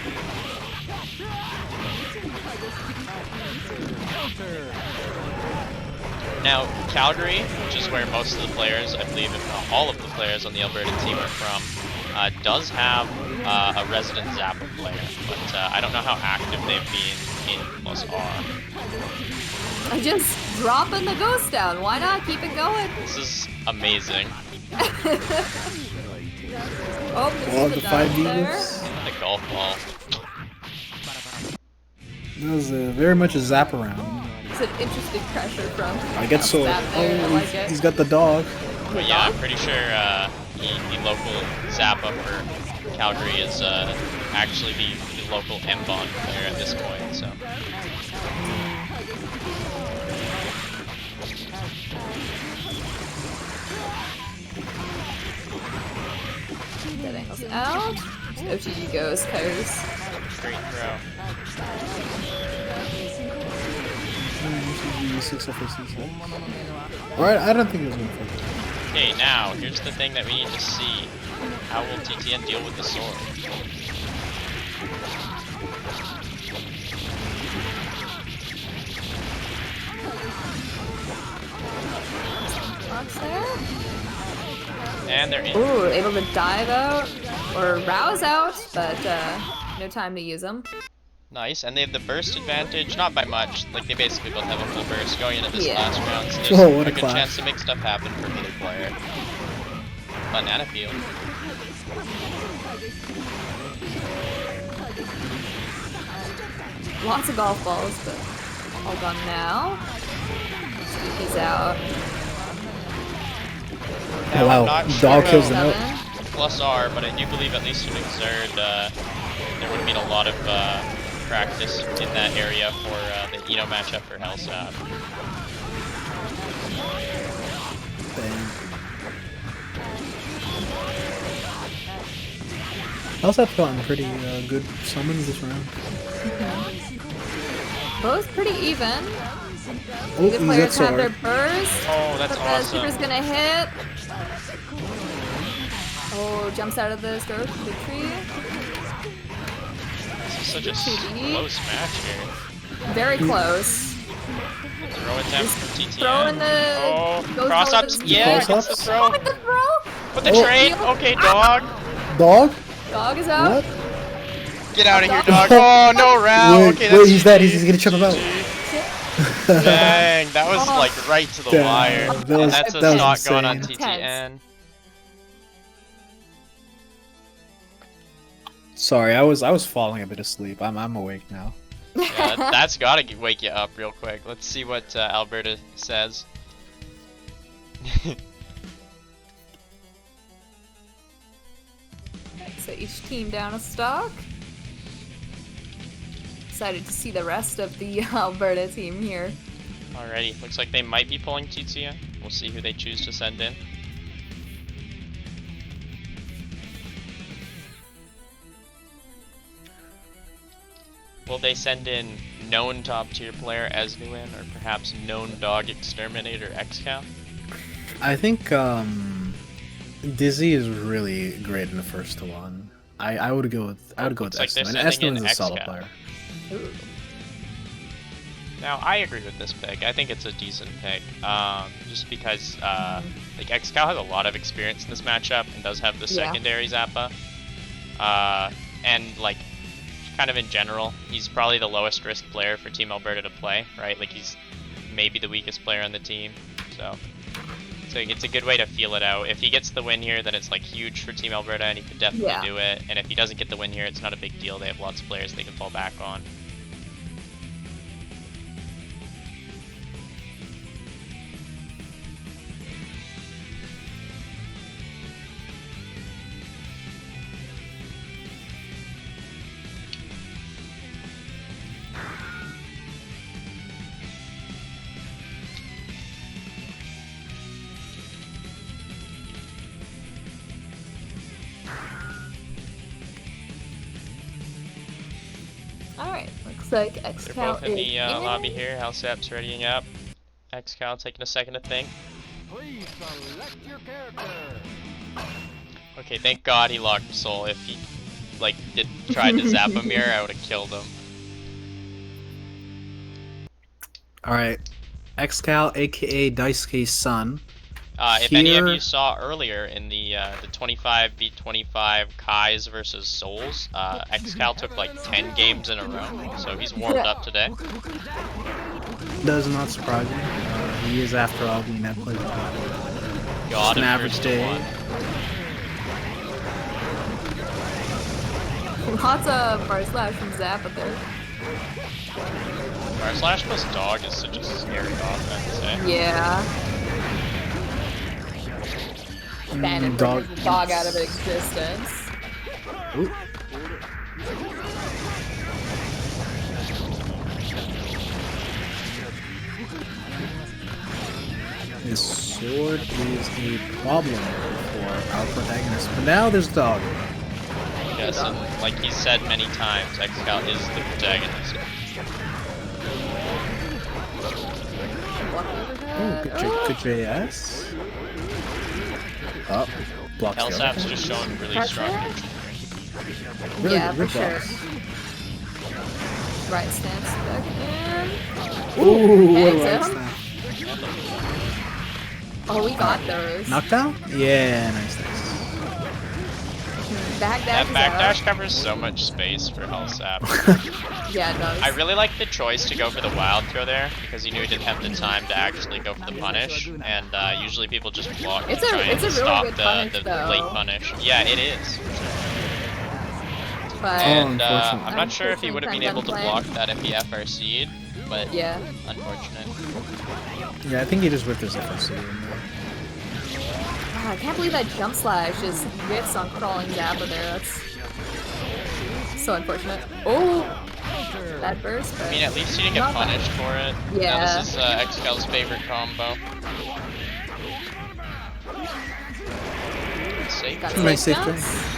Now, Calgary, which is where most of the players, I believe if not all of the players on the Alberta team are from, does have a resident Zappa player, but I don't know how active they've been in +R. I'm just dropping the ghost down. Why not? Keep it going. This is amazing. Oh, Well, this the is 5 there. Divas. The golf ball. That was very much a zap around. It's an interesting pressure from. I get so. Zap there. I Oh, like it. he's got the dog. But yeah, I'm pretty sure the local Zappa for Calgary is actually the local M-Bond player at this point, so. That angles out. OTG goes, Coast. Great throw. Alright, I don't think it was going to fit. Okay, now, here's the thing that we need to see. How will TTN deal with the sword? Box there. And they're in. Ooh, able to dive out or rouse out, but no time to use them. Nice, and they have the burst advantage, not by much. Like, they basically both have a full burst going into this Yeah. last round, so there's Oh, what a a good clash. chance to make stuff happen for either player. Banana peel. Lots of golf balls, but all gone now. He's out. Now, wow, I'm not dog sure kills them about out. +R, but I do believe at least in Exerd, there would have been a lot of practice in that area for the Eno matchup for Hellsap. Also, I've gotten pretty good summons this round. Both pretty even. Oh, The he's players at have their sword. burst. Oh, that's But the super's awesome. gonna hit. Oh, jumps out of the stroke, the tree. This is such a TD. close match here. Very close. Throw attempt from TTN. Throw in the. Oh, goes cross over ups. the- Yeah, gets the Cross-ups? throw. With the throw. With the Oh. trade. Okay, dog. Dog? Dog is out. What? Get out of here, dog. Oh, no round. Wait, Okay, wait, that's he's dead. GG. He's gonna chop him out. Dang, that was like right to the Damn, wire. that And was- that's a that was stock going on insane. TTN. Sorry, I was falling a bit asleep. I'm awake now. Yeah, that's gotta wake you up real quick. Let's see what Alberta says. So each team down a stock. Excited to see the rest of the Alberta team here. Alrighty, looks like they might be pulling TTN. We'll see who they choose to send in. Will they send in known top tier player Esnuwin or perhaps known dog exterminator XCal? I think Dizzy is really great in the first one. I would go with Looks like they're Esnuwin. sending in Esnuwin's a solid X-Cal. player. Ooh. Now, I agree with this pick. I think it's a decent pick, just because like Xcal has a lot of experience in this matchup and does have the secondary Zappa, and like kind of in general, he's probably the lowest risk player for Team Alberta to play, right? Like he's maybe the weakest player on the team, so it's a good way to feel it out. If he gets the win here, then it's like huge for Team Alberta, and he could definitely do it. And if he doesn't get the win here, it's not a big deal. They have lots of players they can fall back on. Alright, looks like They're Xcal both in is the lobby here. Hellsap's readying up. Xcal taking a second to think. Please select your character. Okay, thank God he locked Soul. If he like tried to zap a mirror, I would have killed him. All right, Xcal, aka Daisuke's son. If any of you saw earlier in the 25v25 Kais versus Souls, Xcal took like 10 games in a row, so he's warmed up today. Does not surprise me. He is, after all, the net player. God, An average day. Lots of bar slash from Zap up there. Our slash plus dog is such a scary offense, eh? Yeah. Bannon Dog. brings the dog out of existence. Ooh. His sword is a problem for our protagonist, but now there's dog. Yes, and like he said many times, Xcal is the protagonist. Ooh, good JS. Oh, block Hellsap's just showing really strong neutral. Really Yeah, good for sure. blocks. Right stance back in. Ooh, what a Hangs right him. snap. Oh, we got those. Knockdown? Yeah, nice. Backdash That is backdash out. covers so much space for Hellsap. Yeah, it does. I really like the choice to go for the wild throw there, because he knew he didn't have the time to actually go for the punish, and usually people just block to It's a- try and it's a really stop good punish, the though. late punish. Yeah, it is. But And unfortunate. I'm not sure if he would have been able to block Unfortunate. that if he FRC'd, but yeah. unfortunate. Yeah, I think he just whipped his FRC. Wow, I can't believe that jump slash just whiffs on crawling Zappa there. That's so unfortunate. Oh, that burst. But I mean, at least he didn't get not bad. punished for it. Yeah. Now this is Xcal's favorite combo. Safe. Got Nice safe takedowns.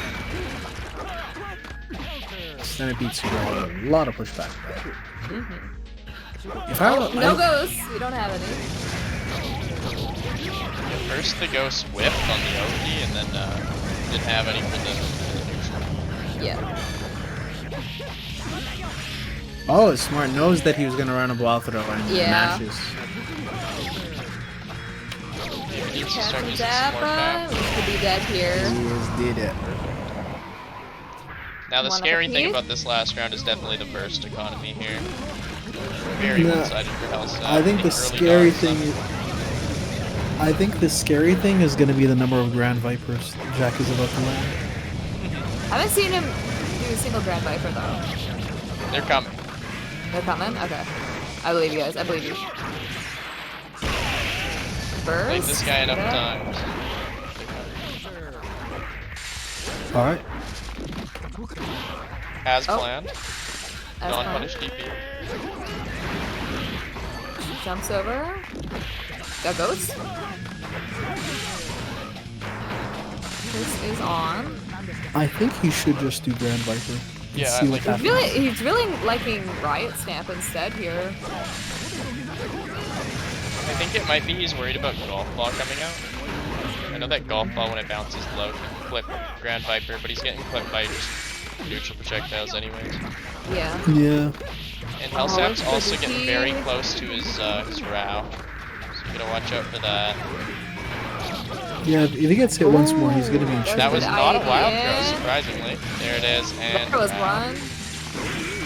Then it beats you a lot of pushback. If I, Oh, no ghosts. We don't have any. First the ghost whipped on the OP, and then didn't have any for the neutral. Yeah. Oh, smart knows that he was gonna run a ball throw and Yeah. mashes. He needs to start Captain using some more Zappa. power. We could be dead here. He just did it. Now the One up scary a thing piece. about this last round is definitely the burst economy here. Very Yeah. one-sided for Hellsap. I think the early scary dogs thing. on- I think the scary thing is gonna be the number of Grand Vipers Jack is about to land. I haven't seen him do a single Grand Viper though. They're coming. They're coming? Okay. I believe you guys. I believe you. Burst? Played this guy enough Yeah. times. All right. As Oh. planned. As Non-punished DP. Jumps over. Got ghost. This is on. I think he should just do Grand Viper. And Yeah, see what like- happens. He's really liking Riot Stamp instead here. I think it might be he's worried about golf ball coming out. And know that golf ball when it bounces low can clip Grand Viper, but he's getting clipped by just neutral projectiles anyways. Yeah. Yeah. And Hellsap's Oh, also it's getting the very key. close to his Rao. So you gotta watch out for that. Yeah, if he gets hit once more, he's gonna be in Ooh, trouble. That was good not a wild idea. throw, surprisingly. There it is, and There was Rao. one.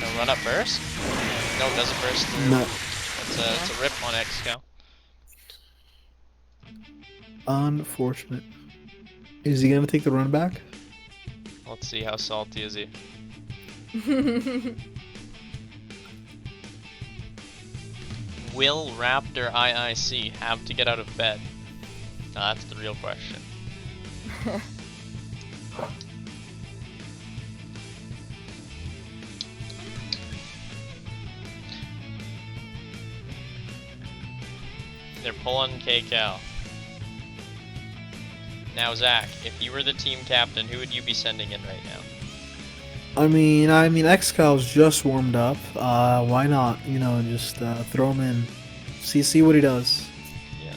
No run up burst? No, it doesn't burst through. No. It's a rip on X-Cal. Unfortunate. Is he gonna take the run back? Let's see how salty is he. Will Raptor IIC have to get out of bed? Now, that's the real question. They're pulling KCal. Now, Zach, if you were the team captain, who would you be sending in right now? I mean, XCal's just warmed up. Why not? You know, just throw him in. See what he does. Yeah.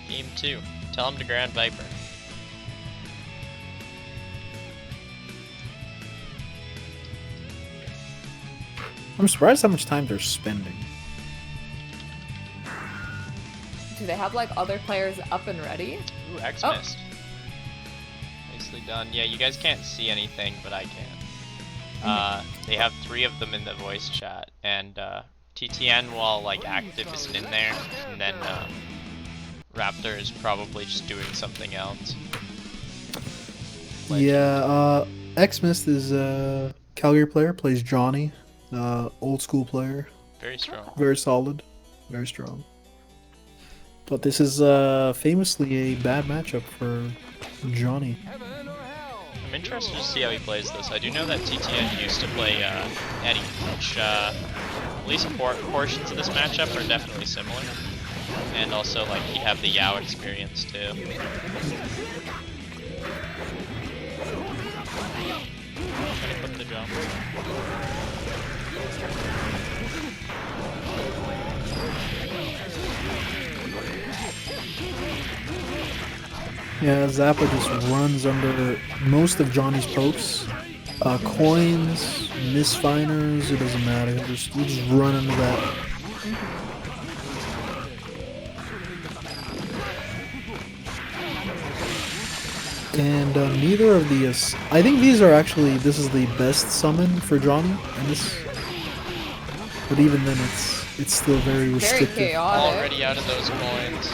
Game 2. Tell him to Grand Viper. I'm surprised how much time they're spending. Do they have like other players up and ready? Ooh, X Oh. missed. Nicely done. Yeah, you guys can't see anything, but I can. They have 3 of them in the voice chat, and TTN, while like active, isn't in there, and then Raptor is probably just doing something else. Yeah, Xmist is a Calgary player, plays Johnny, old school player, Very strong. very solid, very strong. But this is famously a bad matchup for Johnny. Heaven or hell? I'm interested to see how he plays this. I do know that TTN used to play Eddie, which at least portions of this matchup are definitely similar. And also, like, he'd have the Yao experience too. Trying to clip the jump. Yeah, Zappa just runs under most of Johnny's pokes. Coins, misfiners, it doesn't matter. You just run under that. And neither of the... I think these are actually... This is the best summon for Johnny. And this... But even then, it's still very Very restrictive. chaotic. Already out of those coins.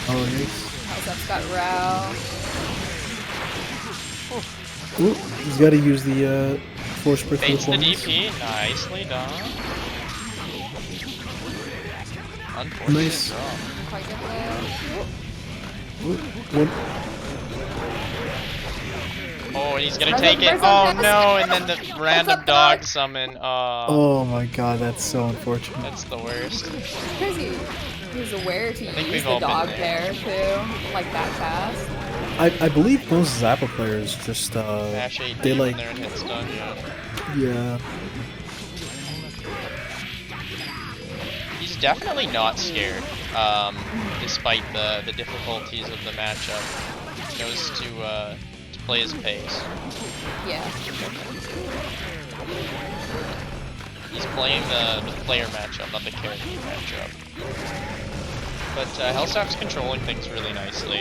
Oh, nice. Hellsap's got Rao. Ooh, he's got to use the force brick for the Baits the points. DP. Nicely done. Unfortunate Nice. draw. Quite good there. Ooh, one. Oh, and he's gonna There's take a- it. there's a- Oh there's a- no, and then the there's a random dog. dog summon. Oh, Oh my god, that's so unfortunate. that's the worst. Because he was aware to think use we've the all been dog there. there too, like that fast. I believe most Zappa players just Mash 8 they when like they're in hit stun, yeah. yeah. He's definitely not scared, despite the difficulties of the matchup. He knows to play his pace. Yeah. He's playing the player matchup, not the character matchup. But Hellsap's controlling things really nicely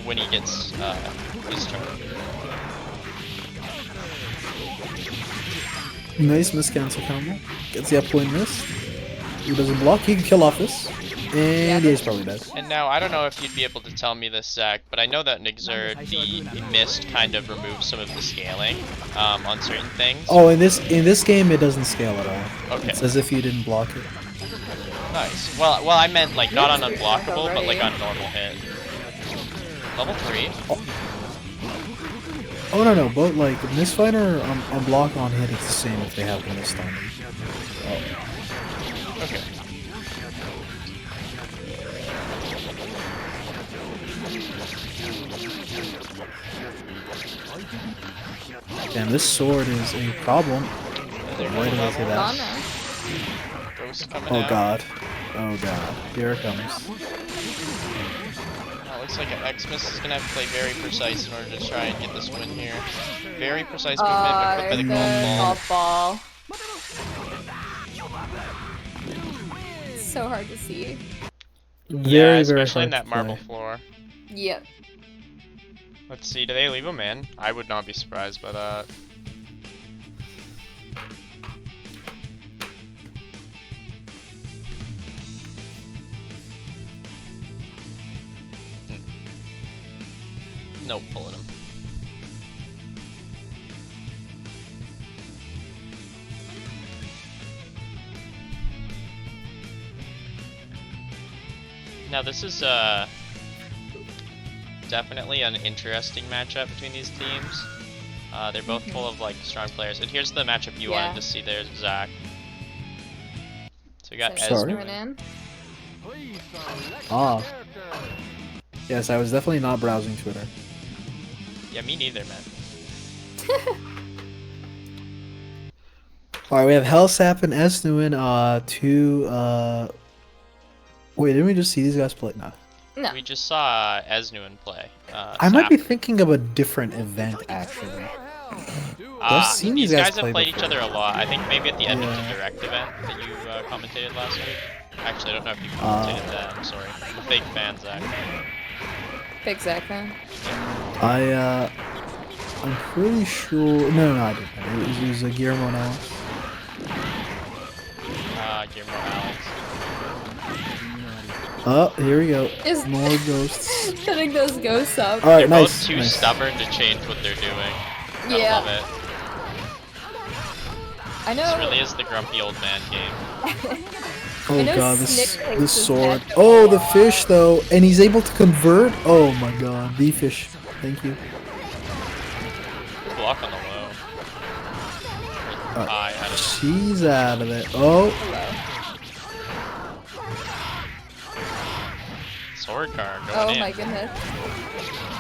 when he gets his turn. Nice miscancel combo. Gets the up point missed. He doesn't block, he can kill off this. And he's probably dead. And now, I don't know if you'd be able to tell me this, Zach, but I know that in Exert, the mist kind of removes some of the scaling on certain things. Oh, in this game it doesn't scale at all. Okay. It's as if you didn't block it. Nice. Well, I meant like not on unblockable, but like on normal hit. Level 3. Oh no, but like misfighter on block on hit, it's the same if they have the mist on them. Okay. Damn, this sword is a problem. Why did I say that? Gone now. Ghost coming Oh out. god. Oh god. Here it comes. looks like Xmas is gonna have to play very precise in order to try and get this win here. Very precise movement, but clipped by the golf ball. It's so hard to see. Yeah, Very, very especially hard in that to marble play. floor. Yep. Let's see, do they leave him in? I would not be surprised by that. Nope, pulling him. Now this is definitely an interesting matchup between these teams. They're both full of like strong players. And here's the matchup you wanted to see there, Zach. So we got Sorry. Esnuwin. in. Please select Ah. your character. Yes, I was definitely not browsing Twitter. Yeah, me neither, man. Alright, we have Hellsap and Esnuwin, wait, didn't we just see these guys play? No. No. We just saw Esnuwin play. I might be Saphri. thinking of a different event, actually. Do I've seen These these guys guys have play played each before. other a lot. I think maybe at the end of Yeah. the direct event that you commentated last week. Actually, I don't know if you commentated that. I'm sorry. I'm a fake fan, Zach. Big Zach fan. I'm pretty sure. No, I didn't. It was Guillermo now. Guillermo Alex. Oh, here we go. Is- More ghosts. Putting those ghosts up. All right, They're nice. both too nice. stubborn to change what they're doing. Gotta Yeah. love it. I know. This really is the grumpy old man game. Oh I know god, Snick this plays this his sword. neck. Oh, the fish though, and he's able to convert. Oh my god, the fish. Thank you. Good block on the low. Alright. High, out of She's out of it. Oh, Hello. sword card going Oh in. my goodness.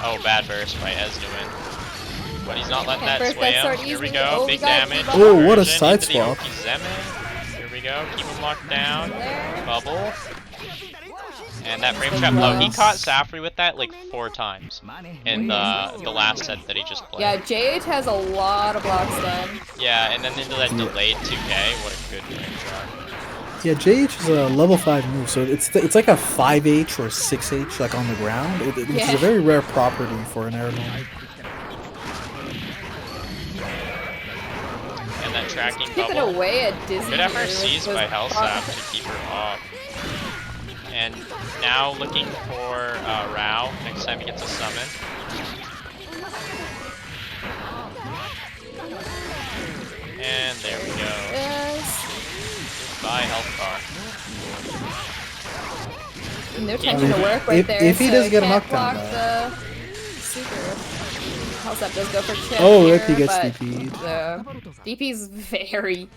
Oh, bad burst by Esnuwin. But he's not letting Can't that burst sway that him. sword Here we easily. go, Oh, we big got damage. Bubble. Oh, what a Conversion side into the swap. Okizeme. Here we go, keep him locked down. There. Bubble. And that frame trap low. He caught Saphri with that like 4 times in the last set that he just played. Yeah, JH has a lot of blocks done. Yeah, and then into that delayed 2K. What a good frame trap. yeah, JH is a level 5 move, so it's like a 5H or 6H like on the ground, which is Yeah. a very rare property for an air mode. And that tracking Keeping bubble. away at Disney. Good FRCs by Hellsap. Hellsap to keep her off. And now looking for Rao next time he gets a summon. And there we go. Yes. Goodbye, health bar. And they're changing the work right if- there. if he so does get a can't knockdown, block the super. Hellsap does go for chip Oh, here, rip, he gets but DP'd. the DP's very,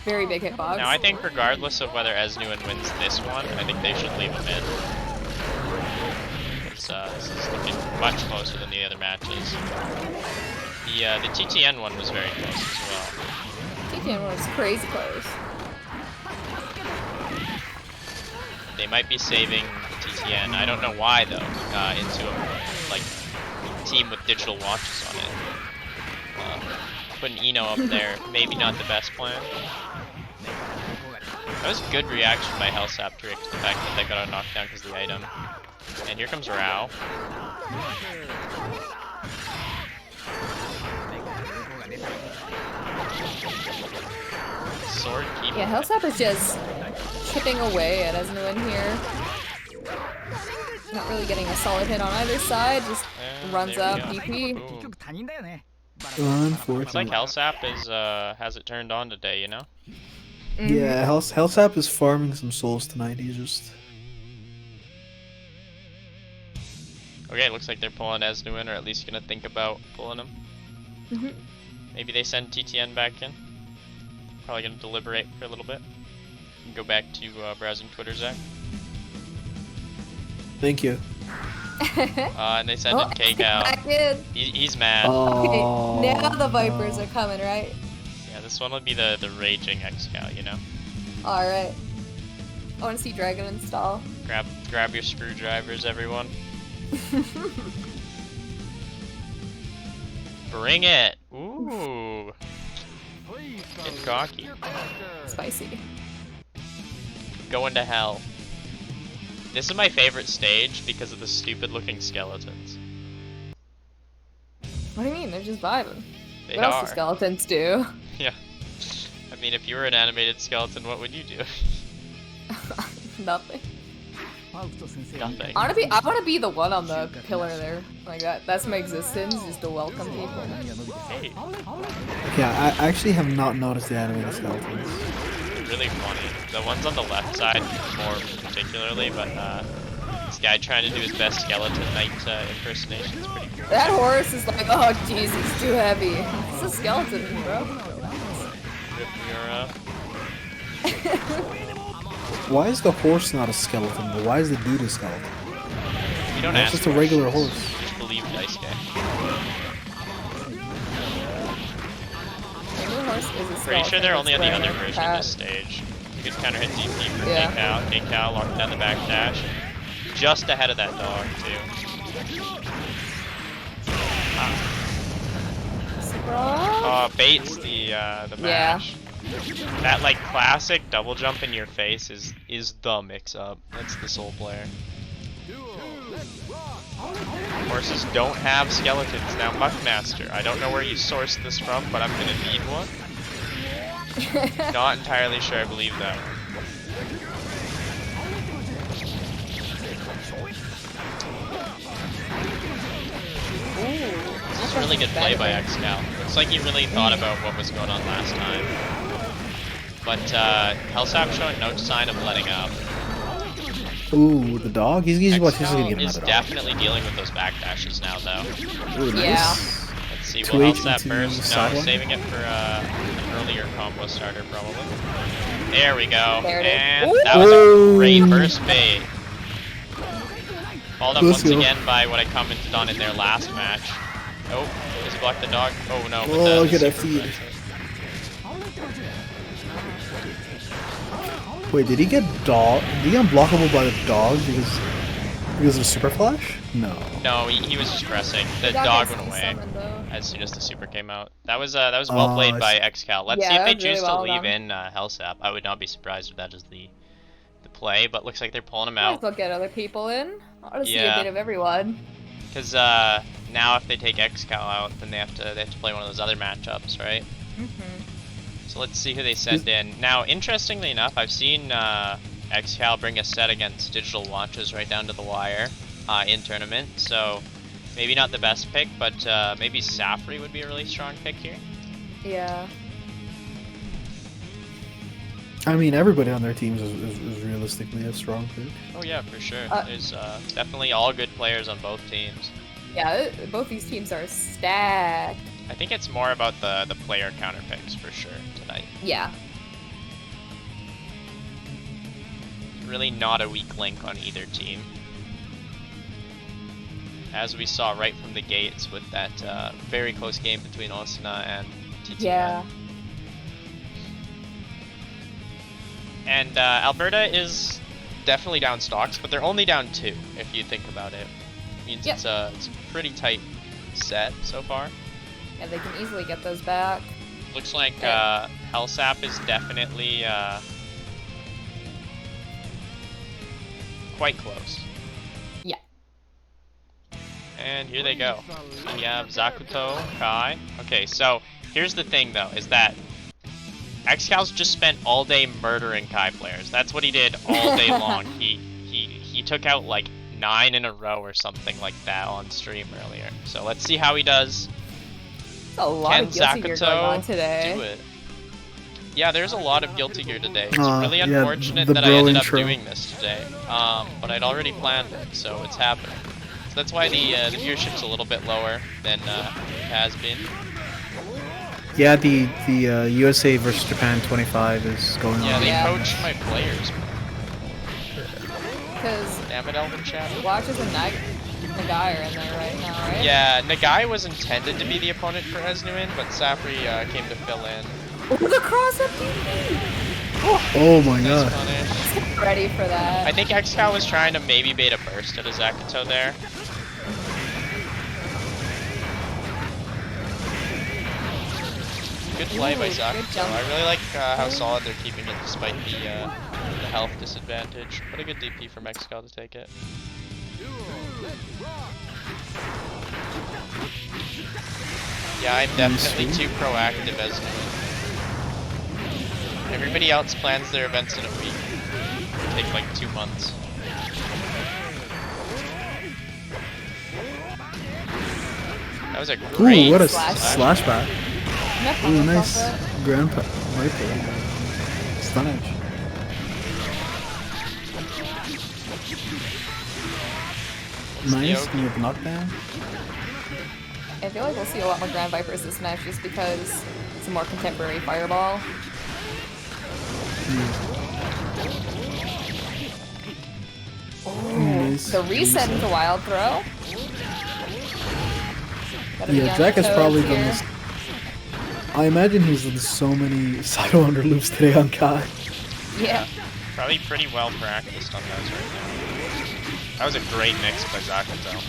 very big hitbox. Now I think regardless of whether Esnuwin wins this one, I think they should leave him in. This is looking much closer than the other matches. The TTN one was very close as well. TTN was crazy close. They might be saving TTN. I don't know why though. Into a like team with digital watches on it. Putting Eno up there, maybe not the best plan. That was a good reaction by Hellsap to the fact that they got a knockdown because of the item. And here comes Rao. Sword keep. Yeah, Hellsap is just chipping away at Esnuwin here. Not really getting a solid hit on either side, just And runs there we up go. DP. Boom. It's like Unfortunately. Hellsap is has it turned on today, you know? Yeah, Hellsap is farming some souls tonight. He's just. Okay, it looks like they're pulling Esnuwin, or at least gonna think about pulling him. Mhm. Maybe they send TTN back in. Probably gonna deliberate for a little bit. And go back to browsing Twitter, Zach. Thank you. And they send in K-Cow. Back in. He's mad. Oh, Okay, now the Vipers are coming, right? Yeah, this one would be the raging X-Cow, you know? Alright. I want to see Dragon install. Grab your screwdrivers, everyone. Bring it! Ooh! Please Get select cocky. your character. Spicy. Going to hell. This is my favorite stage because of the stupid looking skeletons. What do you mean? They're just vibing. They What else are. do skeletons do? Yeah. I mean, if you were an animated skeleton, what would you do? Nothing. Nothing. I wanna be the one on the pillar there. Like that's my existence, is to welcome people. Hey, Yeah, I actually have not noticed the animated skeletons. really funny. The ones on the left side more particularly, but this guy trying to do his best skeleton knight impersonation is pretty cool. That horse is like, oh jeez, he's too heavy. It's a skeleton, bro. Rip Mura. Why is the horse not a skeleton, but why is the dude a skeleton? You don't That's ask just a regular questions. horse. Just believe Dice Guy. The horse is a Pretty skeleton sure they're only on the that's other wearing a version of hat. this stage. You could counter hit DP for Yeah. K-Cow. K-Cow locking down the back dash. Just ahead of that dog, too. Baits the mash. That like classic double jump in your face is the mix-up. That's the soul player. Duo, let's rock. Horses don't have skeletons. Now Muckmaster, I don't know where you sourced this from, but I'm gonna need one. Not entirely sure I believe that one. This is really good play by Xcal. Looks like he really thought about what was going on last time. But Hellsap showing no sign of letting up. Ooh, the dog? He's gonna get Xcal another is dog. definitely dealing with those backdashes now, though. Ooh, Yeah. nice. Let's see, 2H will Hellsap into burst? No, sideline? saving it for an earlier combo starter, probably. There we go. There it is. And Ooh. that was a Ooh. great burst bait. Followed up Let's once go. again by what I commented on in their last match. Oh, does he block the dog? Oh no, with Oh, the look at that super feed. pressure. Wait, did he get unblockable by the dog because of super flash? No. No, he was just pressing. The Dog dog gets went away summoned, though. as soon as the super came out. That was well Oh, played I by see. Xcal. Let's Yeah, see if they that was really choose well to leave done. in Hellsap. I would not be surprised if that is the play, but looks like they're pulling him Might out. as well get other people in. I want to see Yeah. a bit of everyone. Because now if they take Xcal out, then they have to play one of those other matchups, right? So let's see who they send in. Now, interestingly enough, I've seen Xcal bring a set against digital launches right down to the wire in tournament. So maybe not the best pick, but maybe Saphri would be a really strong pick here. Yeah. I mean, everybody on their teams is realistically a strong pick. Oh yeah, for sure. Uh, There's definitely all good players on both teams. Yeah, both these teams are stacked. I think it's more about the player counter picks for sure tonight. Yeah. Really not a weak link on either team. As we saw right from the gates with that very close game between Osuna and TTN. Yeah. And Alberta is definitely down stocks, but they're only down 2 if you think about it. Means Yep. it's a pretty tight set so far. Yeah, they can easily get those back. Looks like Yeah. Hellsap is definitely quite close. Yeah. And here they go. We have Zakuto, Kai. Okay, so here's the thing though, is that Xcal's just spent all day murdering Kai players. That's what he did all day long. He took out like 9 in a row or something like that on stream earlier. So let's see how he does. There's a lot Can of guilty gear going on Zakuto today. do it? Yeah, there's a lot of guilty gear today. It's really yeah, unfortunate the that I bro ended up intro. doing this today. But I'd already planned it, so it's happening. So that's why the viewership's a little bit lower than it has been. Yeah, the USA versus Japan 25 is going Yeah, on. they Yeah. coach my players. Because Damn it, Elvin Chat. Watches and Nagai are in there right now, right? Yeah, Nagai was intended to be the opponent for Esnuwin, but Saphri came to fill in. Oh, the cross up DP! Oh my Nice god. punish. Ready for that. I think Xcal was trying to maybe bait a burst at a Zakuto there. good play by Ooh, Zach. good So jump. I really like how solid they're keeping it despite the health disadvantage. What a good DP from Excal to take it. Yeah, I'm definitely too proactive as everybody else plans their events in a week. Take like 2 months. That was a great Ooh, what a slash. slash back. No Ooh, problem, nice. Alpha. Grandpa. Viper. Stun edge. Nice. Can you have knockdown? I feel like we'll see a lot more Grand Vipers this match just because it's a more contemporary fireball. Nice. The reset into wild throw. Gotta be Yeah, on Jack your has toes probably done here. this. I imagine he's done so many side under loops today on Kai. Yeah. Probably pretty well practiced on those right now. That was a great mix by Zakato.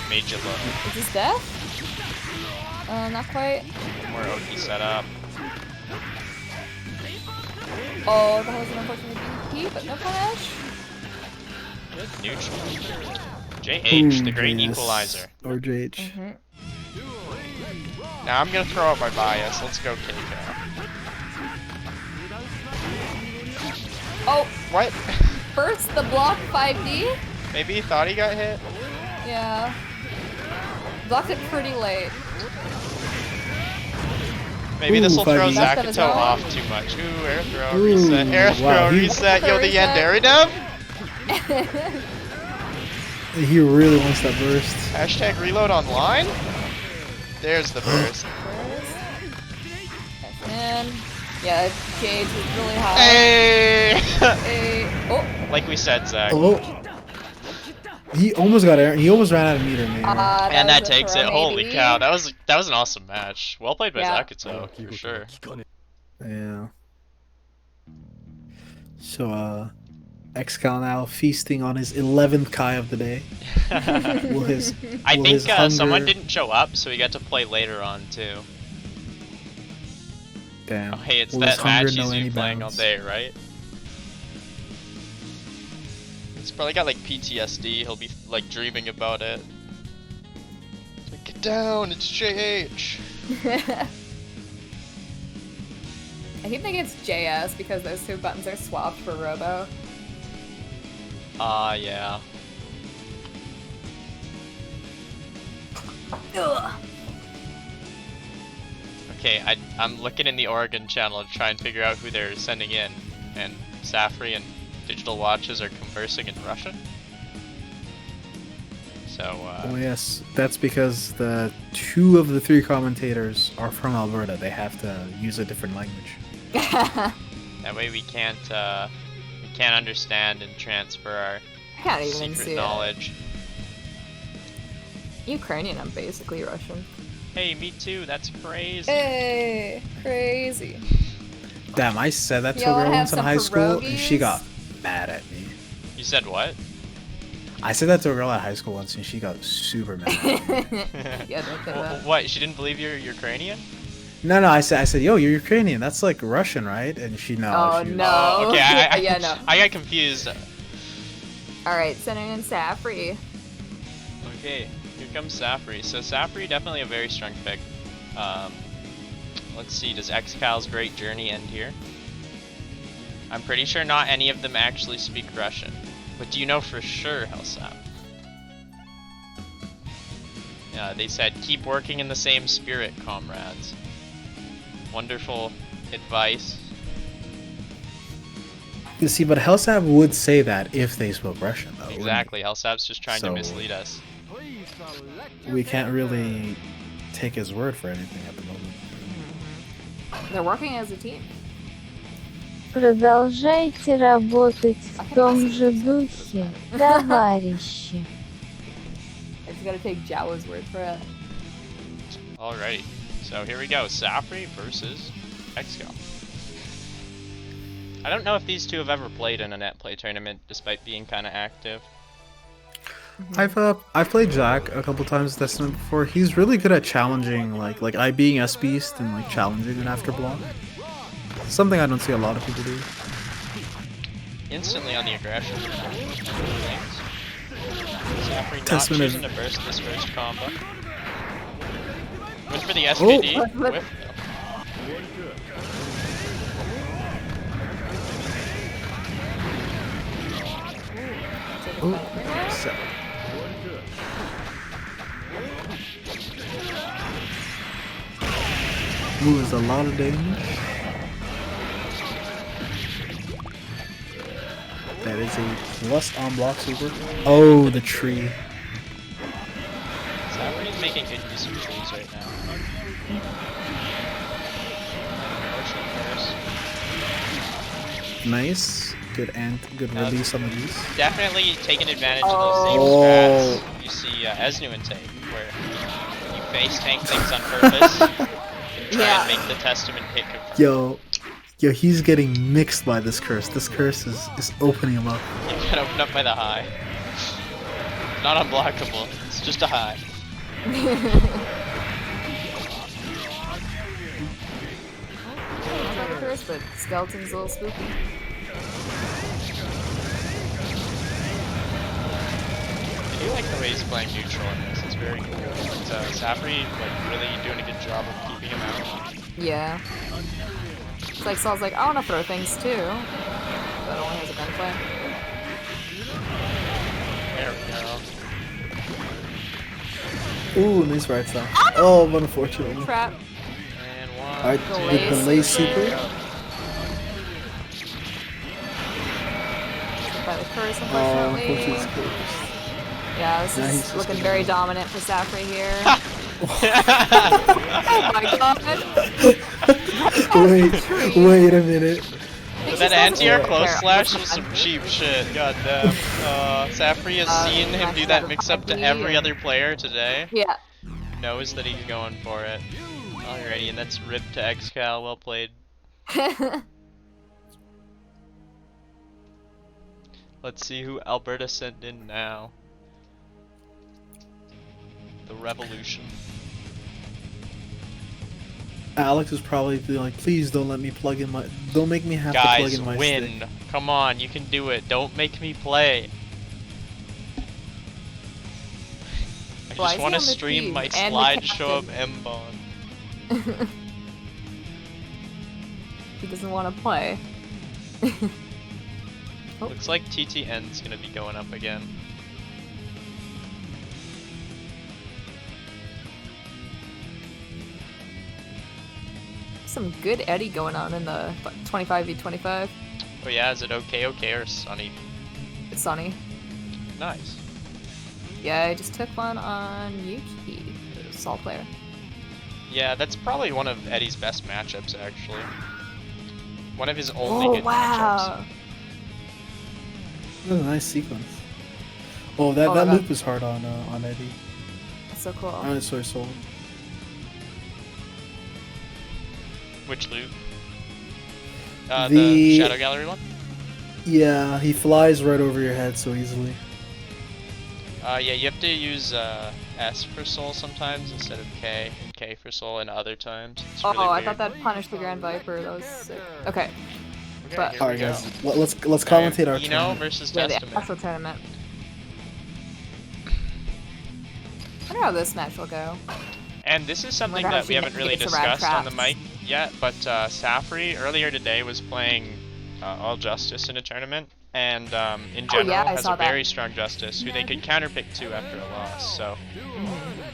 Made you look. Is this death? Not quite. More OT setup. Oh, that was an unfortunate DP, but no punish. Good neutral. JH, the great yes. equalizer. Or JH. Mm-hmm. Now I'm gonna throw out my bias. Let's go KK. Oh, What? first the block 5D. Maybe he thought he got hit? Yeah. Blocked it pretty late. Maybe this will Ooh, throw 5D. Left of his Zakato own. off too much. Ooh, air throw, Ooh, reset, air throw, wow, he- reset. Yo, the Reset. Yandere dev? He really wants that burst. Hashtag reload online? There's the burst. And yeah, Gage was really high. Hey! Hey. Oh. Like we said, Zach. Oh. He almost got air. He almost ran out of meter, man. And that was a takes throw, it. Holy maybe. cow, that was an awesome match. Well played by Yeah. Zakato, for sure. Yeah. So, Excal now feasting on his 11th Kai of the day. Will his, I will think his hunger... someone didn't show up, so we got to play later on too. Damn. Oh, hey, it's Will his that hunger match he's know any been playing all bounds? day, right? He's probably got like PTSD. He'll be like dreaming about it. Like, get down, it's JH. I keep thinking it's JS because those two buttons are swapped for Robo. Yeah. Ugh. Okay, I'm looking in the Oregon channel to try and figure out who they're sending in, and Saphri and Digital Watches are conversing in Russian. So, Oh yes, that's because the 2 of the 3 commentators are from Alberta. They have to use a different language. that way we can't understand and transfer our I can't even secret see knowledge. it. Ukrainian, I'm basically Russian. Hey, me too, that's crazy. Hey, crazy. Damn, I said that to a Y'all girl have once in some high school, and she pierogies? got mad at me. You said what? I said that to a girl at high school once, and she got super mad at me. Yeah, don't say that. What? She didn't believe you're Ukrainian? No, I said, yo, you're Ukrainian. That's like Russian, right? And she, no. Oh, she was- no. Oh, okay, Yeah, no. I got confused. Alright, sending in Saphri. Okay, here comes Saphri. So Saphri, definitely a very strong pick. Let's see, does Excal's great journey end here? I'm pretty sure not any of them actually speak Russian. But do you know for sure, Helsap? Yeah, they said, keep working in the same spirit, comrades. Wonderful advice. You see, but Helsab would say that if they spoke Russian, though. wouldn't Exactly, Helsap's just trying to So- mislead us. he? We can't really take his word for anything at the moment. They're working as a team. Продолжайте работать в том же духе, товарищи. I just gotta take Jawa's word for it. Alrighty, so here we go, Saphri versus Excal. I don't know if these two have ever played in a net play tournament, despite being kind of active. I've played Jack a couple times this Esnuwin before. He's really good at challenging, like I being S Beast and like challenging an after block. Something I don't see a lot of people do. Instantly on the aggression. Saphri not Esnuwin choosing is- to burst this first combo. Went for the SVD. Whiff. Ooh, so- Ooh, is a lot of damage. That is a plus on block super. Oh, the tree. Saphri is making good use of trees right now. Nice. Good good release on the beast. Definitely taking advantage of those Oh. same strats you see Esnuwin take, where you face tank things on purpose, try Yeah. and make the testament hit. Yo, he's getting mixed by this curse. This curse is opening him up. You got opened up by the high. Not unblockable, it's just a high. Curse, but skeleton's a little spooky. I do like the way he's playing neutral in this, it's very cool. But Saphri, like, really doing a good job of keeping him out. Yeah. It's like Saul's like, I want to throw things too, but only has a gunplay. There we go. Ooh, nice right side. Oh, unfortunately. Trap. And one. Alright, Delay the delay super. super. By the curse, Oh, unfortunately. unfortunately it's cursed. Yeah, this Nice. is looking very dominant for Saphri here. Oh my god! Wait a minute. That anti-air There, close slash I'm was just some cheap shit, goddamn. Saphri has seen him do that mix up to every other player today. Yeah. Knows that he's going for it. Alrighty, and that's rip to XCal, well played. Let's see who Alberta sent in now. The Revolution. Alex is probably like, please don't let me plug in my. Don't make me have to plug Guys, in my win. stick. Come on, you can do it. Don't make me play. I Why just is he want to on the stream team my and the slideshow of captain? M-Bond. He doesn't want to play. Looks like TTN's gonna be going up again. Some good Eddie going on in the 25v25. Oh yeah, is it okay or Sunny? It's Sunny. Nice. Yeah, I just took one on Yuki, the Salt player. Yeah, that's probably one of Eddie's best matchups, actually. One of his only good matchups. Wow! That was a nice sequence. Oh, that Oh my God. loop is hard on Eddie. That's so cool. Sorry, Soul. Which loop? The- The Shadow Gallery one? Yeah, he flies right over your head so easily. Yeah, you have to use S for soul sometimes instead of K, and K for soul and other times. It's really I weird. thought that punished the Grand Viper. That was sick. Okay. Okay, but- here we Alright, go. guys, let's commentate our Eno tournament. versus Yeah, the Testament. actual tournament. I wonder how this match will go. And this is something Wonder how that we she haven't really gets around discussed on the traps. mic yet, but Saphri earlier today was playing All Justice in a tournament, and in general yeah, I has saw a that. very strong Justice who they could counterpick to after a loss, so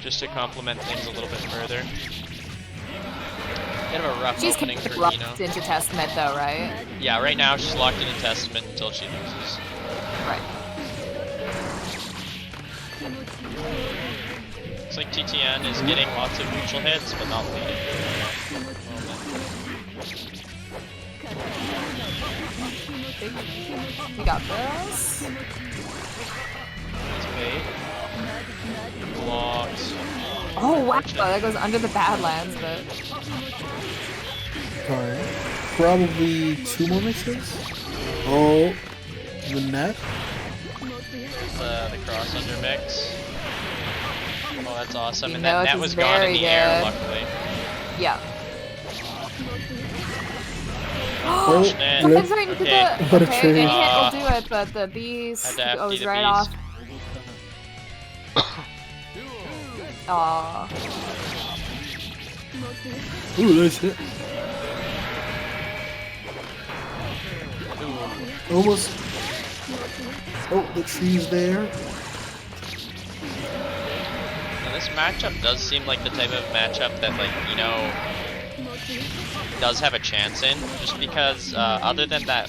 just to complement things a little bit further. Bit of a rough She's opening kind of for locked Eno. into Testament though, right? Yeah, right now she's locked into Testament until she loses. Right. Looks like TTN is getting lots of neutral hits, but not leading. We got this. It's bait. Blocks. Oh wow, that goes under the Badlands, but Alright. Probably 2 more mixes? Oh, the net? The the cross under mix. Oh, that's awesome. You And know that net this was is gone in very the air, good. luckily. Yeah. Oh, Fortunate. Sometimes right into Okay. the. What a Okay, trade. any hit will do it, but the bees Had to FD goes the right bees. off. Aw. Ooh, nice hit. Almost. Oh, the tree's there. Now this matchup does seem like the type of matchup that, like, you know, does have a chance in, just because other than that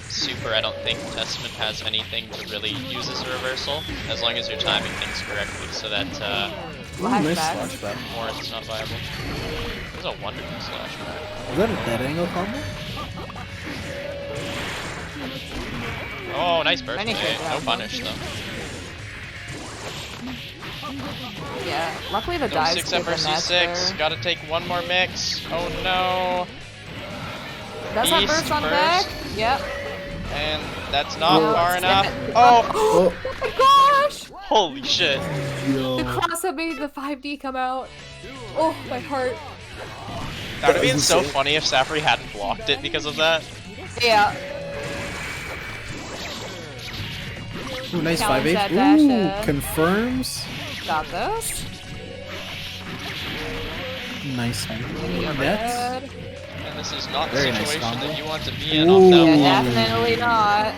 super, I don't think Testament has anything to really use as a reversal, as long as you're timing things correctly, so that Ooh, nice Flashback. slash back. more it's not viable. It was a wonderful slash back. Was that a dead angle combo? Oh, nice burst. Many Okay, good no rounds. punish though. Yeah. Luckily the No dives 6 give up or the match C6. there. Gotta take one more mix. Oh no. Does that Beast burst on burst. back? Yep. And that's not No, far it's enough. dead. Oh! Oh, Oh my gosh! Holy shit. yo. The cross up made the 5D come out. Oh, my heart. That would have been was so insane. funny if Saphri hadn't blocked it because of that. Yeah. Ooh, nice Challenge 5-8. that dash Ooh, in. confirms. Got this. Nice. Mini Nets. overhead. And this is not the Very nice situation combo. that you want to be in Ooh. off that Yeah, block. definitely not.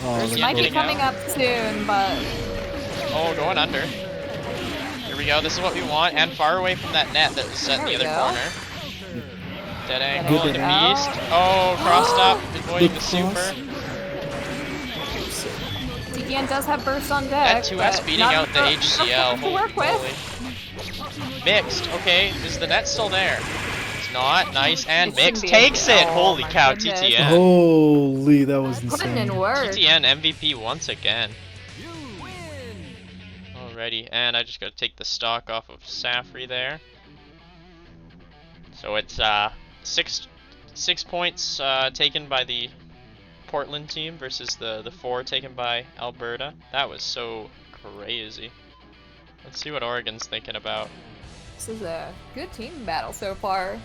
Oh, There's look Yeah, Might be getting coming out. up soon, but Oh, going under. Here we go. This is what we want. And far away from that net that was set in the There we other go. corner. Dead angle Good into angle. beast. Oh, crossed up, avoiding the cross. super. DGN does have burst on deck. That 2S but beating not out the enough HCL. to work Holy with. moly. Mixed. Okay, is the net still there? It's not. Nice. And It shouldn't Mixed be takes empty. it. Oh Holy my cow, goodness. TTN. Holy, that was Putting insane. in work. TTN MVP once again. You win. Alrighty, and I just gotta take the stock off of Saphri there. So it's 6 points taken by the Portland team versus the 4 taken by Alberta. That was so crazy. Let's see what Oregon's thinking about. This is a good team battle so far.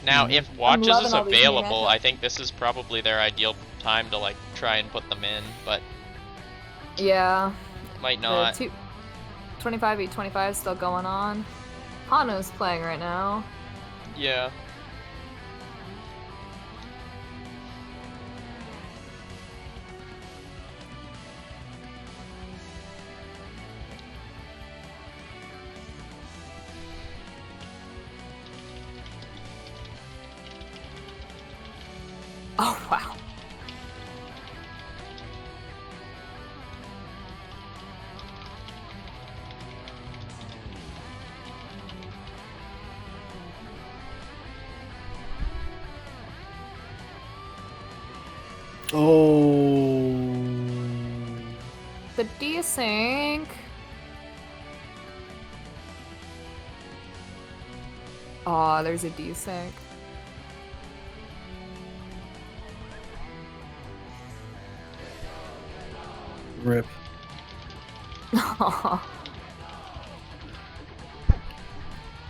Now, if Watches loving is all these new available, matchups. I think this is probably their ideal time to like try and put them in, but Yeah. might not. The 25v25 is still going on. Hano's playing right now. Yeah. Oh, wow. Oh. The desync. Aw, there's a desync. Rip.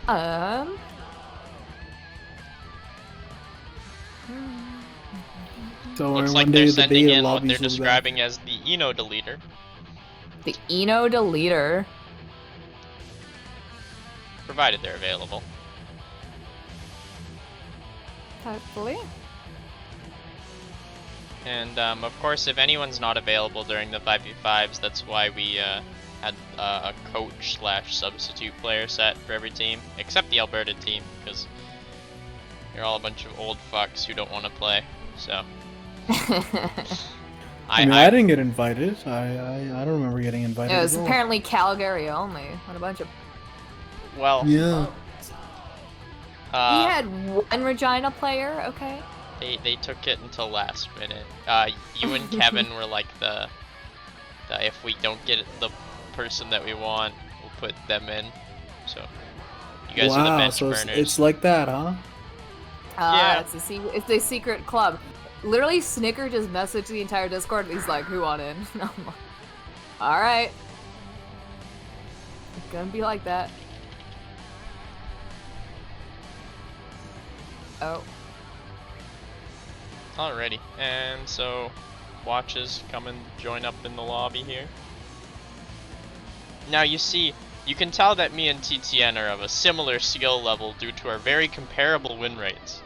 um. So Looks one like day they're the sending beta in what lobbies they're will be back. describing as the Eno deleter. The Eno deleter. Provided they're available. Hopefully. And of course, if anyone's not available during the 5v5s, that's why we had a coach / substitute player set for every team, except the Alberta team, because you're all a bunch of old fucks who don't want to play. So I mean, I didn't get invited. I don't remember getting invited. It was at all. apparently Calgary only. What a bunch of. well, Yeah. We had one Regina player, okay? they took it until last minute. You and Kevin were like the if we don't get the person that we want, we'll put them in. So you guys are the Wow. bench So burners. it's like that, huh? Yeah. It's a secret club. Literally, Snicker just messaged the entire Discord and he's like, who want in? And I'm like, All right. It's gonna be like that. Oh. Alrighty, and so watches come and join up in the lobby here. Now you see, you can tell that me and TTN are of a similar skill level due to our very comparable win rates.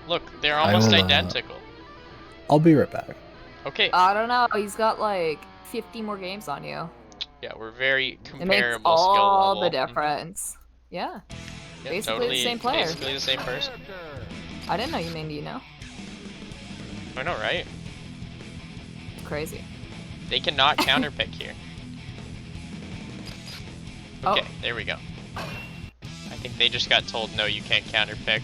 Look, they're almost identical. I'll be right back. Okay. I don't know. He's got like 50 more games on you. Yeah, we're very It makes comparable skill level. all the difference. Yeah. Yeah, Basically totally, the same player. Basically the same person. I didn't know you named you know. I know, right? Crazy. They cannot counterpick here. Okay, there we go. I think they just got told, no, you can't counterpick.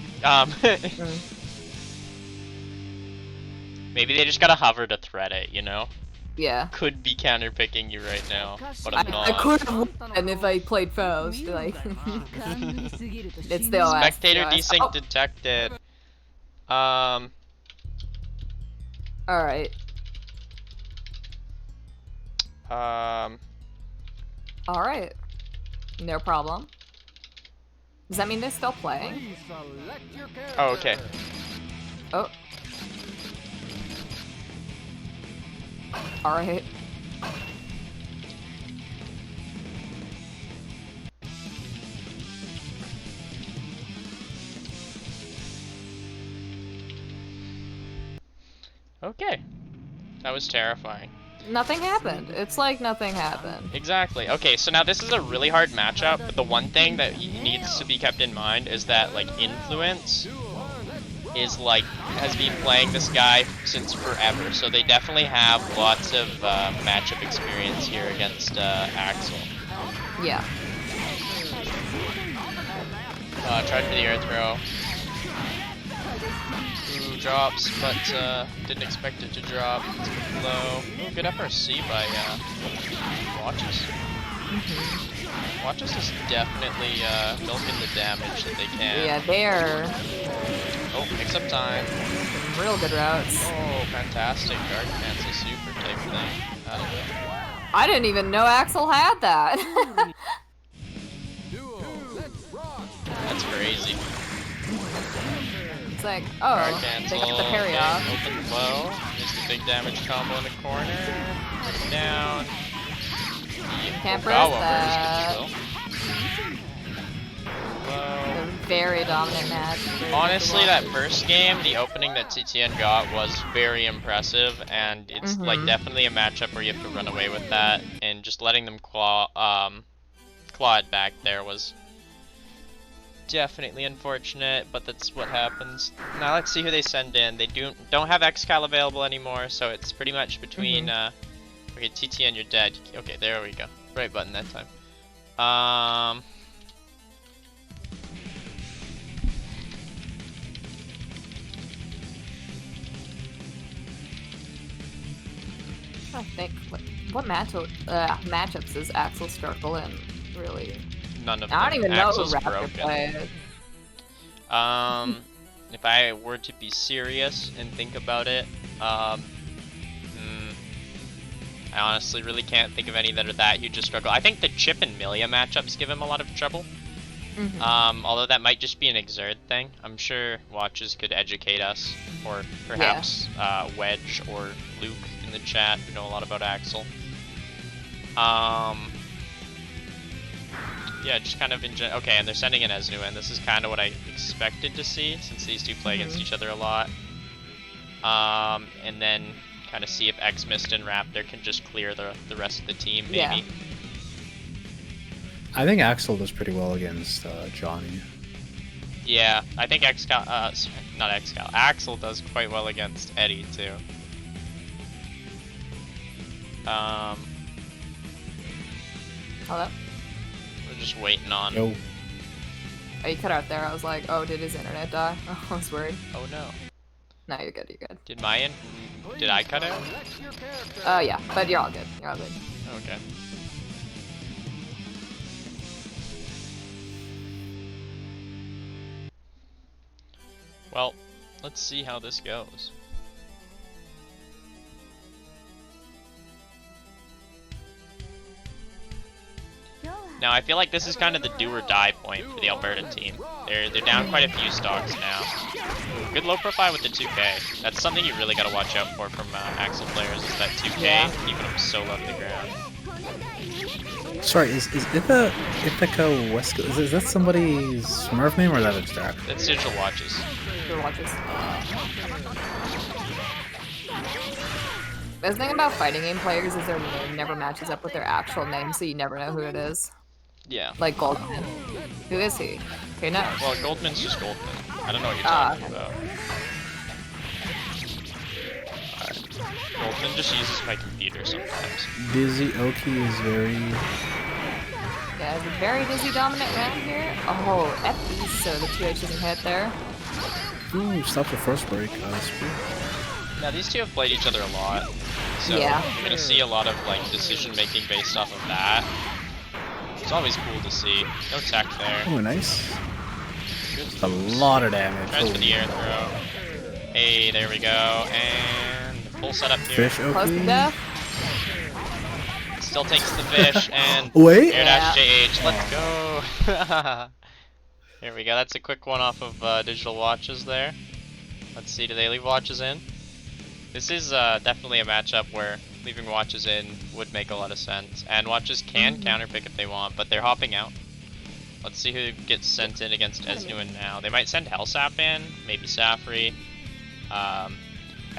Maybe they just gotta hover to thread it, you know? Yeah. Could be counterpicking you right now, but I'm not. I could have won if I played Faust, like. It's still Spectator STOS. desync detected. Alright. Alright. No problem. Does that mean they're still playing? Oh, okay. Oh. Alright. Okay. That was terrifying. Nothing happened. It's like nothing happened. Exactly. Okay, so now this is a really hard matchup, but the one thing that needs to be kept in mind is that, like, Influence is, like, has been playing this guy since forever, so they definitely have lots of matchup experience here against Axel. Yeah. Tried for the air throw. Ooh, drops, but didn't expect it to drop. It's a bit low. Ooh, good FRC by Watches. Watches is definitely milking the damage that they can. Yeah, they're Oh, mix-up time. real good routes. Oh, fantastic. Guard cancel super type thing. I don't know. I didn't even know Axel had that. That's crazy. It's like, Guard oh, cancel. they got the parry Okay, off. open low. There's the big damage combo in the corner. Bring it down. Can't press Ogawa that. burst, if you will. Low. They're very dominant match. Honestly, that first game, the opening that TTN got was very impressive, and it's like definitely a matchup where you have to run away with that, and just letting them claw it back there was definitely unfortunate, but that's what happens. Now let's see who they send in. They don't have Xcal available anymore, so it's pretty much between okay, TTN, you're dead. Okay, there we go. Right button that time. I think what matchups does Axel struggle in? Really, None of them. I don't even Axel's know who Raptor broken. plays. If I were to be serious and think about it, I honestly really can't think of any that are that huge a struggle. I think the Chip and Milia matchups give him a lot of trouble. Although that might just be an Exert thing. I'm sure Watches could educate us, or perhaps Wedge or Luke in the chat who know a lot about Axel. Yeah, just kind of okay, and they're sending in Esnuwin. This is kind of what I expected to see, since these two play against each other a lot. And then kind of see if X-Mist and Raptor can just clear the rest of the team, maybe. Yeah. I think Axel does pretty well against Johnny. Yeah, I think Axel does quite well against Eddie too. Hello? We're just waiting on. No. Oh, you cut out there. I was like, oh, did his internet die? I was worried. Oh no. No, you're good. You're good. Did I cut out? Oh yeah, but you're all good. You're all good. Okay. Well, let's see how this goes. Now I feel like this is kind of the do or die point for the Alberta team. They're down quite a few stocks now. Good low profile with the 2K. That's something you really gotta watch out for from Axel players, is that 2K keeping them so low to the ground. Sorry, is Ithaca West? Is that somebody's Smurf name or is that abstract? That's Digital Watches. Your watches. The thing about fighting game players is their name never matches up with their actual name, so you never know who it is. Yeah. Like Goldman. Who is he? Okay, no. Well, Goldman's just Goldman. I don't know what you're talking about. Goldman just uses my computer sometimes. Dizzy Oki is very... Yeah, it's a very dizzy dominant round here. Oh, FE, so the 2H doesn't hit there. Ooh, stop the first break. Now these two have played each other a lot, so Yeah. you're gonna see a lot of like decision making based off of that. It's always cool to see. No tech there. Oh, nice. Good A moves. lot of damage. Tries for the Holy air throw. Hey, there we go, and full setup here. Fish Close to Oki. death. Still takes the fish and Wait. air dash Yeah. JH. Let's go. Here we go. That's a quick one off of Digital Watches there. Let's see. Do they leave watches in? This is definitely a matchup where leaving watches in would make a lot of sense, and watches can counterpick if they want, but they're hopping out. Let's see who gets sent in against Esnuwin now. They might send Hellsap in, maybe Saphri. I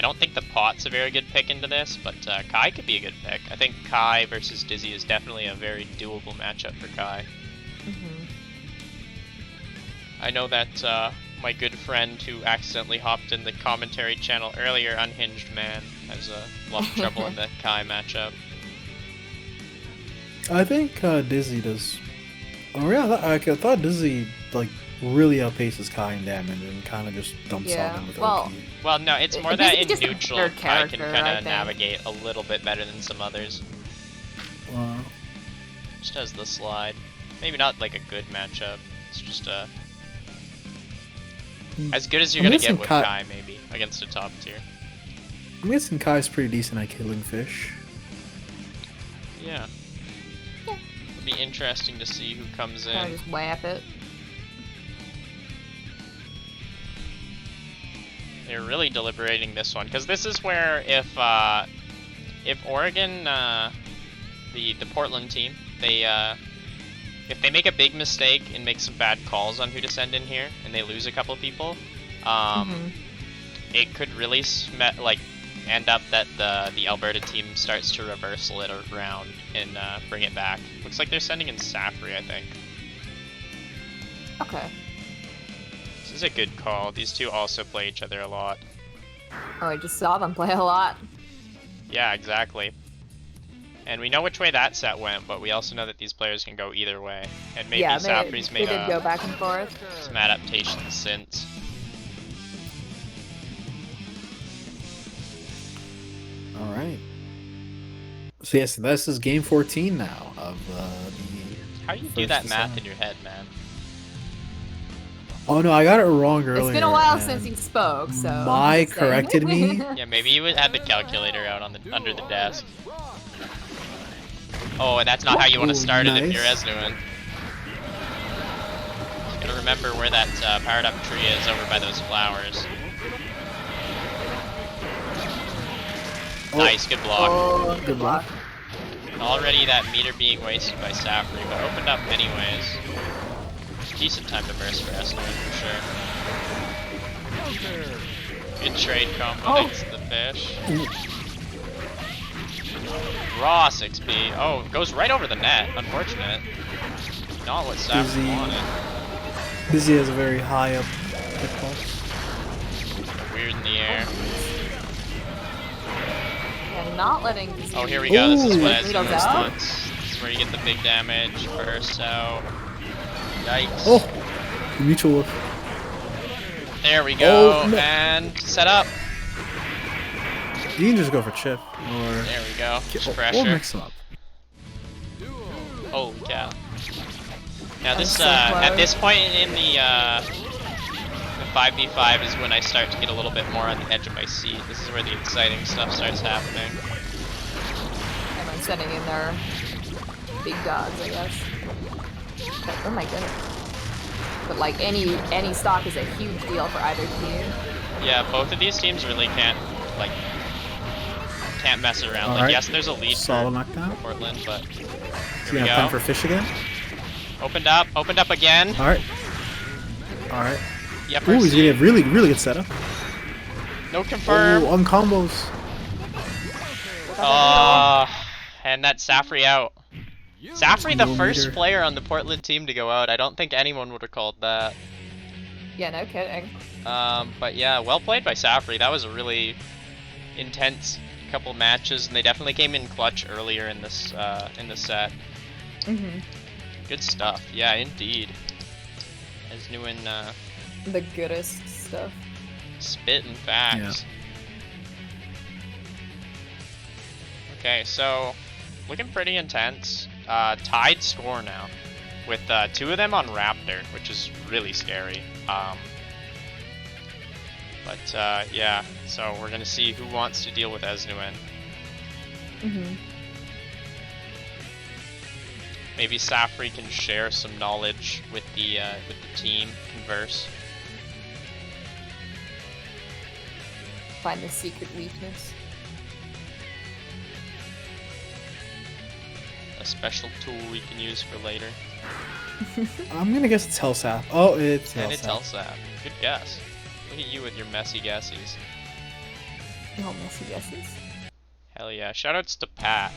don't think the Pot's a very good pick into this, but Kai could be a good pick. I think Kai versus Dizzy is definitely a very doable matchup for Kai. I know that my good friend who accidentally hopped in the commentary channel earlier, Unhinged Man, has a lot of trouble in the Kai matchup. I think Dizzy does. Oh yeah, I thought Dizzy like really outpaces Kai in damage and kind of just dumps Yeah, on him with well, Oki. Well, no, it's more It- that it's in just a neutral, better Kai can character, kind I of think. navigate a little bit better than some others. Just has the slide. Maybe not like a good matchup. It's just as good as you're I'm gonna guessing get with Kai- Kai, maybe against a top tier. I'm guessing Kai's pretty decent at killing fish. Yeah. It'll be interesting to see who comes Kind of in. just whap it. They're really deliberating this one because this is where if Oregon, the Portland team, they if they make a big mistake and make some bad calls on who to send in here and they lose a couple people, it could really end up that the Alberta team starts to reversal it around and bring it back. Looks like they're sending in Saphri, I think. Okay. This is a good call. These two also play each other a lot. Oh, I just saw them play a lot. Yeah, exactly. And we know which way that set went, but we also know that these players can go either way. And maybe Yeah, Saphri's they made did go back and forth. some adaptations since. All right. So yes, this is game 14 now of the. How do you do First that to math seven. in your head, man? Oh no, I got it wrong earlier. It's been a while and since he spoke, so. Mai I'm just saying. corrected me. Yeah, maybe you had the calculator out on the under the desk. Oh, and that's not how you want to Ooh, start it if nice. you're Esnuwin. You gotta remember where that powered up tree is over by those flowers. Oh. Nice, good block. Oh, Good luck. And already that meter being wasted by Saphri, but opened up anyways. Decent time to burst for Esnuwin for sure. Good trade combo thanks to the fish. Raw 6B. Oh, it goes right over the net. Unfortunate. Not what Saphri Dizzy. wanted. Dizzy has a very high up hitbox. Weird in the air. and not letting these. Oh, here we go. This is Ooh. what Needles Esnuwin out. wants. This is where you get the big damage. Burst out. Yikes. Oh, mutual whip. There we go. Oh, no. And set up. You can just go for chip or There we go. Just or pressure. mix them up. Holy cow. Now That this was so at close. this point in the 5v5 is when I start to get a little bit more on the edge of my seat. This is where the exciting stuff starts happening. Everyone's sending in their big dogs, I guess. Oh my goodness. But like any stock is a huge deal for either team. Yeah, both of these teams really can't mess around. Like, Alright. yes, there's a lead Solid for knockdown. Portland, but Is here he we gonna plan go. for fish again? Opened up again. Alright. Alright. Yep. Ooh, he's gonna have really good setup. No confirm. Ooh, on combos. And that Saphri out. Saphri, the No first meter. player on the Portland team to go out. I don't think anyone would have called that. Yeah, no kidding. But yeah, well played by Saphri. That was a really intense couple matches, and they definitely came in clutch earlier in this set. Mm-hmm. Good stuff. Yeah, indeed. Esnuwin The goodest stuff. spitting facts. Okay, so looking pretty intense. Tied score now, with 2 of them on Raptor, which is really scary. But yeah, so we're gonna see who wants to deal with Esnuwin. Mm-hmm. Maybe Saphri can share some knowledge with the team, converse. Find the secret weakness. A special tool we can use for later. I'm gonna guess it's Hellsap. Oh, it's And it's Hellsap. Elsap. Good guess. Look at you with your messy guesses. No messy guesses. Hell yeah. Shoutouts to Pat.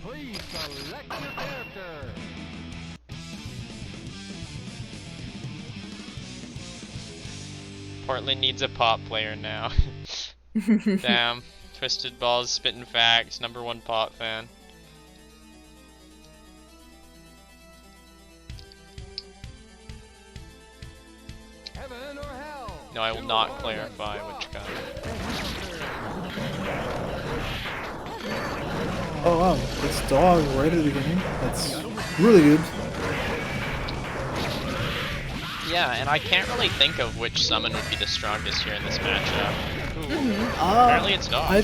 Please select your character. Portland needs a pot player now. Damn. Twisted Balls, spitting facts, #1 pot fan. Heaven or hell. No, I will not clarify which kind. Oh wow, it's dog right at the beginning. That's really good. Yeah, and I can't really think of which summon would be the strongest here in this matchup. Ooh, Uh, apparently it's dog. I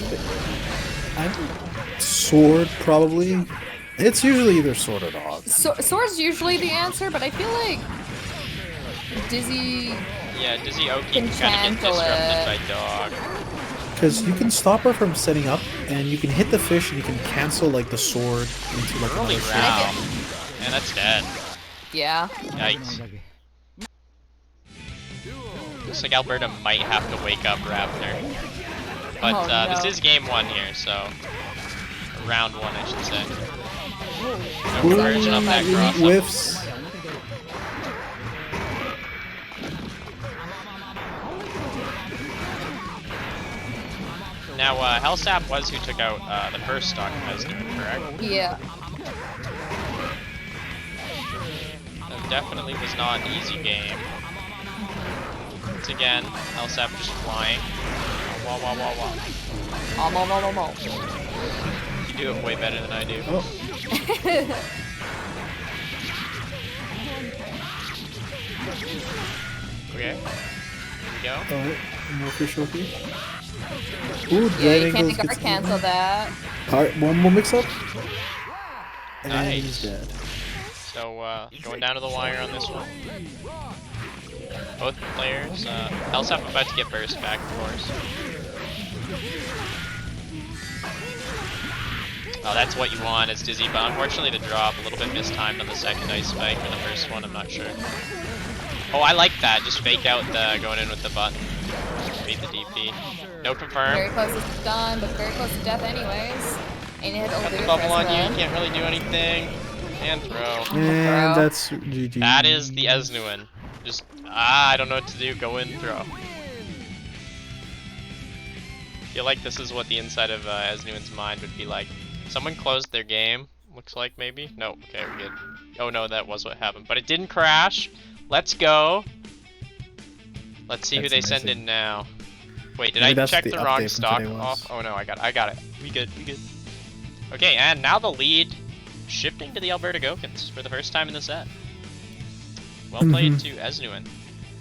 sword probably. It's usually either sword or dog. Sword's usually the answer, but I feel like Dizzy. Yeah, Dizzy Oki Can can kind of get cancel disrupted it. by dog. Because you can stop her from setting up, and you can hit the fish, and you can cancel like the sword into like Holy another cow. fish. And that's dead. Yeah. Yikes. Looks like Alberta might have to wake up Raptor. But Oh, no. this is game 1 here, so... round 1, I should say. No Ooh, conversion on that cross. whiffs. Now, Hellsap was who took out the first stock of Esnuwin, correct? Yeah. That definitely was not an easy game. Once again, Hellsap just flying. Wah wah wah wah. You do it way better than I do. Oh, Okay. Here we go. alright. More fish OP. Ooh, Yeah, right you can't angles guard gets cancel that. Alright, one more mix up. And Nice. he's dead. So, going down to the wire on this one. Both players, Hellsap about to get burst back, of course. Oh, that's what you want, it's Dizzy, but unfortunately the drop a little bit mistimed on the second ice spike, or the first one, I'm not sure. Oh, I like that, just fake out the going in with the button. Beat the DP. No confirm. Very close to done, but very close to death anyways. And it Got will the do bubble for on you, us, you can't really do anything. And throw. And Bro. that's GG. That is the Esnuwin. Just, I don't know what to do, go in, throw. Feel like this is what the inside of Esnuwin's mind would be like. Someone closed their game, looks like maybe? No, okay, we're good. Oh no, that was what happened. But it didn't crash. Let's go. Let's see who That's they send amazing. in now. Wait, did Maybe I that's check the the wrong update from stock today was. off? Oh no, I got it. We good. Okay, and now the lead shifting to the Alberta Goukens for the first time in the set. Well played to Esnuwin.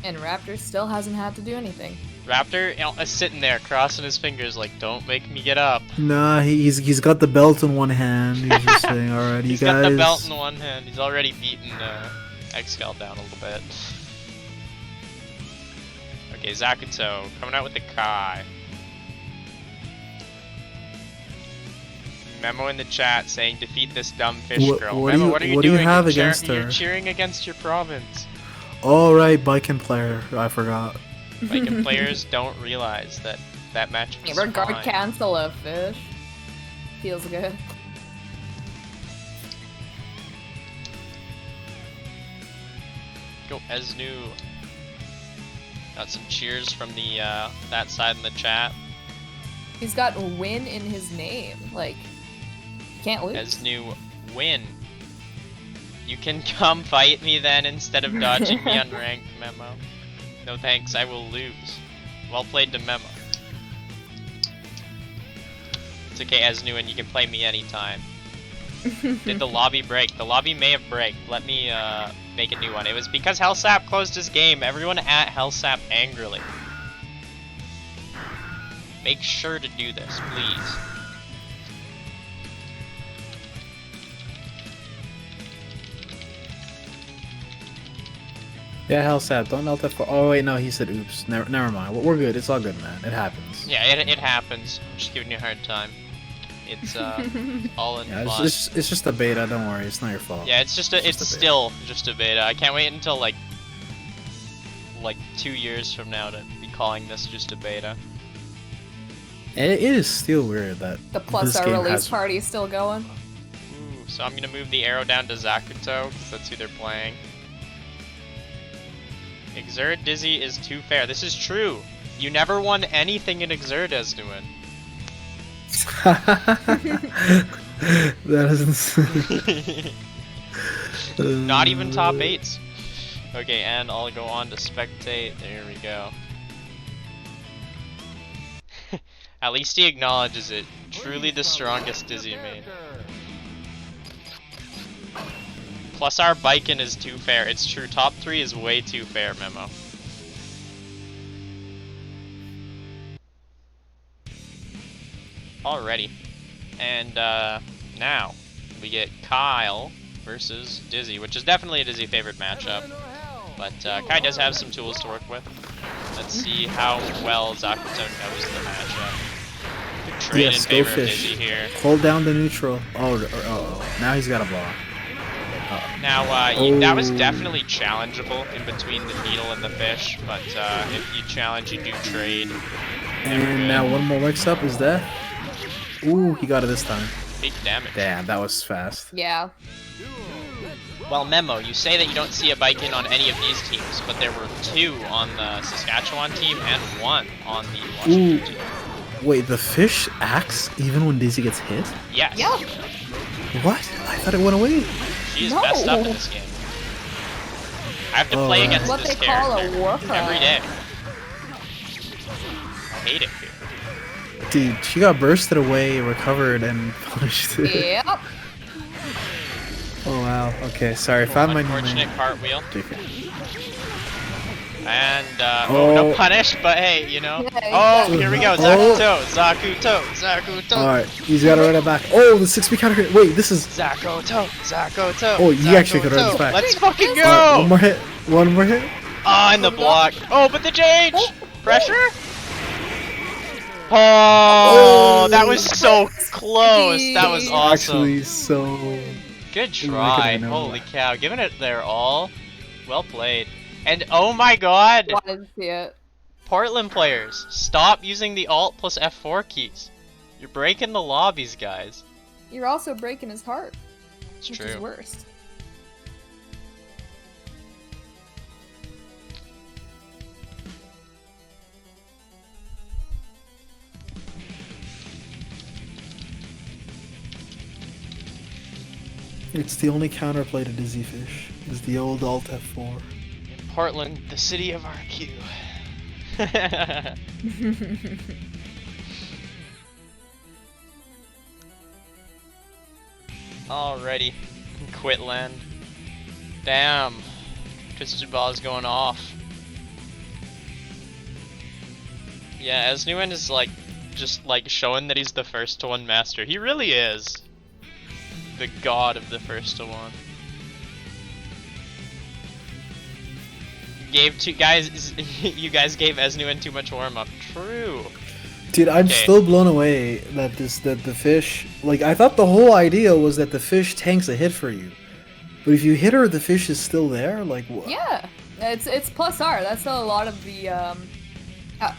And Raptor still hasn't had to do anything. Raptor is sitting there crossing his fingers like, don't make me get up. Nah, he's got the belt in one hand. He's just saying, alright, you He's guys. got the belt in one hand. He's already beaten Excal down a little bit. Okay, Zakuto coming out with the Kai. Memo in the chat saying defeat this dumb fish girl. What Memo, what are you do doing? you have You're against her? You're cheering against your province. Alright, Biken player. I forgot. Like, players don't realize that that match is Regard fine. cancel a fish. Feels good. Go Esnu. Got some cheers from the that side in the chat. He's got a win in his name. Like, you can't lose. Esnu win. You can come fight me then instead of dodging me on ranked, Memo. No thanks, I will lose. Well played to Memo. It's okay, Esnu, and you can play me anytime. Did the lobby break? The lobby may have break. Let me make a new one. It was because Hellsap closed his game. Everyone at Hellsap angrily. Make sure to do this, please. Yeah, Hellsap, don't melt that for. Oh wait, no, he said oops. Never mind. We're good. It's all good, man. It happens. Yeah, it happens. I'm just giving you a hard time. It's all in Yeah, fun. it's just a beta. Don't worry, it's not your fault. Yeah, it's just it's still just a beta. I can't wait until like 2 years from now to be calling this just a beta. It is still weird that The plus this our game release has- party is still going. Ooh, so I'm gonna move the arrow down to Zakuto because that's who they're playing. Exert Dizzy is too fair. This is true. You never won anything in Exert, Esnuwin. That is insane. Not even top 8s. Okay, and I'll go on to spectate. There we go. At least he acknowledges it. Truly the strongest Dizzy main. Plus our Biken is too fair. It's true, top 3 is way too fair, Memo. Alrighty. And now we get Kyle versus Dizzy, which is definitely a Dizzy favorite matchup. But Kai does have some tools to work with. Let's see how well Zakuto knows the matchup. Could trade Yes, in go favor of fish. Dizzy here. Hold down the neutral. Oh, now he's got a block. Now, that was definitely challengeable in between the needle and the fish, but if you challenge, you do trade. Never And good. now one more mix up is death. Ooh, he got it this time. Big damage. Damn, that was fast. Yeah. Well, Memo, you say that you don't see a Biken on any of these teams, but there were 2 on the Saskatchewan team and 1 on the Washington team. Wait, the fish acts even when Daisy gets hit? Yes. Yeah. What? I thought it went away. She is No. messed up in this game. I have to play against What this they call character a war crime. every day. I hate it here. Dude, she got bursted away, recovered, and punished. Yep. Oh wow. Okay, sorry. Found my new Unfortunate name. cartwheel. JK. And, no Oh. punish, but hey, you know. Yeah, Oh, exactly. here we go. Oh. Zakuto. Alright, he's gotta run it back. Oh, the 6B counter hit. Wait, this is. Zakuto. Oh, you actually could run this back. Let's fucking go! Alright, one more hit. One more hit. Oh, and the block. Oh, but the JH! Pressure? Oh, that was so close. That was awesome. Actually, so. Good I try. could've known Holy that. cow. Giving it their all. Well played. And oh my god! Wanted to see it. Portland players, stop using the Alt plus F4 keys. You're breaking the lobbies, guys. You're also breaking his heart, It's which is true. worst. It's the only counterplay to Dizzy Fish. Is the old Alt F4. Portland, the city of RQ. Alrighty. Quitland. Damn. Twisted Ball's going off. Yeah, Esnuwin is like, just like showing that he's the first to one master. He really is the god of the first to one. Gave two guys, you guys gave Esnuwin too much warm up. True. Dude, I'm Okay. still blown away that the fish. Like, I thought the whole idea was that the fish tanks a hit for you, but if you hit her, the fish is still there. Like, what? Yeah, it's plus R. That's a lot of the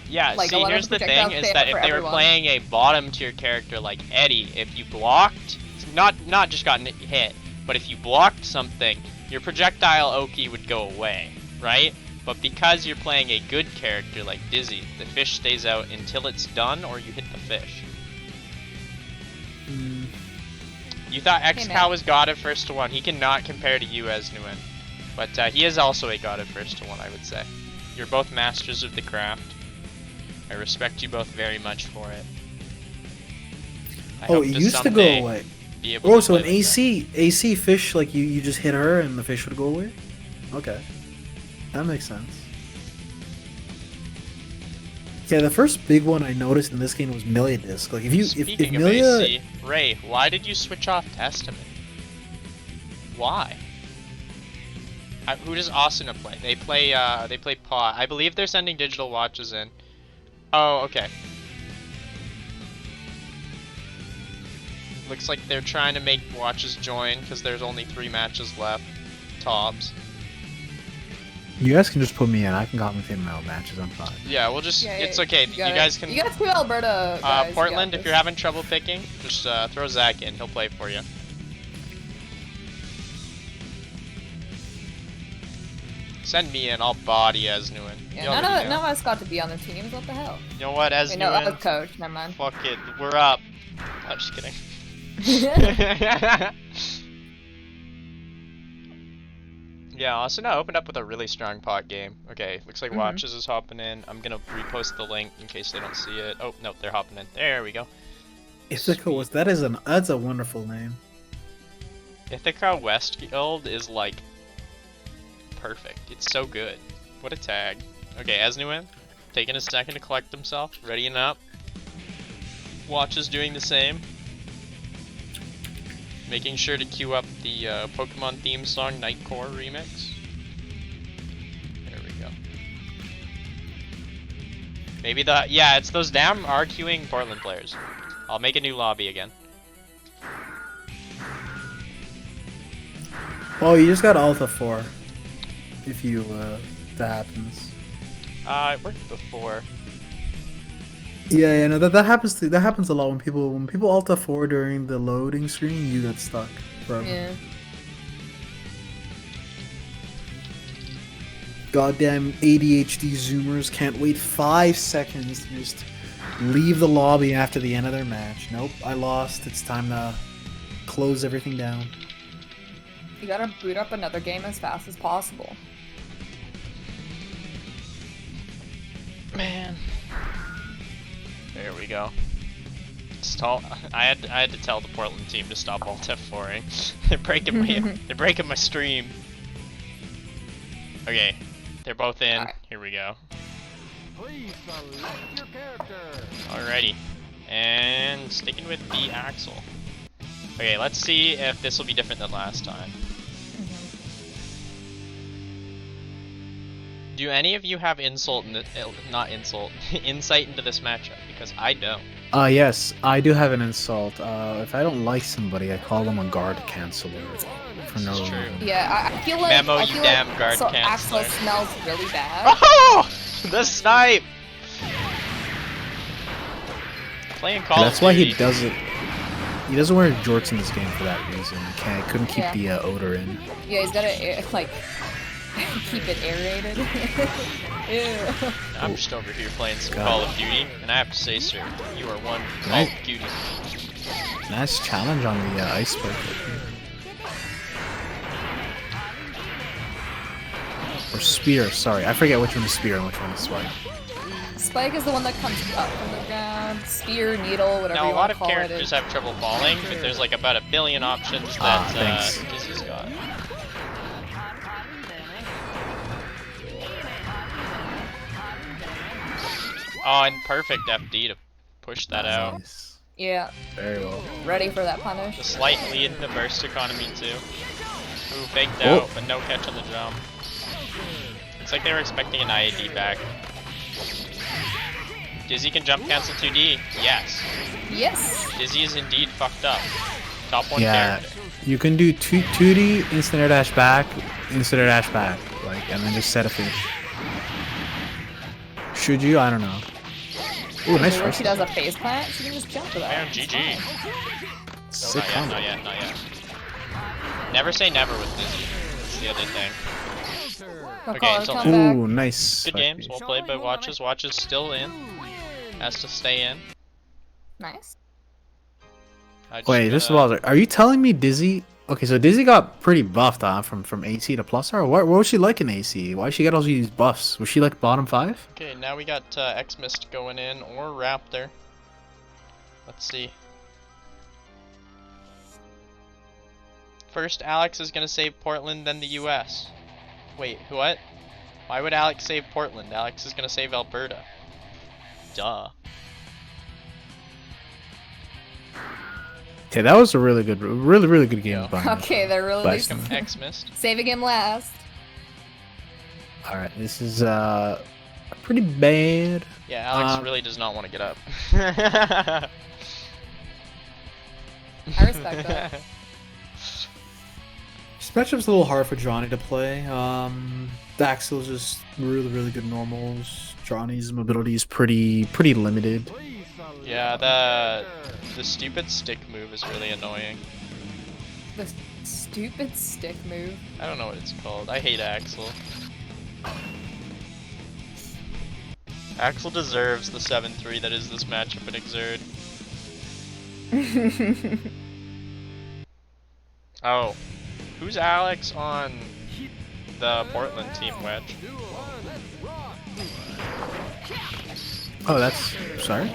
Yeah, like, a see, lot of here's the projectiles thing, is fail that if for they were everyone. playing a bottom tier character like Eddie, if you blocked, not just gotten hit, but if you blocked something, your projectile Oki would go away, right? But because you're playing a good character like Dizzy, the fish stays out until it's done or you hit the fish. You thought man. X-Cow was god of first to one. He cannot compare to you, Esnuwin. But he is also a god of first to one, I would say. You're both masters of the craft. I respect you both very much for it. I Oh, hope it to used to go someday away. be able Oh, to so an play like that. AC fish, like you just hit her and the fish would go away? Okay. That makes sense. Yeah, the first big one I noticed in this game was Milia Disc. Like, if Speaking of Milia, AC, Ray, why did you switch off Testament? Why? Who does Asuna play? They play Paw. I believe they're sending digital watches in. Oh, okay. Looks like they're trying to make watches join because there's only 3 matches left. Tops. you guys can just put me in. I can commentate my own matches. I'm fine. Yeah, we'll just. Yeah, it's okay. You got it. guys can. You got 2 Alberta guys. You Portland, got if this. you're having trouble picking, just throw Zach in. He'll play for you. Send me in. I'll body Esnuwin. Yeah, You none already know. of us got to be on the teams. What the hell? You know what, Wait, no, Esnuwin? coach. Never mind. Fuck it. We're up. I'm just kidding. Yeah, Asuna opened up with a really strong pot game. Okay, looks like Watches is hopping in. I'm gonna repost the link in case they don't see it. Oh, no, they're hopping in. There we go. Ithaca was that's a wonderful name. Ithaca West Guild is like perfect. It's so good. What a tag. Okay, Esnuwin, taking a second to collect himself, readying up. Watches doing the same. Making sure to queue up the Pokemon theme song Nightcore remix. There we go. Maybe yeah, it's those damn R-queuing Portland players. I'll make a new lobby again. Oh, you just got Alpha 4. If you that happens. It worked before. Yeah, no, that happens a lot when people Alpha 4 during the loading screen. You get stuck forever. Yeah. Goddamn ADHD Zoomers can't wait 5 seconds to just leave the lobby after the end of their match. Nope, I lost. It's time to close everything down. You gotta boot up another game as fast as possible. Man. There we go. Stall. I had to tell the Portland team to stop Alt F4ing. They're breaking my stream. Okay, they're both in. Alright. Here we go. Please select your character. Alrighty, and sticking with the Axel. Okay, let's see if this will be different than last time. Do any of you have insight into this matchup? Because I don't. Yes, I do have an insult. If I don't like somebody, I call them a guard canceller for no It's true. reason. Yeah, I feel like Memo, I you feel damn like guard so canceller. Axel smells really bad. Oh! The snipe! Playing Call That's of why Duty. he does it. He doesn't wear jorts in this game for that reason. He couldn't keep Yeah. the odor in. Yeah, he's gotta like keep it aerated. Ew. I'm just over here playing some God. Call of Duty, and I have to say, sir, you are one Call Right. of Duty. Nice challenge on the iceberg. Or spear, sorry. I forget which one is spear and which one is swipe. Spike is the one that comes up from the ground. Spear, needle, whatever Now, you a lot want of to call it. characters have trouble falling, but there's like about a billion options Ah, that thanks. Dizzy's got. Oh, and perfect FD to push that out. Nice. Yeah, Very well. ready for that punish. The slight lead in the burst economy too. Ooh, faked Oh. out, but no catch on the jump. Looks like they were expecting an IAD back. Dizzy can jump cancel 2D. Yes. Yes. Dizzy is indeed fucked up. Top 1 Yeah, character. you can do 2D, instant air dash back, instant air dash back, like, and then just set a fish. Should you? I don't know. Ooh, nice When first. she does a phase plant, she can just jump for Bam, that. GG. Sick Not combo. yet, not yet. Never say never with Dizzy. That's the other thing. He'll Okay, call her so- comeback. Ooh, nice. Good games, well played by Watches. Watches still in. Has to stay in. Nice. I Wait, just gotta- about. Are you telling me Dizzy? Okay, so Dizzy got pretty buffed, huh? From AC to plus R. What was she like in AC? Why did she get all these buffs? Was she like bottom 5? Okay, now we got X-Mist going in, or Raptor. Let's see. First, Alex is gonna save Portland, then the US. Wait, what? Why would Alex save Portland? Alex is gonna save Alberta. Duh. Okay, that was a really good game. Yeah. by him. Okay, they're really But- Come X-Mist. saving him last. All right, this is pretty bad. Yeah, Alex Uh, really does not want to get up. I respect that. This matchup's a little hard for Johnny to play. Daxel's just really good normals. Johnny's mobility is pretty limited. Yeah, the stupid stick move is really annoying. The stupid stick move. I don't know what it's called. I hate Axel. Axel deserves the 7-3 that is this matchup at Exerd. Oh. Who's Alex on the Portland team, Wedge? Oh, that's sorry.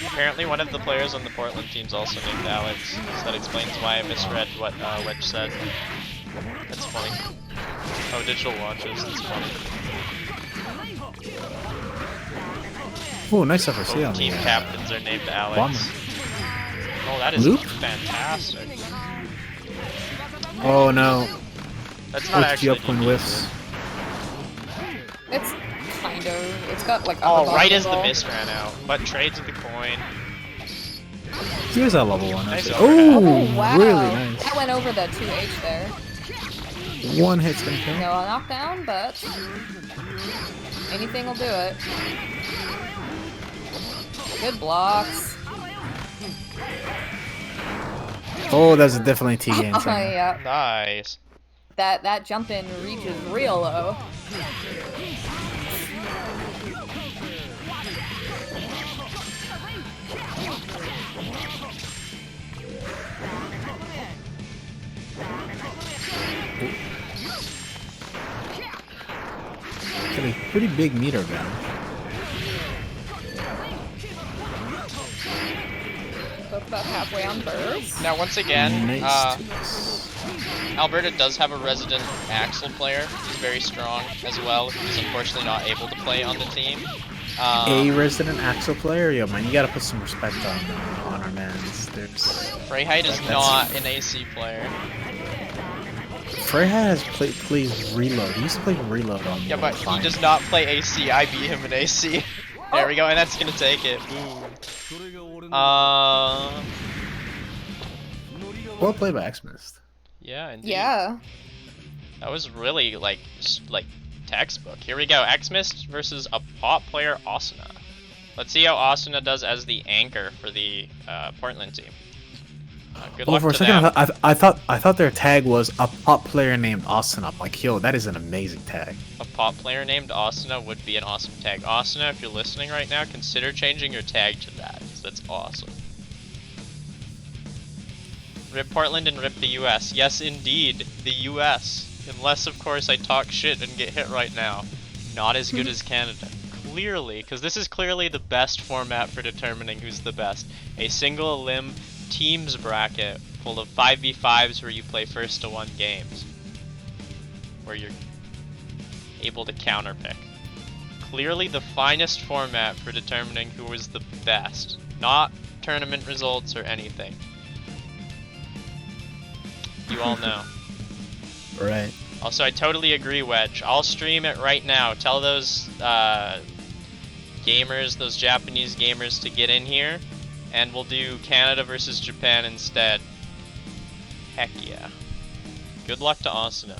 Apparently one of the players on the Portland team's also named Alex, so that explains why I misread what Wedge said. That's funny. Oh, digital watches, that's funny. Oh, nice FRC on Both team the captains are named Alex. bomber. Oh, that is Luke? fantastic. Oh no. That's not With actually G-up when DP. whiffs. It's kind of. It's got like. Oh, upper right as the bubble. mist ran out, but trades with the coin. Here's that level 1. Nice actually. overhead. Oh, Oh wow! really nice. That went over the 2H there. One hit's gonna kill. No knockdown, but anything will do it. Good blocks. Oh, that's definitely T game. Oh yeah, Nice. that jump in reaches real low. Got a pretty big meter down. Both about halfway on burst. Now, once again, Nice. to this. Alberta does have a resident Axel player. He's very strong as well. He's unfortunately not able to play on the team. A resident Axel player? Yo, man, you gotta put some respect on our mans. There's Freyheit is That's- not an AC player. Freyhat has plays reload. He used to play reload on. Yeah, but he Fine. does not play AC. I beat him in AC. There we go, and that's gonna take it. Boom. Well played by Xmist. Yeah, indeed. Yeah. That was really like textbook. Here we go. Xmist versus a pop player, Asuna. Let's see how Asuna does as the anchor for the Portland team. Good Oh, luck for a to second, them. I thought their tag was a pop player named Austin. I'm like, yo, that is an amazing tag. A pop player named Asuna would be an awesome tag. Asuna, if you're listening right now, consider changing your tag to that, 'cause that's awesome. Rip Portland and rip the US. Yes, indeed, the US. Unless, of course, I talk shit and get hit right now. Not as good as Canada. Clearly, because this is clearly the best format for determining who's the best. A single limb teams bracket full of 5v5s where you play first to one games. Where you're able to counterpick. clearly the finest format for determining who is the best. Not tournament results or anything. You all know. Right. Also, I totally agree, Wedge. I'll stream it right now. Tell those gamers, those Japanese gamers, to get in here, and we'll do Canada versus Japan instead. Heck yeah. Good luck to Asuna.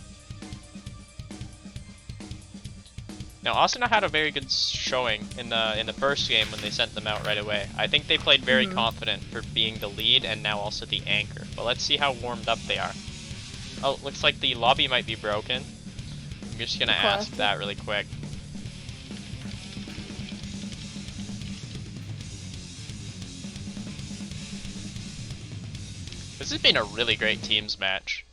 Now, Asuna had a very good showing in the first game when they sent them out right away. I think they played very confident for being the lead and now also the anchor. But let's see how warmed up they are. Oh, looks like the lobby might be broken. I'm just gonna ask that really quick. This has been a really great teams match.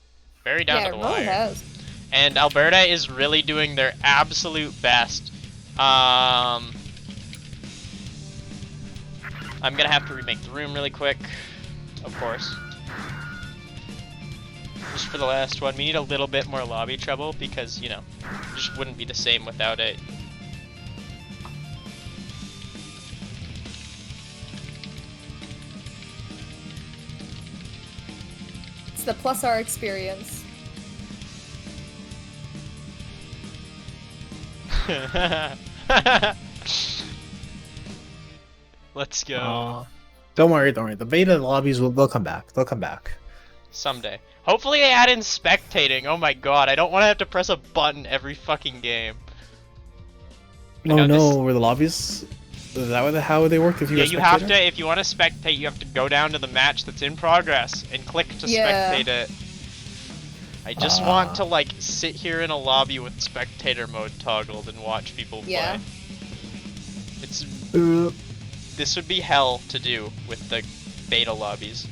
Very down to the wire. It really has. And Alberta is really doing their absolute best. I'm gonna have to remake the room really quick, of course. Just for the last one, we need a little bit more lobby trouble because, you know, it just wouldn't be the same without it. It's the plus R experience. Let's go. Don't worry. The beta lobbies they'll come back. They'll come back. Someday. Hopefully they add in spectating. Oh my god, I don't want to have to press a button every fucking game. Oh no, were the lobbies? Is that how they work? If you you have to. If you want to spectate, you have to go down to the match that's in progress and click to spectate it. I just want to like sit here in a lobby with spectator mode toggled and watch people play. Yeah. It's this would be hell to do with the beta lobbies.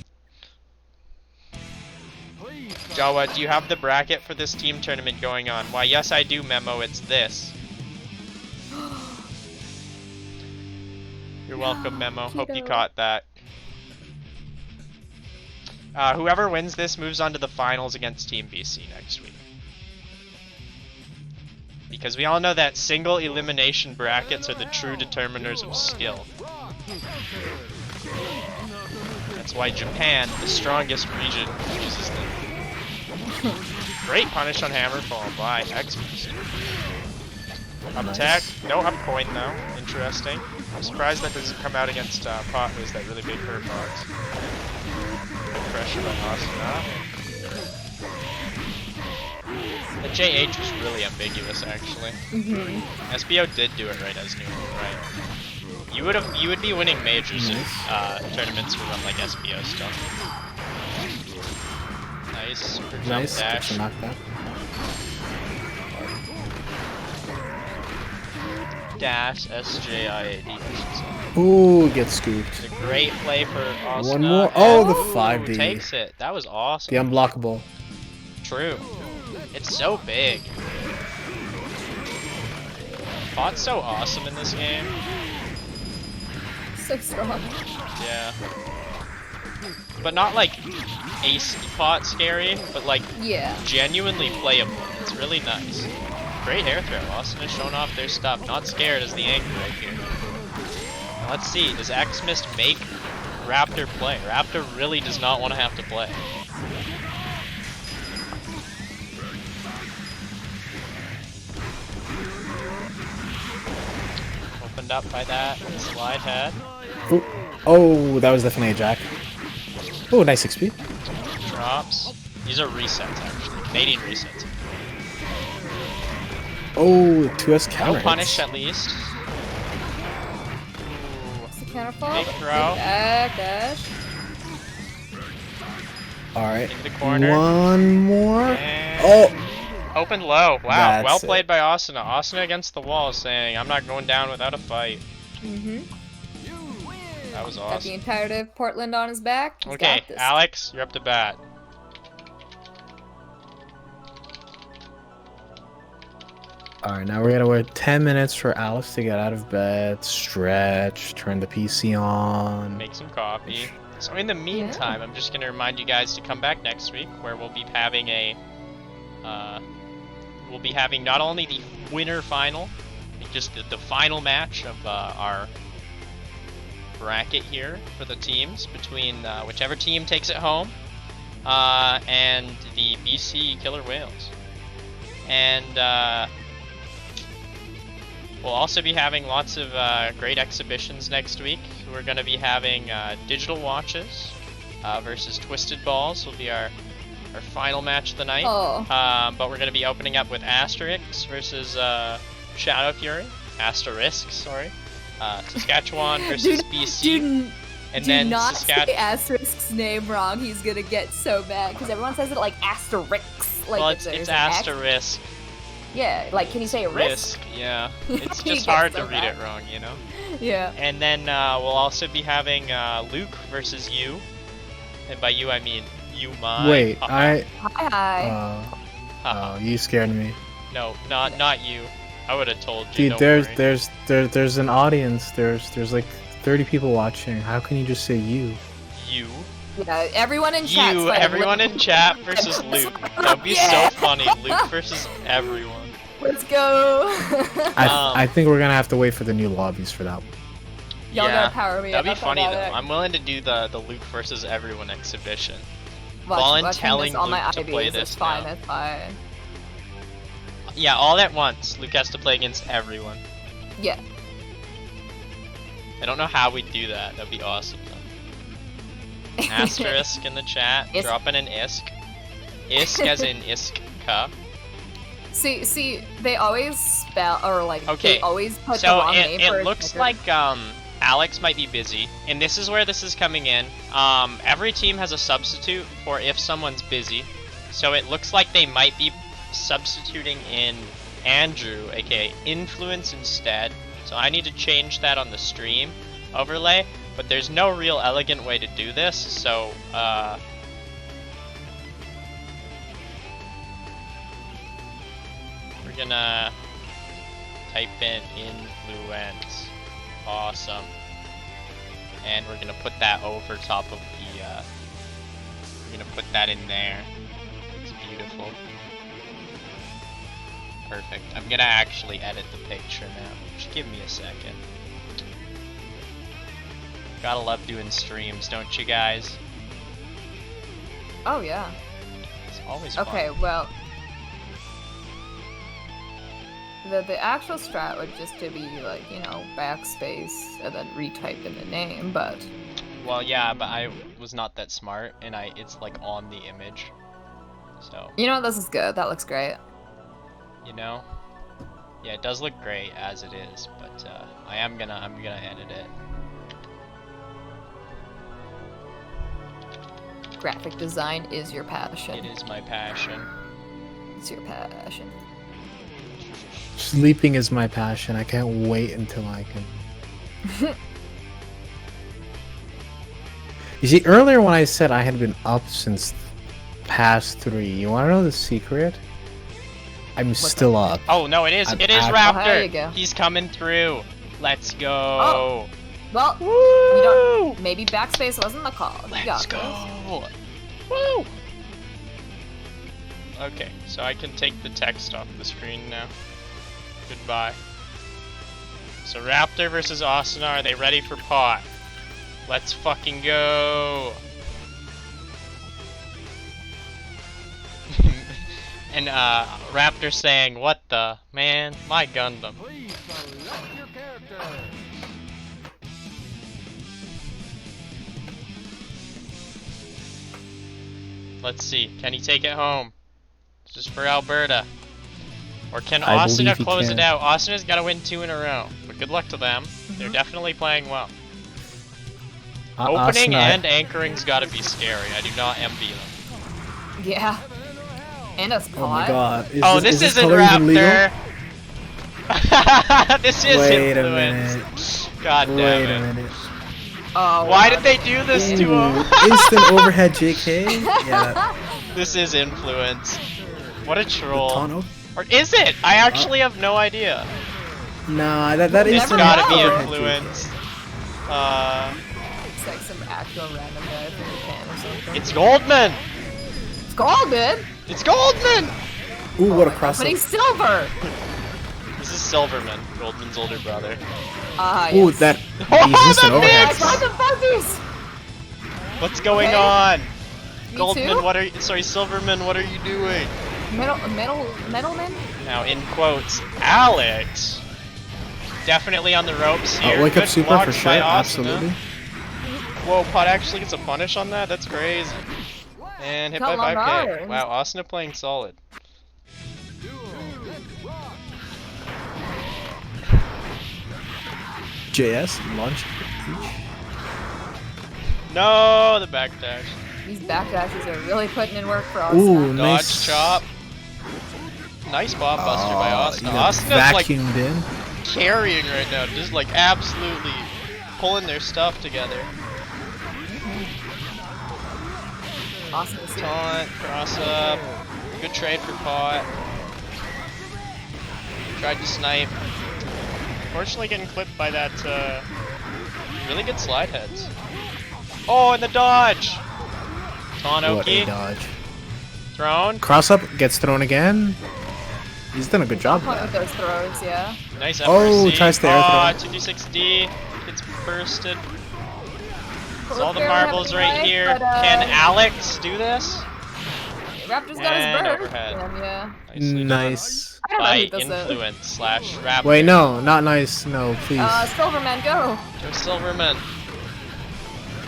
Jawa, do you have the bracket for this team tournament going on? Why, yes I do, Memo, it's this. You're welcome, Memo. Hope you caught that. Whoever wins this moves on to the finals against Team BC next week. Because we all know that single elimination brackets are the true determiners of skill. That's why Japan, the strongest region, uses them. Great punish on Hammerfall by X-Beast. Up tech, no up coin though. Interesting. I'm surprised that doesn't come out against Pot, who's that really big hurt box. Good pressure by Asuna. The JH was really ambiguous actually. SPO did do it right, Esnuwin, right? You would be winning majors if tournaments were run like SPO stuff. Nice, super jump dash. Dash SJIAD, I should say. Ooh, get scooped. It's a great play for Asuna. One more. Oh, the 5D. Takes it. That was awesome. The unblockable. True. It's so big. Pot's so awesome in this game. So strong. Yeah. But not like ace Pot scary, but like genuinely playable. It's really nice. Great air throw. Austin has shown off their stuff. Not scared as the anchor right here. Now let's see. Does X-Mist make Raptor play? Raptor really does not want to have to play. Opened up by that slide head. Ooh. Oh, that was definitely a jack. Oh, nice XP. Drops. These are resets actually. Canadian resets. Oh, 2S counter. No punish at least. What's the counterfall? Big throw. Dash. Alright. In the corner. One more. And oh! Opened low. Wow. That's well played by Asuna. Asuna against the wall saying, I'm not going down without a fight. That was awesome. Got the entirety of Portland on his back. He's okay, got this. Alex, you're up to bat. Alright, now we're gonna wait 10 minutes for Alex to get out of bed, stretch, turn the PC on. Make some coffee. So in the meantime, I'm just gonna remind you guys to come back next week where we'll be having a not only the winner final just the final match of our bracket here for the teams between whichever team takes it home and the BC Killer Whales. And we'll also be having lots of great exhibitions next week. We're going to be having Digital Watches versus Twisted Balls will be our final match of the night. Oh. But we're going to be opening up with Asterix versus Shadow Fury. Asterisk, sorry. Saskatchewan versus BC. And do then not say Asterisk's name wrong. He's gonna get so mad because everyone says it like Asterix. Like well, if it's there's an Asterisk. Yeah, like can you say risk? Yeah. It's He just gets hard so to read mad. it wrong, you know? Yeah. And then we'll also be having Luke versus you. And by you, I mean you, my. Wait, Hi. Oh, you scared me. No, not you. I would have told you. Dude, don't worry. there's an audience. There's like 30 people watching. How can you just say you? You. Yeah, everyone in chat. You, everyone in chat versus Luke. That'd be Yeah. so funny. Luke versus everyone. Let's go. I think we're gonna have to wait for the new lobbies for that one. Y'all Yeah, gotta power me. that'd be up funny about though. it. I'm willing to do the Luke versus everyone exhibition. Watch Vaughn him telling this on my Luke to IVs, play it's this fine, now. That's fine. Yeah, all at once. Luke has to play against everyone. Yeah. I don't know how we'd do that. That'd be awesome though. Asterisk in the chat. Isk. Dropping an isk. Isk as in iska. See, they always spell or like Okay, they always put the So wrong name for it a looks sticker. like Alex might be busy, and this is where this is coming in. Every team has a substitute for if someone's busy, so it looks like they might be substituting in Andrew, aka Influence, instead. So I need to change that on the stream overlay, but there's no real elegant way to do this, so we're gonna type in Influence. Awesome. And we're gonna put that over top of the, we're gonna put that in there. It's beautiful. Perfect. I'm gonna actually edit the picture now. Just give me a second. Gotta love doing streams, don't you guys? Oh yeah. It's always fun. Okay, well, the actual strat would just to be like, you know, backspace and then retype in the name, but Well, yeah, but I was not that smart, and it's like on the image. So, you know, this is good. That looks great. you know, yeah, it does look great as it is, but I'm gonna edit it. Graphic design is your passion. It is my passion. It's your passion. Sleeping is my passion. I can't wait until I can. You see, earlier when I said I had been up since past 3, you want to know the secret? I'm still up. Oh no, it is I'm it is act- Raptor. Oh, there you go. He's coming through. Let's go. Oh. Well, Woo! you don't, maybe backspace wasn't the call. You got Let's this. go. Woo! Okay, so I can take the text off the screen now. Goodbye. So Raptor versus Asuna, are they ready for pot? Let's fucking go! And Raptor saying, "What the man? My Gundam." Please select your character. Let's see. Can he take it home? Just for Alberta. Or can I Asuna believe he close can. it out? Asuna's got to win 2 in a row. But good luck to them. They're definitely playing well. Opening Asuna- and anchoring's got to be scary. I do not envy them. Yeah. And a spot. Oh my god. Oh, this is isn't color even legal? Raptor! This is Wait a influence. minute. God damn Wait it. a minute. Oh, Why wow. did they do this to Ooh, him? instant overhead JK? Yeah. This is influence. What a The troll. Tano? Or is it? I actually have no idea. Nah, that is It's never gotta be know. influence. It's like some actual random guy from Japan or something. It's Goldman! It's Goldman! It's Goldman! Ooh, what a But crossover. he's silver! This is Silverman, Goldman's older brother. Ooh, Yes. that Oh, he's instant that overhead. mix! What the fuzzies? What's going Okay. on? Me Goldman, too? what are you? Sorry, Silverman, what are you doing? Metalman? Now, in quotes, Alex. Definitely on the ropes here. Wake up Good super blocks for sure, by Asuna. absolutely. Whoa, Pot actually gets a punish on that? That's crazy. And hit by Got long 5k. arms. Wow, Asuna playing solid. JS launch. No, the backdash. These backdashes are really putting in work for us. Ooh, Dodge nice chop. Nice bomb buster by You Asuna. got Asuna's like vacuumed in. carrying right now, just like absolutely pulling their stuff together. Awesome to see. Taunt, cross up, good trade for Pot. Tried to snipe. Unfortunately getting clipped by that really good slide heads. Oh, and the dodge! What a Tonoki, dodge. thrown. Cross up gets thrown again. He's done a good job Point with with that. those throws, yeah. Nice Oh, FRC. tries to air throw. 2d6d, gets bursted. There's all the Fair, we have marbles a right knife, here. but, Can Alex do this? Raptor's got And his bird. overhead. And, yeah. Nicely done. Nice. I don't know By who does that. influence slash raptor. Wait, no, not nice. No, please. Silverman, go. Go Silverman.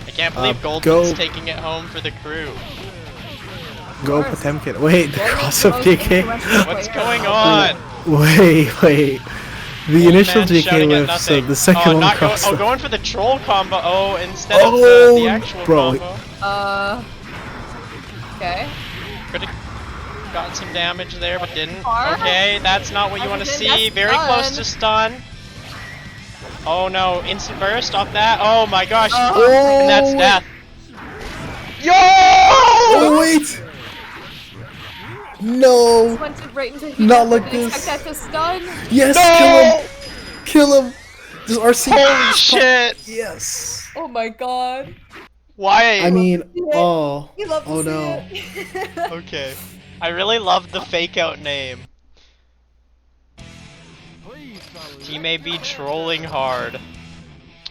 I can't believe go- Goldman's taking it home for the crew. Go course. Potemkin. Wait, the Goldman's cross the up most JK. influential What's player. going on? Wait. The Old initial man JK shouting at whiff, so nothing. the second one not cross up. going for the troll combo. Oh, instead of Oh, the actual bro. combo. Okay. Could've gotten some damage there, but didn't. Far? Okay, that's not what you want to Everything, see. that's Very close stun. to stun. Oh no, instant burst off that. Oh my gosh. Oh. And that's death. Yo! Oh wait! No! Went it right into Not like didn't this. expect that to stun. Yes! No! Kill him! Just RC. Holy shit! Yes! Oh my god. Why? I mean, it. oh. You love to Oh see no. it. Okay. I really love the fake out name. He may be trolling hard.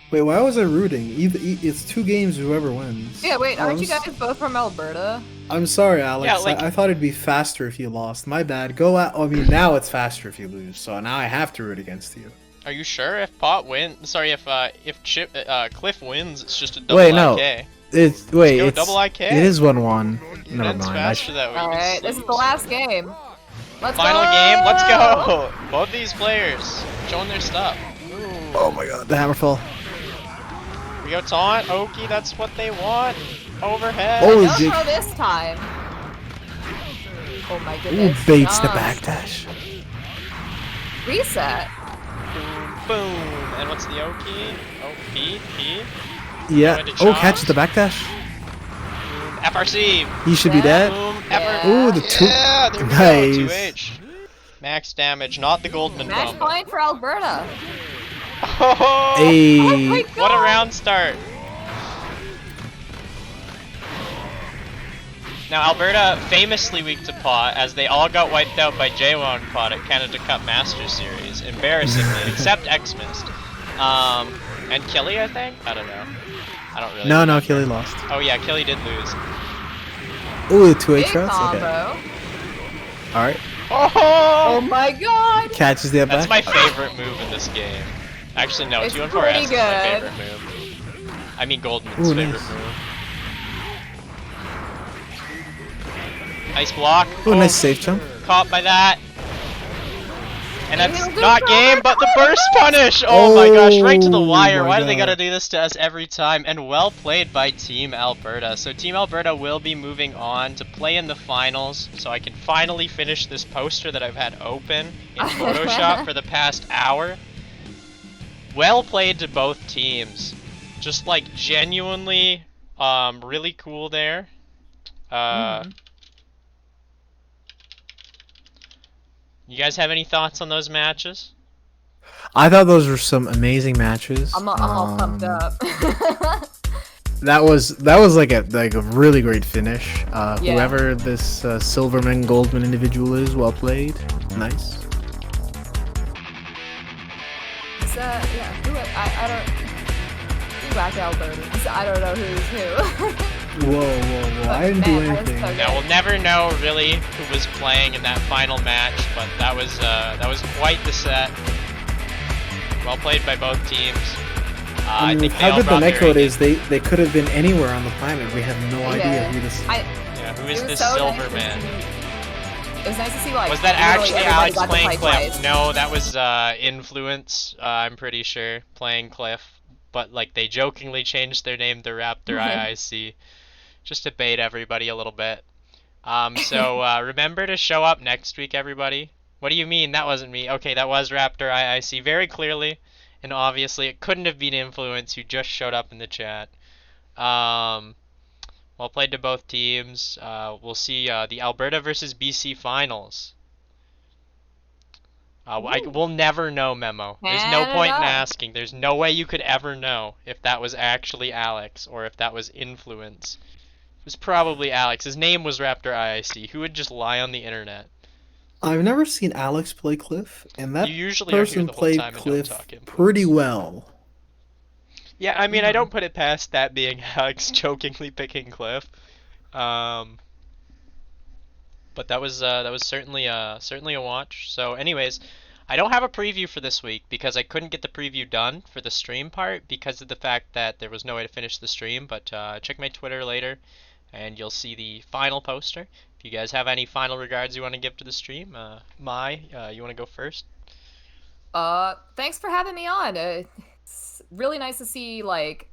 Wait, why was I rooting? It's 2 games, whoever wins. Yeah, wait, aren't you I'm s- guys both from Alberta? I'm sorry, Alex. Yeah, like- I thought it'd be faster if you lost. My bad. Go out. I mean, now it's faster if you lose, so now I have to root against you. Are you sure if Pot wins? Sorry, if Cliff wins, it's just a double Wait, no. IK. It's go double IK. It is 1-1. Never Ends mind. faster that way. Alright, this is the last game. Let's Final go! game. Let's go. Both these players showing their stuff. Oh my god, the hammerfall. We go taunt. Oki, that's what they want. Overhead. Oh, No Jake. throw this time. Oh my Ooh, goodness. baits the Nice. backdash. Reset. Boom, boom. And what's the Oki? Oh, P. Yeah. Going to Oh, Chomps. catches the backdash. Boom. FRC. He should be dead. Boom. Yeah. Ooh, the two. Yeah, there we Nice. go. 2H. Max damage, not the Goldman Match combo. point for Alberta. Oh, Hey. Oh my god. what a round start. Now Alberta famously weak to Pot, as they all got wiped out by J1 Pot at Canada Cup Masters Series, embarrassingly, except Xmist. And Killy, I think? I don't know. I don't really No, remember. Killy lost. Oh yeah, Killy did lose. Ooh, the 2 Big shots? Okay. combo. Alright. Oh Oh! my god. Catches the That's back. my favorite move in this game. Actually, no, It's 2-4-S pretty is my good. favorite move. I mean Goldman's Ooh, favorite nice. move. Nice block. Ooh, nice safe jump. Caught by that. And And that's he'll do not it game, but the forever. burst punish! Oh my gosh, right to the Oh wire. my Why do they God. gotta do this to us every time? And well played by Team Alberta. So Team Alberta will be moving on to play in the finals, so I can finally finish this poster that I've had open in Photoshop for the past hour. Well played to both teams. Just like genuinely really cool there. You guys have any thoughts on those matches? I thought those were some amazing matches. I'm all pumped up. That was like a really great finish. Yeah. Whoever this Silverman Goldman individual is, well played. Nice. yeah, I don't. You whack Albertans. I don't know who's who. Whoa! I didn't do anything. So Yeah, we'll never know really who was playing in that final match, but that was quite the set. Well played by both teams. I mean, think with they how all good the brought netcode their- is, they could have been anywhere on the planet. We have no idea who this. Yeah, who is It was this so silver nice to man? see- It was nice to see like. Was that literally actually everybody Alex got to playing play Cliff? twice. No, that was Influence. I'm pretty sure playing Cliff, but like they jokingly changed their name to Raptor IIC, just to bait everybody a little bit. So remember to show up next week, everybody. What do you mean? That wasn't me. Okay, that was Raptor IIC very clearly, and obviously it couldn't have been Influence who just showed up in the chat. Well played to both teams. We'll see the Alberta versus BC finals. We'll never know, Memo. There's no point in Canada. asking. There's no way you could ever know if that was actually Alex or if that was Influence. It was probably Alex. His name was Raptor IIC. Who would just lie on the internet? I've never seen Alex play Cliff, and that You usually are here person the whole played time and don't Cliff talk Influence. pretty well. Yeah, I mean, I don't put it past that being Alex jokingly picking Cliff. But that was certainly a watch. So, anyways, I don't have a preview for this week because I couldn't get the preview done for the stream part because of the fact that there was no way to finish the stream. But check my Twitter later, and you'll see the final poster. If you guys have any final regards you want to give to the stream, you want to go first? Thanks for having me on. It's really nice to see like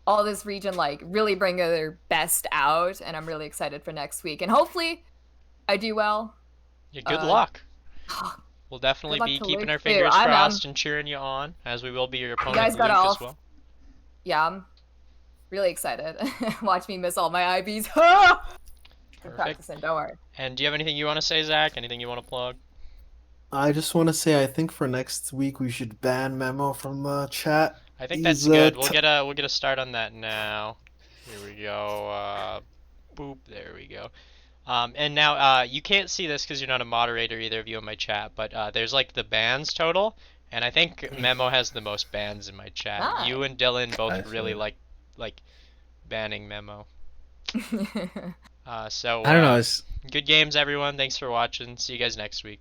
all this region like really bring their best out, and I'm really excited for next week. And hopefully, I do well. Yeah, good luck. We'll definitely good luck be to keeping Luke, our too. fingers I'm, crossed and cheering you on, as we will be your opponent guys Luke got as off. well. Yeah, I'm really excited. Watch me miss all my IBs. Been practicing, don't worry. And do you have anything you want to say, Zach? Anything you want to plug? I just want to say, I think for next week we should ban Memo from the chat. I think that's He's, good. We'll get a start on that now. Here we go. Boop. There we go. And now you can't see this because you're not a moderator, either of you in my chat. But there's like the bans total, and I think Memo has the most bans in my chat. Nice. You and Dylan both I really see. like banning Memo. So I don't know. It's good games, everyone. Thanks for watching. See you guys next week.